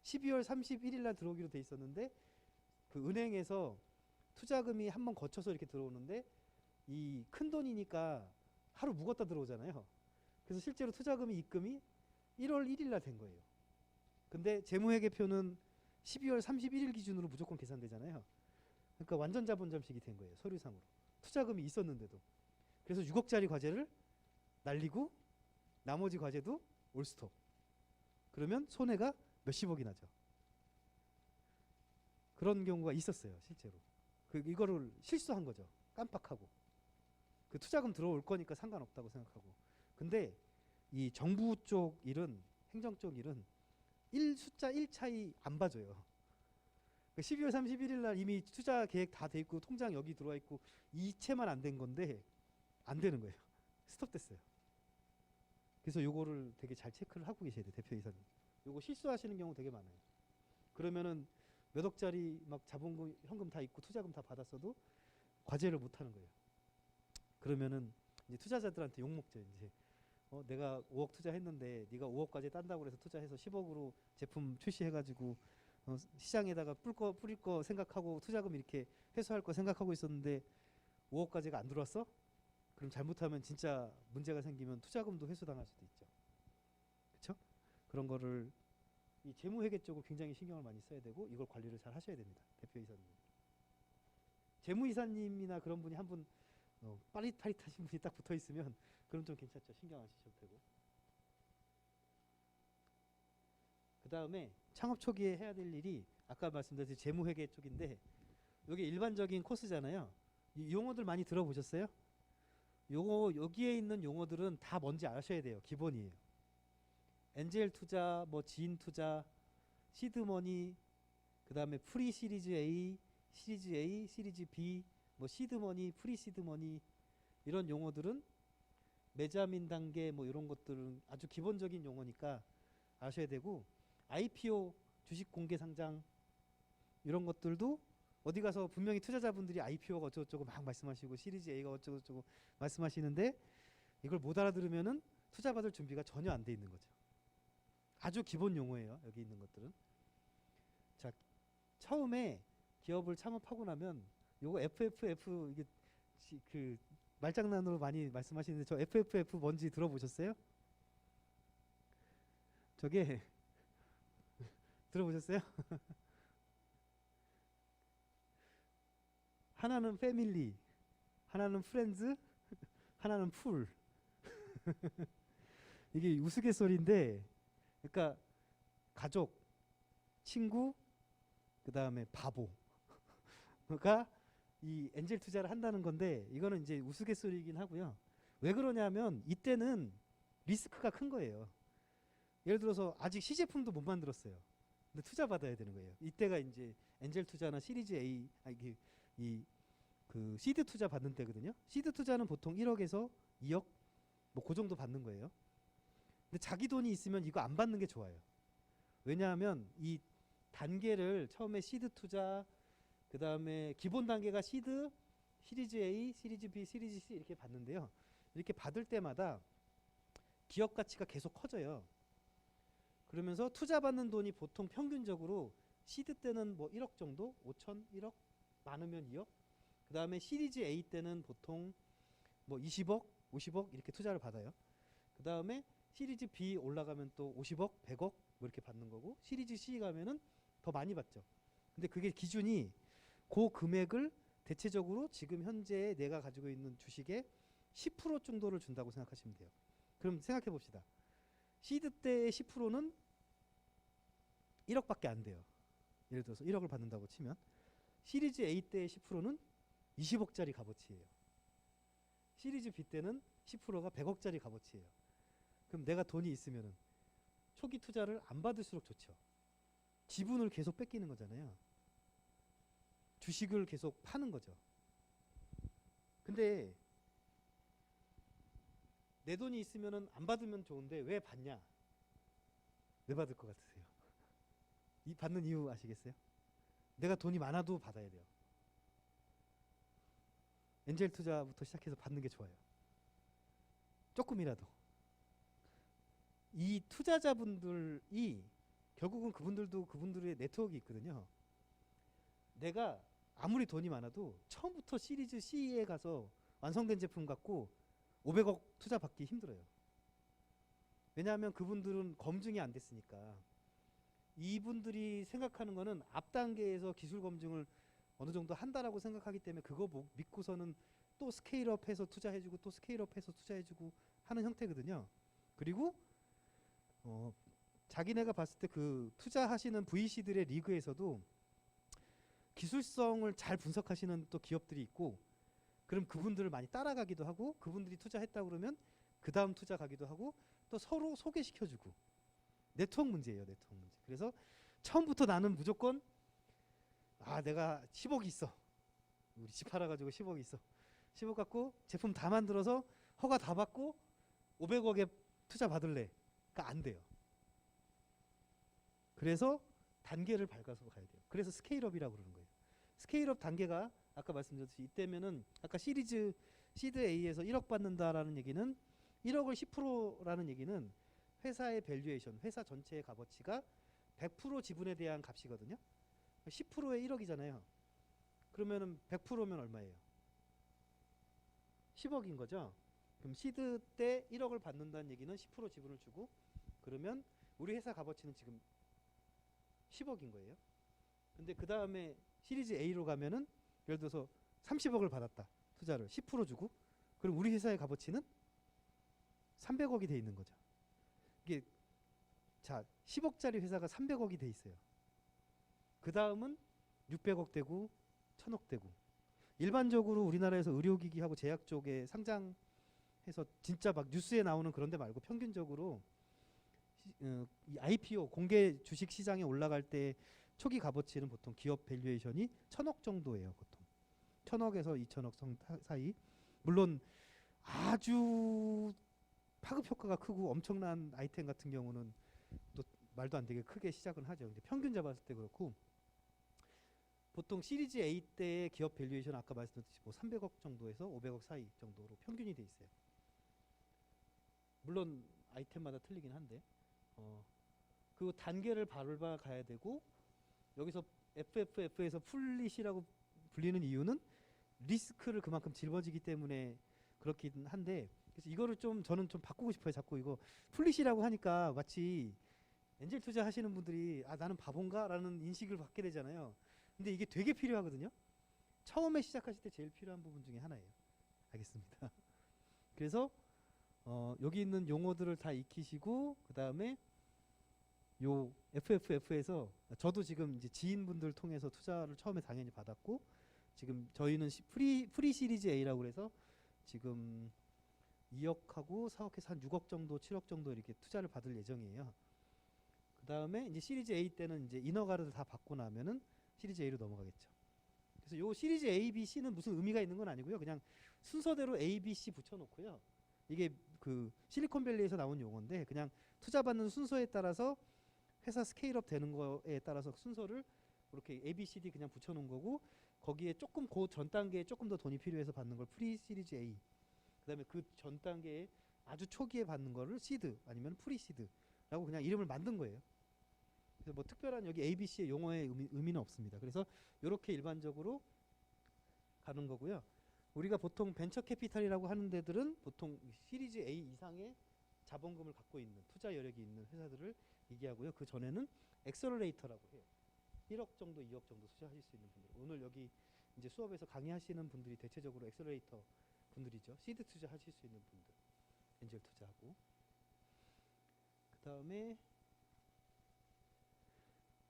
12월 31일 날 들어오기로 돼 있었는데 그 은행에서 투자금이 한번 거쳐서 이렇게 들어오는데 이 큰 돈이니까 하루 묵었다 들어오잖아요. 그래서 실제로 투자금이 입금이 1월 1일 날 된 거예요. 근데 재무회계표는 12월 31일 기준으로 무조건 계산되잖아요. 그러니까 완전 자본 잠식이 된 거예요. 서류상으로. 투자금이 있었는데도. 그래서 6억짜리 과제를 날리고 나머지 과제도 올스톱. 그러면 손해가 몇십억이 나죠. 그런 경우가 있었어요. 실제로. 이거를 실수한 거죠. 깜빡하고. 그 투자금 들어올 거니까 상관없다고 생각하고. 근데 이 정부 쪽 일은 행정 쪽 일은 숫자 1 차이 안 봐줘요. 12월 31일 날 이미 투자 계획 다 돼 있고 통장 여기 들어와 있고 이체만 안 된 건데 안 되는 거예요. 스톱됐어요. 그래서 요거를 되게 잘 체크를 하고 계셔야 돼요. 대표이사님. 요거 실수하시는 경우 되게 많아요. 그러면은 몇 억짜리 막 자본금 현금 다 있고 투자금 다 받았어도 과제를 못 하는 거예요. 그러면은 이제 투자자들한테 욕 먹죠. 이제 내가 5억 투자했는데 네가 5억까지 딴다고 해서 투자해서 10억으로 제품 출시해가지고 시장에다가 뿌릴 거 생각하고 투자금 이렇게 회수할 거 생각하고 있었는데 5억까지가 안 들어왔어? 그럼 잘못하면 진짜 문제가 생기면 투자금도 회수당할 수도 있죠. 그렇죠? 그런 거를 이 재무회계 쪽을 굉장히 신경을 많이 써야 되고 이걸 관리를 잘 하셔야 됩니다. 대표이사님. 재무이사님이나 그런 분이 한 분 빠릿빠릿하신 분이 딱 붙어 있으면 그럼 좀 괜찮죠. 신경 안 쓰셔도 되고. 그 다음에 창업 초기에 해야 될 일이 아까 말씀드린 재무회계 쪽인데 이게 일반적인 코스잖아요. 이 용어들 많이 들어보셨어요? 여기에 있는 용어들은 다 뭔지 아셔야 돼요. 기본이에요. 엔젤 투자, 뭐 지인 투자, 시드머니, 그 다음에 프리 시리즈 A, 시리즈 B, 뭐 시드머니, 프리 시드머니 이런 용어들은 매자민 단계 뭐 이런 것들은 아주 기본적인 용어니까 아셔야 되고 IPO 주식 공개 상장 이런 것들도 어디 가서 분명히 투자자분들이 IPO가 어쩌고저쩌고 막 말씀하시고 시리즈 A가 어쩌고저쩌고 말씀하시는데 이걸 못 알아들으면은 투자 받을 준비가 전혀 안 돼 있는 거죠. 아주 기본 용어예요. 여기 있는 것들은. 자, 처음에 기업을 창업하고 나면 요거 FFF 이게 그 말장난으로 많이 말씀하시는데 저 FFF 뭔지 들어보셨어요? 저게 들어보셨어요? 하나는 패밀리, 하나는 프렌즈, 하나는 풀. 이게 우스갯소리인데 그러니까 가족, 친구, 그 다음에 바보가 이 엔젤 투자를 한다는 건데 이거는 이제 우스갯소리이긴 하고요. 왜 그러냐면 이때는 리스크가 큰 거예요. 예를 들어서 아직 시제품도 못 만들었어요. 근데 투자 받아야 되는 거예요. 이때가 이제 엔젤 투자나 시리즈 A, 그 시드 투자 받는 때거든요. 시드 투자는 보통 1억에서 2억 뭐 그 정도 받는 거예요. 근데 자기 돈이 있으면 이거 안 받는 게 좋아요. 왜냐하면 이 단계를 처음에 시드 투자, 그 다음에 기본 단계가 시드, 시리즈 A, 시리즈 B, 시리즈 C 이렇게 받는데요. 이렇게 받을 때마다 기업 가치가 계속 커져요. 그러면서 투자 받는 돈이 보통 평균적으로 시드 때는 뭐 1억 정도, 5천, 1억, 많으면 2억. 그 다음에 시리즈 A 때는 보통 뭐 20억, 50억 이렇게 투자를 받아요. 그 다음에 시리즈 B 올라가면 또 50억, 100억 뭐 이렇게 받는 거고 시리즈 C 가면은 더 많이 받죠. 근데 그게 기준이 그 금액을 대체적으로 지금 현재 내가 가지고 있는 주식의 10% 정도를 준다고 생각하시면 돼요. 그럼 생각해 봅시다. 시드 때의 10%는 1억밖에 안 돼요. 예를 들어서 1억을 받는다고 치면 시리즈 A 때의 10%는 20억짜리 값어치예요. 시리즈 B 때는 10%가 100억짜리 값어치예요. 그럼 내가 돈이 있으면은 초기 투자를 안 받을수록 좋죠. 지분을 계속 뺏기는 거잖아요. 주식을 계속 파는 거죠. 근데 내 돈이 있으면은 안 받으면 좋은데 왜 받냐? 왜 받을 것 같으세요? 이 받는 이유 아시겠어요? 내가 돈이 많아도 받아야 돼요. 엔젤 투자부터 시작해서 받는 게 좋아요. 조금이라도. 이 투자자분들이 결국은 그분들도 그분들의 네트워크가 있거든요. 내가 아무리 돈이 많아도 처음부터 시리즈 C에 가서 완성된 제품 갖고 500억 투자 받기 힘들어요. 왜냐하면 그분들은 검증이 안 됐으니까. 이분들이 생각하는 거는 앞 단계에서 기술 검증을 어느 정도 한다라고 생각하기 때문에 그거 믿고서는 또 스케일업해서 투자해주고 또 스케일업해서 투자해주고 하는 형태거든요. 그리고 자기네가 봤을 때 그 투자하시는 VC들의 리그에서도 기술성을 잘 분석하시는 또 기업들이 있고, 그럼 그분들을 많이 따라가기도 하고, 그분들이 투자했다 그러면 그 다음 투자 가기도 하고, 또 서로 소개시켜주고. 네트워크 문제예요, 네트워크 문제. 그래서 처음부터 나는 무조건 내가 10억이 있어. 우리 집 팔아가지고 10억이 있어. 10억 갖고 제품 다 만들어서 허가 다 받고 500억에 투자 받을래. 그러니까 안 돼요. 그래서 단계를 밟아서 가야 돼요. 그래서 스케일업이라고 그러는 거예요. 스케일업 단계가 아까 말씀드렸듯이 이때면은 아까 시드 A에서 1억 받는다라는 얘기는 1억을 10%라는 얘기는 회사의 밸류에이션, 회사 전체의 값어치가 100% 지분에 대한 값이거든요. 10%에 1억이잖아요. 그러면은 100%면 얼마예요? 10억인 거죠. 그럼 시드 때 1억을 받는다는 얘기는 10% 지분을 주고, 그러면 우리 회사 값어치는 지금 10억인 거예요. 근데 그 다음에 시리즈 A로 가면은 예를 들어서 30억을 받았다. 투자를 10% 주고. 그럼 우리 회사의 값어치는 300억이 돼 있는 거죠. 이게 자 10억짜리 회사가 300억이 돼 있어요. 그 다음은 600억 되고 1000억 되고. 일반적으로 우리나라에서 의료기기하고 제약 쪽에 상장해서 진짜 막 뉴스에 나오는 그런 데 말고 평균적으로 이 IPO 공개 주식 시장에 올라갈 때 초기 값어치는 보통 기업 밸류에이션이 1000억 정도예요. 보통 1000억에서 2000억 사이. 물론 아주 파급 효과가 크고 엄청난 아이템 같은 경우는 또 말도 안 되게 크게 시작은 하죠. 근데 평균 잡았을 때 그렇고, 보통 시리즈 A 때의 기업 밸류에이션 아까 말씀드렸듯이 뭐 300억 정도에서 500억 사이 정도로 평균이 돼 있어요. 물론 아이템마다 틀리긴 한데 그 단계를 밟아 가야 되고, 여기서 FFF에서 풀릿이라고 불리는 이유는 리스크를 그만큼 짊어지기 때문에 그렇긴 한데, 그래서 이거를 좀 저는 좀 바꾸고 싶어요. 자꾸 이거 풀릿이라고 하니까 마치 엔젤 투자 하시는 분들이 나는 바본가? 라는 인식을 받게 되잖아요. 근데 이게 되게 필요하거든요. 처음에 시작하실 때 제일 필요한 부분 중에 하나예요. 알겠습니다. 그래서 여기 있는 용어들을 다 익히시고, 그 다음에 요 FFF에서 저도 지금 이제 지인분들 통해서 투자를 처음에 당연히 받았고, 지금 저희는 프리 시리즈 A라고 그래서 지금 2억하고 4억에서 한 6억 정도, 7억 정도 이렇게 투자를 받을 예정이에요. 그 다음에 이제 시리즈 A 때는 이제 이너가르를 다 받고 나면은 시리즈 A로 넘어가겠죠. 그래서 요 시리즈 A, B, C는 무슨 의미가 있는 건 아니고요. 그냥 순서대로 A, B, C 붙여놓고요. 이게 그 실리콘밸리에서 나온 용어인데, 그냥 투자 받는 순서에 따라서 회사 스케일업 되는 거에 따라서 순서를 이렇게 A, B, C, D 그냥 붙여놓은 거고, 거기에 조금 그 전 단계에 조금 더 돈이 필요해서 받는 걸 프리 시리즈 A, 그다음에 그 전 단계에 아주 초기에 받는 거를 시드 아니면 프리 시드라고 그냥 이름을 만든 거예요. 그래서 뭐 특별한 여기 A, B, C의 용어의 의미는 없습니다. 그래서 이렇게 일반적으로 가는 거고요. 우리가 보통 벤처 캐피탈이라고 하는 데들은 보통 시리즈 A 이상의 자본금을 갖고 있는 투자 여력이 있는 회사들을 얘기하고요. 그 전에는 엑셀러레이터라고 해요. 1억 정도, 2억 정도 투자하실 수 있는 분들. 오늘 여기 이제 수업에서 강의하시는 분들이 대체적으로 엑셀러레이터 분들이죠. 시드 투자하실 수 있는 분들, 엔젤 투자하고. 그 다음에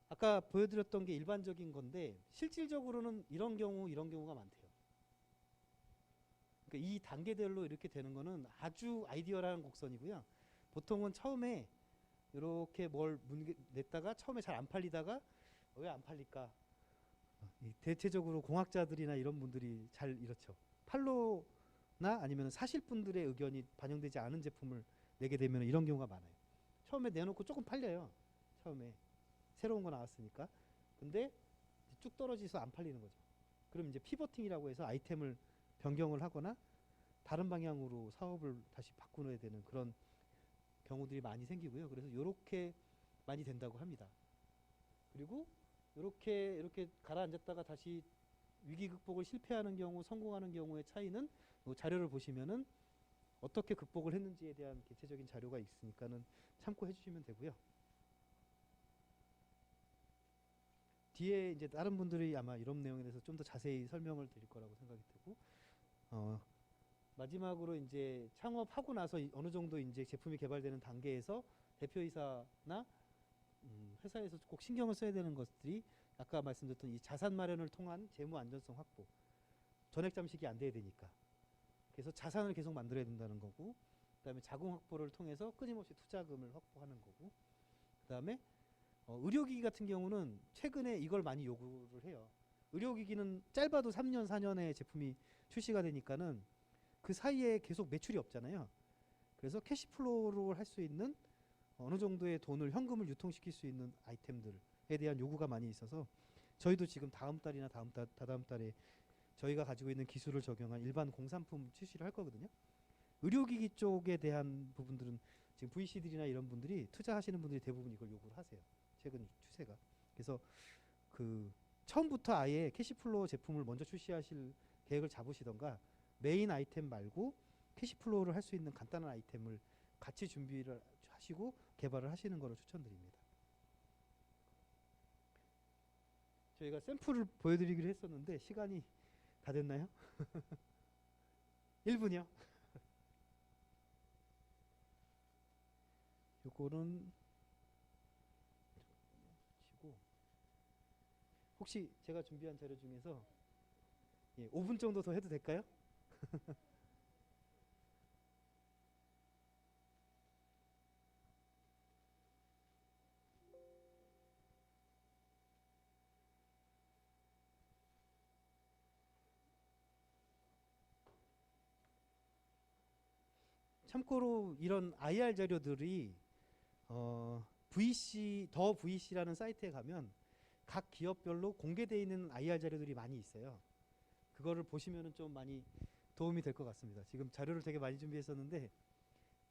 아까 보여드렸던 게 일반적인 건데, 실질적으로는 이런 경우가 많대요. 그러니까 이 단계별로 이렇게 되는 거는 아주 아이디어라는 곡선이고요. 보통은 처음에 이렇게 뭘 냈다가 처음에 잘 안 팔리다가 왜 안 팔릴까? 대체적으로 공학자들이나 이런 분들이 잘 이렇죠. 팔로나 아니면 사실 분들의 의견이 반영되지 않은 제품을 내게 되면 이런 경우가 많아요. 처음에 내놓고 조금 팔려요. 처음에 새로운 거 나왔으니까. 근데 쭉 떨어지서 안 팔리는 거죠. 그럼 이제 피버팅이라고 해서 아이템을 변경을 하거나 다른 방향으로 사업을 다시 바꾸어야 되는 그런 경우들이 많이 생기고요. 그래서 이렇게 많이 된다고 합니다. 그리고 이렇게 가라앉았다가 다시 위기 극복을 실패하는 경우, 성공하는 경우의 차이는 자료를 보시면은 어떻게 극복을 했는지에 대한 개체적인 자료가 있으니까는 참고해 주시면 되고요. 뒤에 이제 다른 분들이 아마 이런 내용에 대해서 좀 더 자세히 설명을 드릴 거라고 생각이 되고, 마지막으로 이제 창업하고 나서 어느 정도 이제 제품이 개발되는 단계에서 대표이사나 회사에서 꼭 신경을 써야 되는 것들이 아까 말씀드렸던 이 자산 마련을 통한 재무 안전성 확보, 전액 잠식이 안 돼야 되니까. 그래서 자산을 계속 만들어야 된다는 거고, 그다음에 자금 확보를 통해서 끊임없이 투자금을 확보하는 거고, 그다음에 의료기기 같은 경우는 최근에 이걸 많이 요구를 해요. 의료기기는 짧아도 3년, 4년에 제품이 출시가 되니까는 그 사이에 계속 매출이 없잖아요. 그래서 캐시플로우로 할 수 있는 어느 정도의 돈을 현금을 유통시킬 수 있는 아이템들에 대한 요구가 많이 있어서 저희도 지금 다음 달이나 다다음 달에 저희가 가지고 있는 기술을 적용한 일반 공산품 출시를 할 거거든요. 의료기기 쪽에 대한 부분들은 지금 VC들이나 이런 분들이 투자하시는 분들이 대부분 이걸 요구를 하세요. 최근 추세가. 그래서 그 처음부터 아예 캐시플로우 제품을 먼저 출시하실 계획을 잡으시던가 메인 아이템 말고 캐시플로우를 할 수 있는 간단한 아이템을 같이 준비를 하시고 개발을 하시는 거를 추천드립니다. 저희가 샘플을 보여드리기로 했었는데 시간이 다 됐나요? 1분이요? 요거는 치고 혹시 제가 준비한 자료 중에서 5분 정도 더 해도 될까요? 참고로 이런 IR 자료들이 VC라는 사이트에 가면 각 기업별로 공개되어 있는 IR 자료들이 많이 있어요. 그거를 보시면은 좀 많이 도움이 될 것 같습니다. 지금 자료를 되게 많이 준비했었는데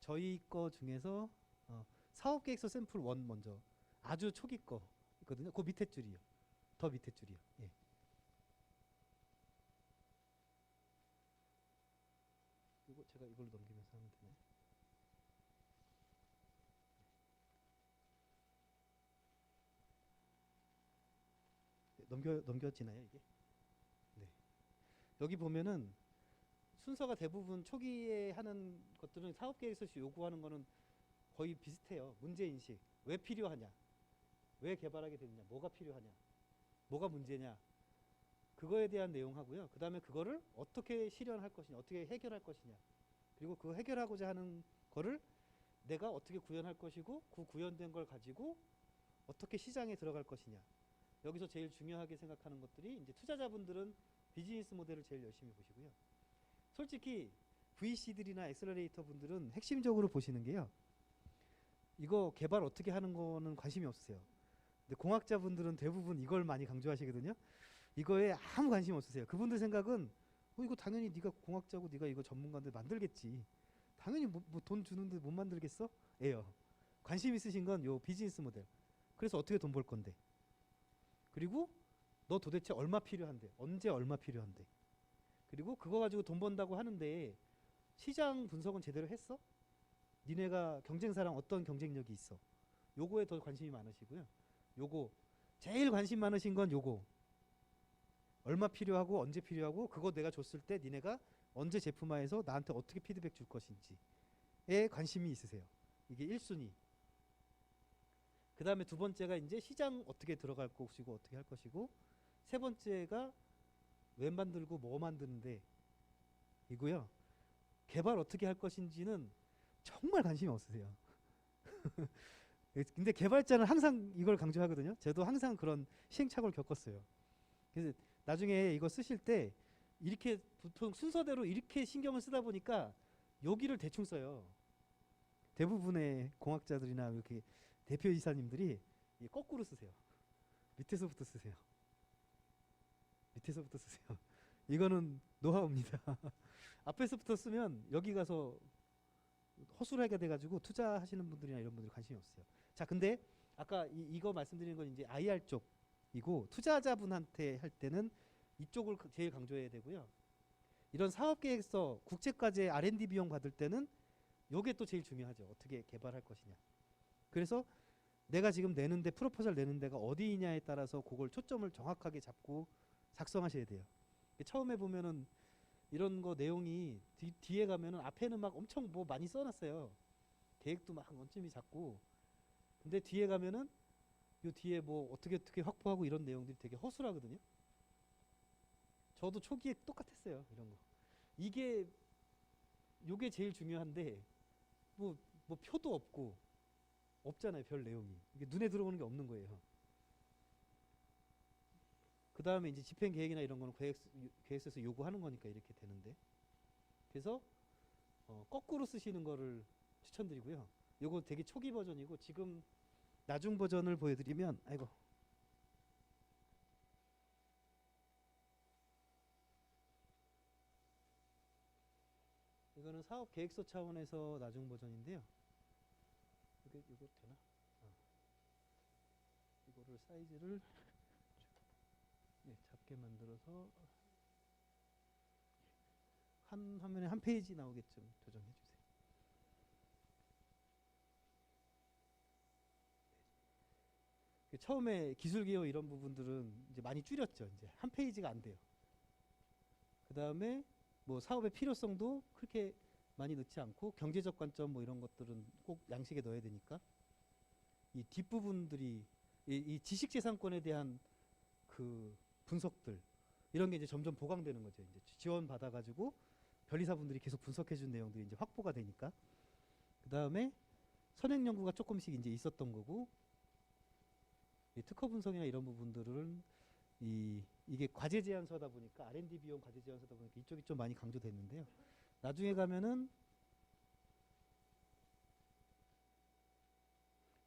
저희 거 중에서 사업계획서 샘플 1 먼저 아주 초기 거 있거든요. 그 밑에 줄이요. 더 밑에 줄이요. 예. 이거 제가 이걸로 넘기면서 하면 되나요? 넘겨지나요 이게? 네. 여기 보면은 순서가 대부분 초기에 하는 것들은 사업계획서 요구하는 거는 거의 비슷해요. 문제인식. 왜 필요하냐? 왜 개발하게 됐냐? 뭐가 필요하냐? 뭐가 문제냐? 그거에 대한 내용하고요. 그 다음에 그거를 어떻게 실현할 것이냐? 어떻게 해결할 것이냐? 그리고 그 해결하고자 하는 거를 내가 어떻게 구현할 것이고 그 구현된 걸 가지고 어떻게 시장에 들어갈 것이냐. 여기서 제일 중요하게 생각하는 것들이 이제 투자자분들은 비즈니스 모델을 제일 열심히 보시고요. 솔직히 VC들이나 엑셀러레이터 분들은 핵심적으로 보시는 게요. 이거 개발 어떻게 하는 거는 관심이 없으세요. 근데 공학자분들은 대부분 이걸 많이 강조하시거든요. 이거에 아무 관심 없으세요. 그분들 생각은 이거 당연히 네가 공학자고 네가 이거 전문가인데 만들겠지. 당연히 뭐 돈 주는데 못 만들겠어? 예요. 관심 있으신 건 요 비즈니스 모델. 그래서 어떻게 돈 벌 건데? 그리고 너 도대체 얼마 필요한데? 언제 얼마 필요한데? 그리고 그거 가지고 돈 번다고 하는데 시장 분석은 제대로 했어? 니네가 경쟁사랑 어떤 경쟁력이 있어? 요거에 더 관심이 많으시고요. 요거 제일 관심 많으신 건 요거. 얼마 필요하고 언제 필요하고 그거 내가 줬을 때 니네가 언제 제품화해서 나한테 어떻게 피드백 줄 것인지에 관심이 있으세요. 이게 1순위. 그 다음에 두 번째가 이제 시장 어떻게 들어갈 것이고 어떻게 할 것이고 세 번째가 왜 만들고 뭐 만드는데 이고요. 개발 어떻게 할 것인지는 정말 관심이 없으세요. 근데 개발자는 항상 이걸 강조하거든요. 저도 항상 그런 시행착오를 겪었어요. 그래서 나중에 이거 쓰실 때 이렇게 보통 순서대로 이렇게 신경을 쓰다 보니까 여기를 대충 써요. 대부분의 공학자들이나 이렇게 대표이사님들이 거꾸로 쓰세요. 밑에서부터 쓰세요. 밑에서부터 쓰세요. 이거는 노하우입니다. 앞에서부터 쓰면 여기 가서 허술하게 돼가지고 투자하시는 분들이나 이런 분들 관심이 없어요. 자, 근데 아까 이거 말씀드리는 건 이제 IR 쪽이고 투자자분한테 할 때는 이쪽을 제일 강조해야 되고요. 이런 사업계획서, 국제과제 R&D 비용 받을 때는 요게 또 제일 중요하죠. 어떻게 개발할 것이냐. 그래서 내가 지금 내는데 프로포절 내는 데가 어디냐에 따라서 그걸 초점을 정확하게 잡고 작성하셔야 돼요. 처음에 보면은 이런 거 내용이 뒤에 가면은 앞에는 막 엄청 뭐 많이 써놨어요. 계획도 막 원점이 잡고. 근데 뒤에 가면은 요 뒤에 뭐 어떻게 확보하고 이런 내용들이 되게 허술하거든요. 저도 초기에 똑같았어요. 이런 거. 요게 제일 중요한데 뭐 표도 없고 없잖아요. 별 내용이. 이게 눈에 들어오는 게 없는 거예요. 그 다음에 이제 집행 계획이나 이런 거는 계획서에서 요구하는 거니까 이렇게 되는데. 그래서 거꾸로 쓰시는 거를 추천드리고요. 요거 되게 초기 버전이고 지금 나중 버전을 보여드리면 아이고. 이거는 사업 계획서 차원에서 나중 버전인데요. 이거 되나? 이거를 사이즈를 작게 만들어서 한 화면에 한 페이지 나오게끔 조정해 주세요. 처음에 기술 기호 이런 부분들은 이제 많이 줄였죠. 이제 한 페이지가 안 돼요. 그 다음에 뭐 사업의 필요성도 그렇게 많이 넣지 않고 경제적 관점 뭐 이런 것들은 꼭 양식에 넣어야 되니까 이 뒷부분들이 이 지식재산권에 대한 그 분석들 이런 게 이제 점점 보강되는 거죠. 이제 지원 받아가지고 변리사분들이 계속 분석해준 내용들이 이제 확보가 되니까 그 다음에 선행 연구가 조금씩 이제 있었던 거고 이 특허 분석이나 이런 부분들은 이게 과제 제안서다 보니까 R&D 비용 과제 제안서다 보니까 이쪽이 좀 많이 강조됐는데요. 나중에 가면은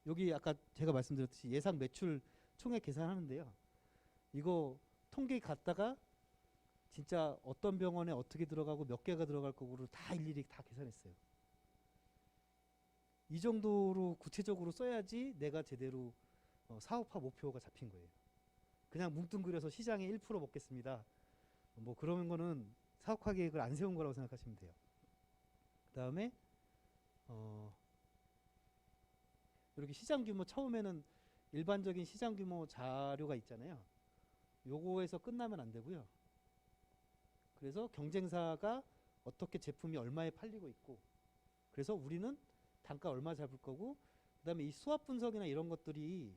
여기 아까 제가 말씀드렸듯이 예상 매출 총액 계산하는데요. 이거 통계 갔다가 진짜 어떤 병원에 어떻게 들어가고 몇 개가 들어갈 거고를 다 일일이 다 계산했어요. 이 정도로 구체적으로 써야지 내가 제대로 사업화 목표가 잡힌 거예요. 그냥 뭉뚱그려서 시장에 1% 먹겠습니다. 뭐 그런 거는 사업화 계획을 안 세운 거라고 생각하시면 돼요. 그 다음에 이렇게 시장 규모 처음에는 일반적인 시장 규모 자료가 있잖아요. 요거에서 끝나면 안 되고요. 그래서 경쟁사가 어떻게 제품이 얼마에 팔리고 있고 그래서 우리는 단가 얼마 잡을 거고 그 다음에 이 수압 분석이나 이런 것들이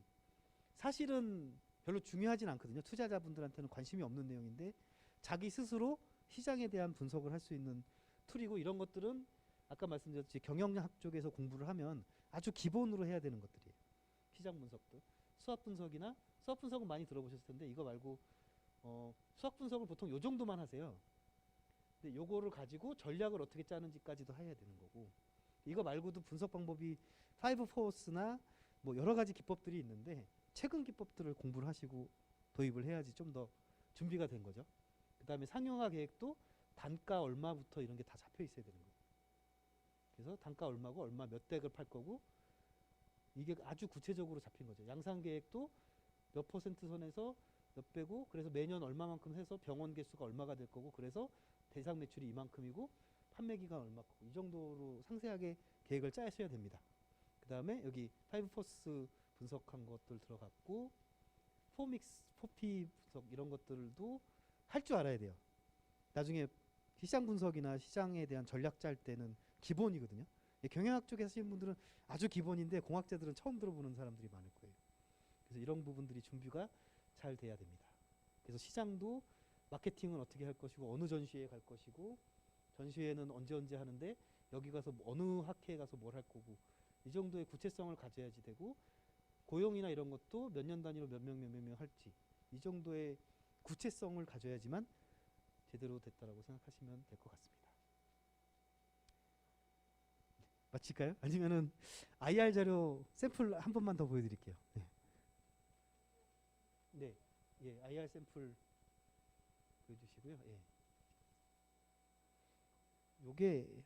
사실은 별로 중요하진 않거든요. 투자자분들한테는 관심이 없는 내용인데 자기 스스로 시장에 대한 분석을 할 수 있는 툴이고 이런 것들은 아까 말씀드렸듯이 경영학 쪽에서 공부를 하면 아주 기본으로 해야 되는 것들이에요. 시장 분석도. 수압 분석이나 수압 분석은 많이 들어보셨을 텐데 이거 말고 수압 분석을 보통 요 정도만 하세요. 근데 요거를 가지고 전략을 어떻게 짜는지까지도 해야 되는 거고 이거 말고도 분석 방법이 5포스나 뭐 여러 가지 기법들이 있는데 최근 기법들을 공부를 하시고 도입을 해야지 좀 더 준비가 된 거죠. 그 다음에 상용화 계획도 단가 얼마부터 이런 게 다 잡혀 있어야 되는 거예요. 그래서 단가 얼마고 얼마 몇 덱을 팔 거고 이게 아주 구체적으로 잡힌 거죠. 양산 계획도 몇 퍼센트 선에서 몇 배고 그래서 매년 얼마만큼 해서 병원 개수가 얼마가 될 거고 그래서 대상 매출이 이만큼이고 판매 기간 얼마고 이 정도로 상세하게 계획을 짜셔야 됩니다. 그 다음에 여기 5포스 분석한 것들 들어갔고 포믹스, 포피 분석 이런 것들도 할 줄 알아야 돼요. 나중에 시장 분석이나 시장에 대한 전략 짤 때는 기본이거든요. 경영학 쪽에 하시는 분들은 아주 기본인데 공학자들은 처음 들어보는 사람들이 많을 거예요. 그래서 이런 부분들이 준비가 잘 돼야 됩니다. 그래서 시장도 마케팅은 어떻게 할 것이고 어느 전시회에 갈 것이고 전시회는 언제 하는데 여기 가서 어느 학회에 가서 뭘 할 거고 이 정도의 구체성을 가져야지 되고 고용이나 이런 것도 몇 년 단위로 몇 명 할지 이 정도의 구체성을 가져야지만 제대로 됐다라고 생각하시면 될 것 같습니다. 마칠까요? 아니면은 IR 자료 샘플 한 번만 더 보여드릴게요. 네, 네, 예, IR 샘플 보여주시고요. 예, 요게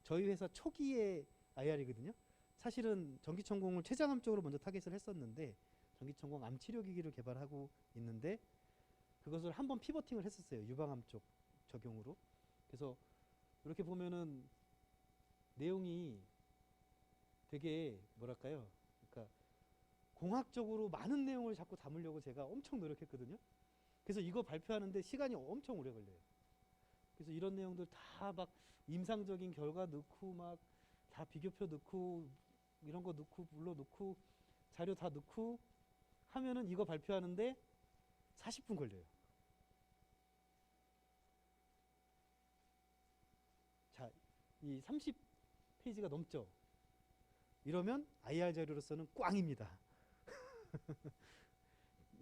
저희 회사 초기의 IR이거든요. 사실은 전기천공을 췌장암 쪽으로 먼저 타겟을 했었는데 전기천공 암 치료기기를 개발하고 있는데 그것을 한번 피버팅을 했었어요. 유방암 쪽 적용으로. 그래서 이렇게 보면은 내용이 되게 뭐랄까요? 그러니까 공학적으로 많은 내용을 자꾸 담으려고 제가 엄청 노력했거든요. 그래서 이거 발표하는데 시간이 엄청 오래 걸려요. 그래서 이런 내용들 다 막 임상적인 결과 넣고 막 다 비교표 넣고 이런 거 넣고 불러 넣고 자료 다 넣고 하면은 이거 발표하는데 40분 걸려요. 자, 이 30페이지가 넘죠. 이러면 IR 자료로서는 꽝입니다.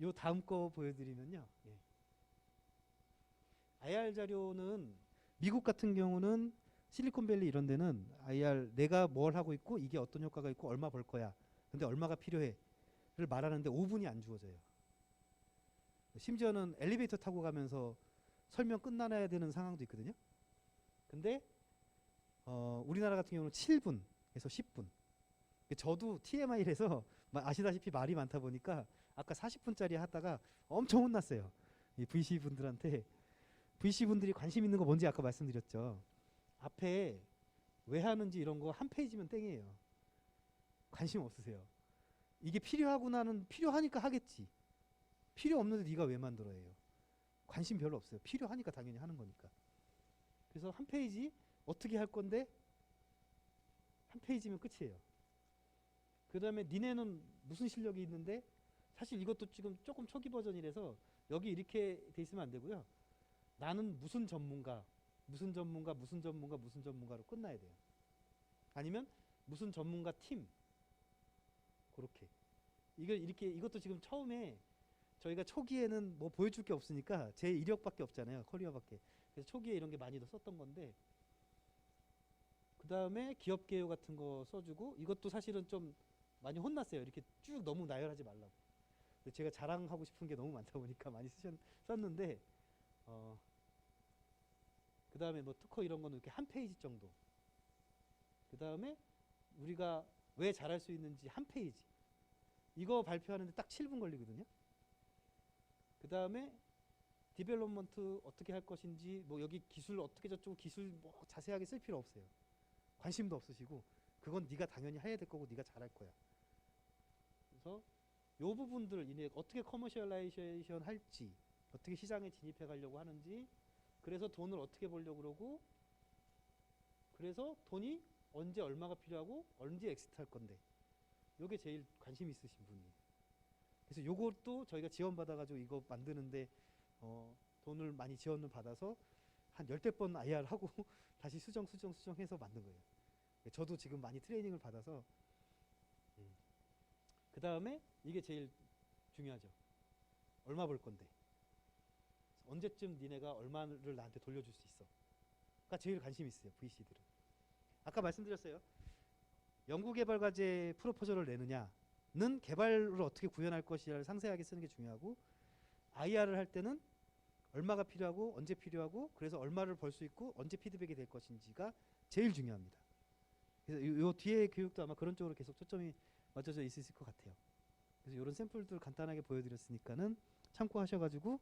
요 다음 거 보여드리면요. 예. IR 자료는 미국 같은 경우는 실리콘밸리 이런 데는 IR 내가 뭘 하고 있고 이게 어떤 효과가 있고 얼마 벌 거야. 근데 얼마가 필요해. 를 말하는데 5분이 안 주어져요. 심지어는 엘리베이터 타고 가면서 설명 끝나야 되는 상황도 있거든요. 근데 우리나라 같은 경우는 7분에서 10분. 저도 TMI라서 아시다시피 말이 많다 보니까 아까 40분짜리 하다가 엄청 혼났어요. 이 VC 분들한테. VC 분들이 관심 있는 거 뭔지 아까 말씀드렸죠. 앞에 왜 하는지 이런 거 한 페이지면 땡이에요. 관심 없으세요. 이게 필요하구나는 필요하니까 하겠지. 필요 없는데 네가 왜 만들어요? 관심 별로 없어요. 필요하니까 당연히 하는 거니까. 그래서 한 페이지 어떻게 할 건데 한 페이지면 끝이에요. 그 다음에 니네는 무슨 실력이 있는데 사실 이것도 지금 조금 초기 버전이라서 여기 이렇게 돼 있으면 안 되고요. 나는 무슨 전문가, 무슨 전문가, 무슨 전문가, 무슨 전문가로 끝나야 돼요. 아니면 무슨 전문가 팀 그렇게. 이것도 지금 처음에 저희가 초기에는 뭐 보여줄 게 없으니까 제 이력밖에 없잖아요. 커리어밖에. 그래서 초기에 이런 게 많이 더 썼던 건데 그 다음에 기업 개요 같은 거 써주고 이것도 사실은 좀 많이 혼났어요. 이렇게 쭉 너무 나열하지 말라고. 제가 자랑하고 싶은 게 너무 많다 보니까 많이 썼는데 그 다음에 뭐 특허 이런 거는 이렇게 한 페이지 정도. 그 다음에 우리가 왜 잘할 수 있는지 한 페이지. 이거 발표하는데 딱 7분 걸리거든요. 그 다음에 디벨롭먼트 어떻게 할 것인지 뭐 여기 기술 어떻게 저쪽 기술 뭐 자세하게 쓸 필요 없어요. 관심도 없으시고 그건 네가 당연히 해야 될 거고 네가 잘할 거야. 그래서 요 부분들 이제 어떻게 커머셜라이제이션 할지 어떻게 시장에 진입해 가려고 하는지 그래서 돈을 어떻게 벌려고 그러고 그래서 돈이 언제 얼마가 필요하고 언제 엑시트 할 건데 요게 제일 관심 있으신 분이에요. 그래서 요것도 저희가 지원받아가지고 이거 만드는데 돈을 많이 지원을 받아서 한 10대 번 IR 하고 다시 수정해서 만든 거예요. 저도 지금 많이 트레이닝을 받아서 그 다음에 이게 제일 중요하죠. 얼마 벌 건데 언제쯤 니네가 얼마를 나한테 돌려줄 수 있어. 그러니까 제일 관심 있어요. VC들은. 아까 말씀드렸어요. 연구개발과제 프로포절을 내느냐는 개발을 어떻게 구현할 것이냐를 상세하게 쓰는 게 중요하고 IR을 할 때는 얼마가 필요하고 언제 필요하고 그래서 얼마를 벌 수 있고 언제 피드백이 될 것인지가 제일 중요합니다. 그래서 요 뒤에 교육도 아마 그런 쪽으로 계속 초점이 맞춰져 있을 것 같아요. 그래서 이런 샘플들 간단하게 보여드렸으니까는 참고하셔가지고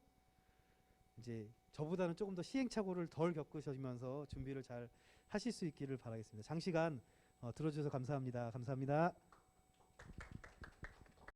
이제 저보다는 조금 더 시행착오를 덜 겪으시면서 준비를 잘 하실 수 있기를 바라겠습니다. 장시간 들어주셔서 감사합니다. 감사합니다.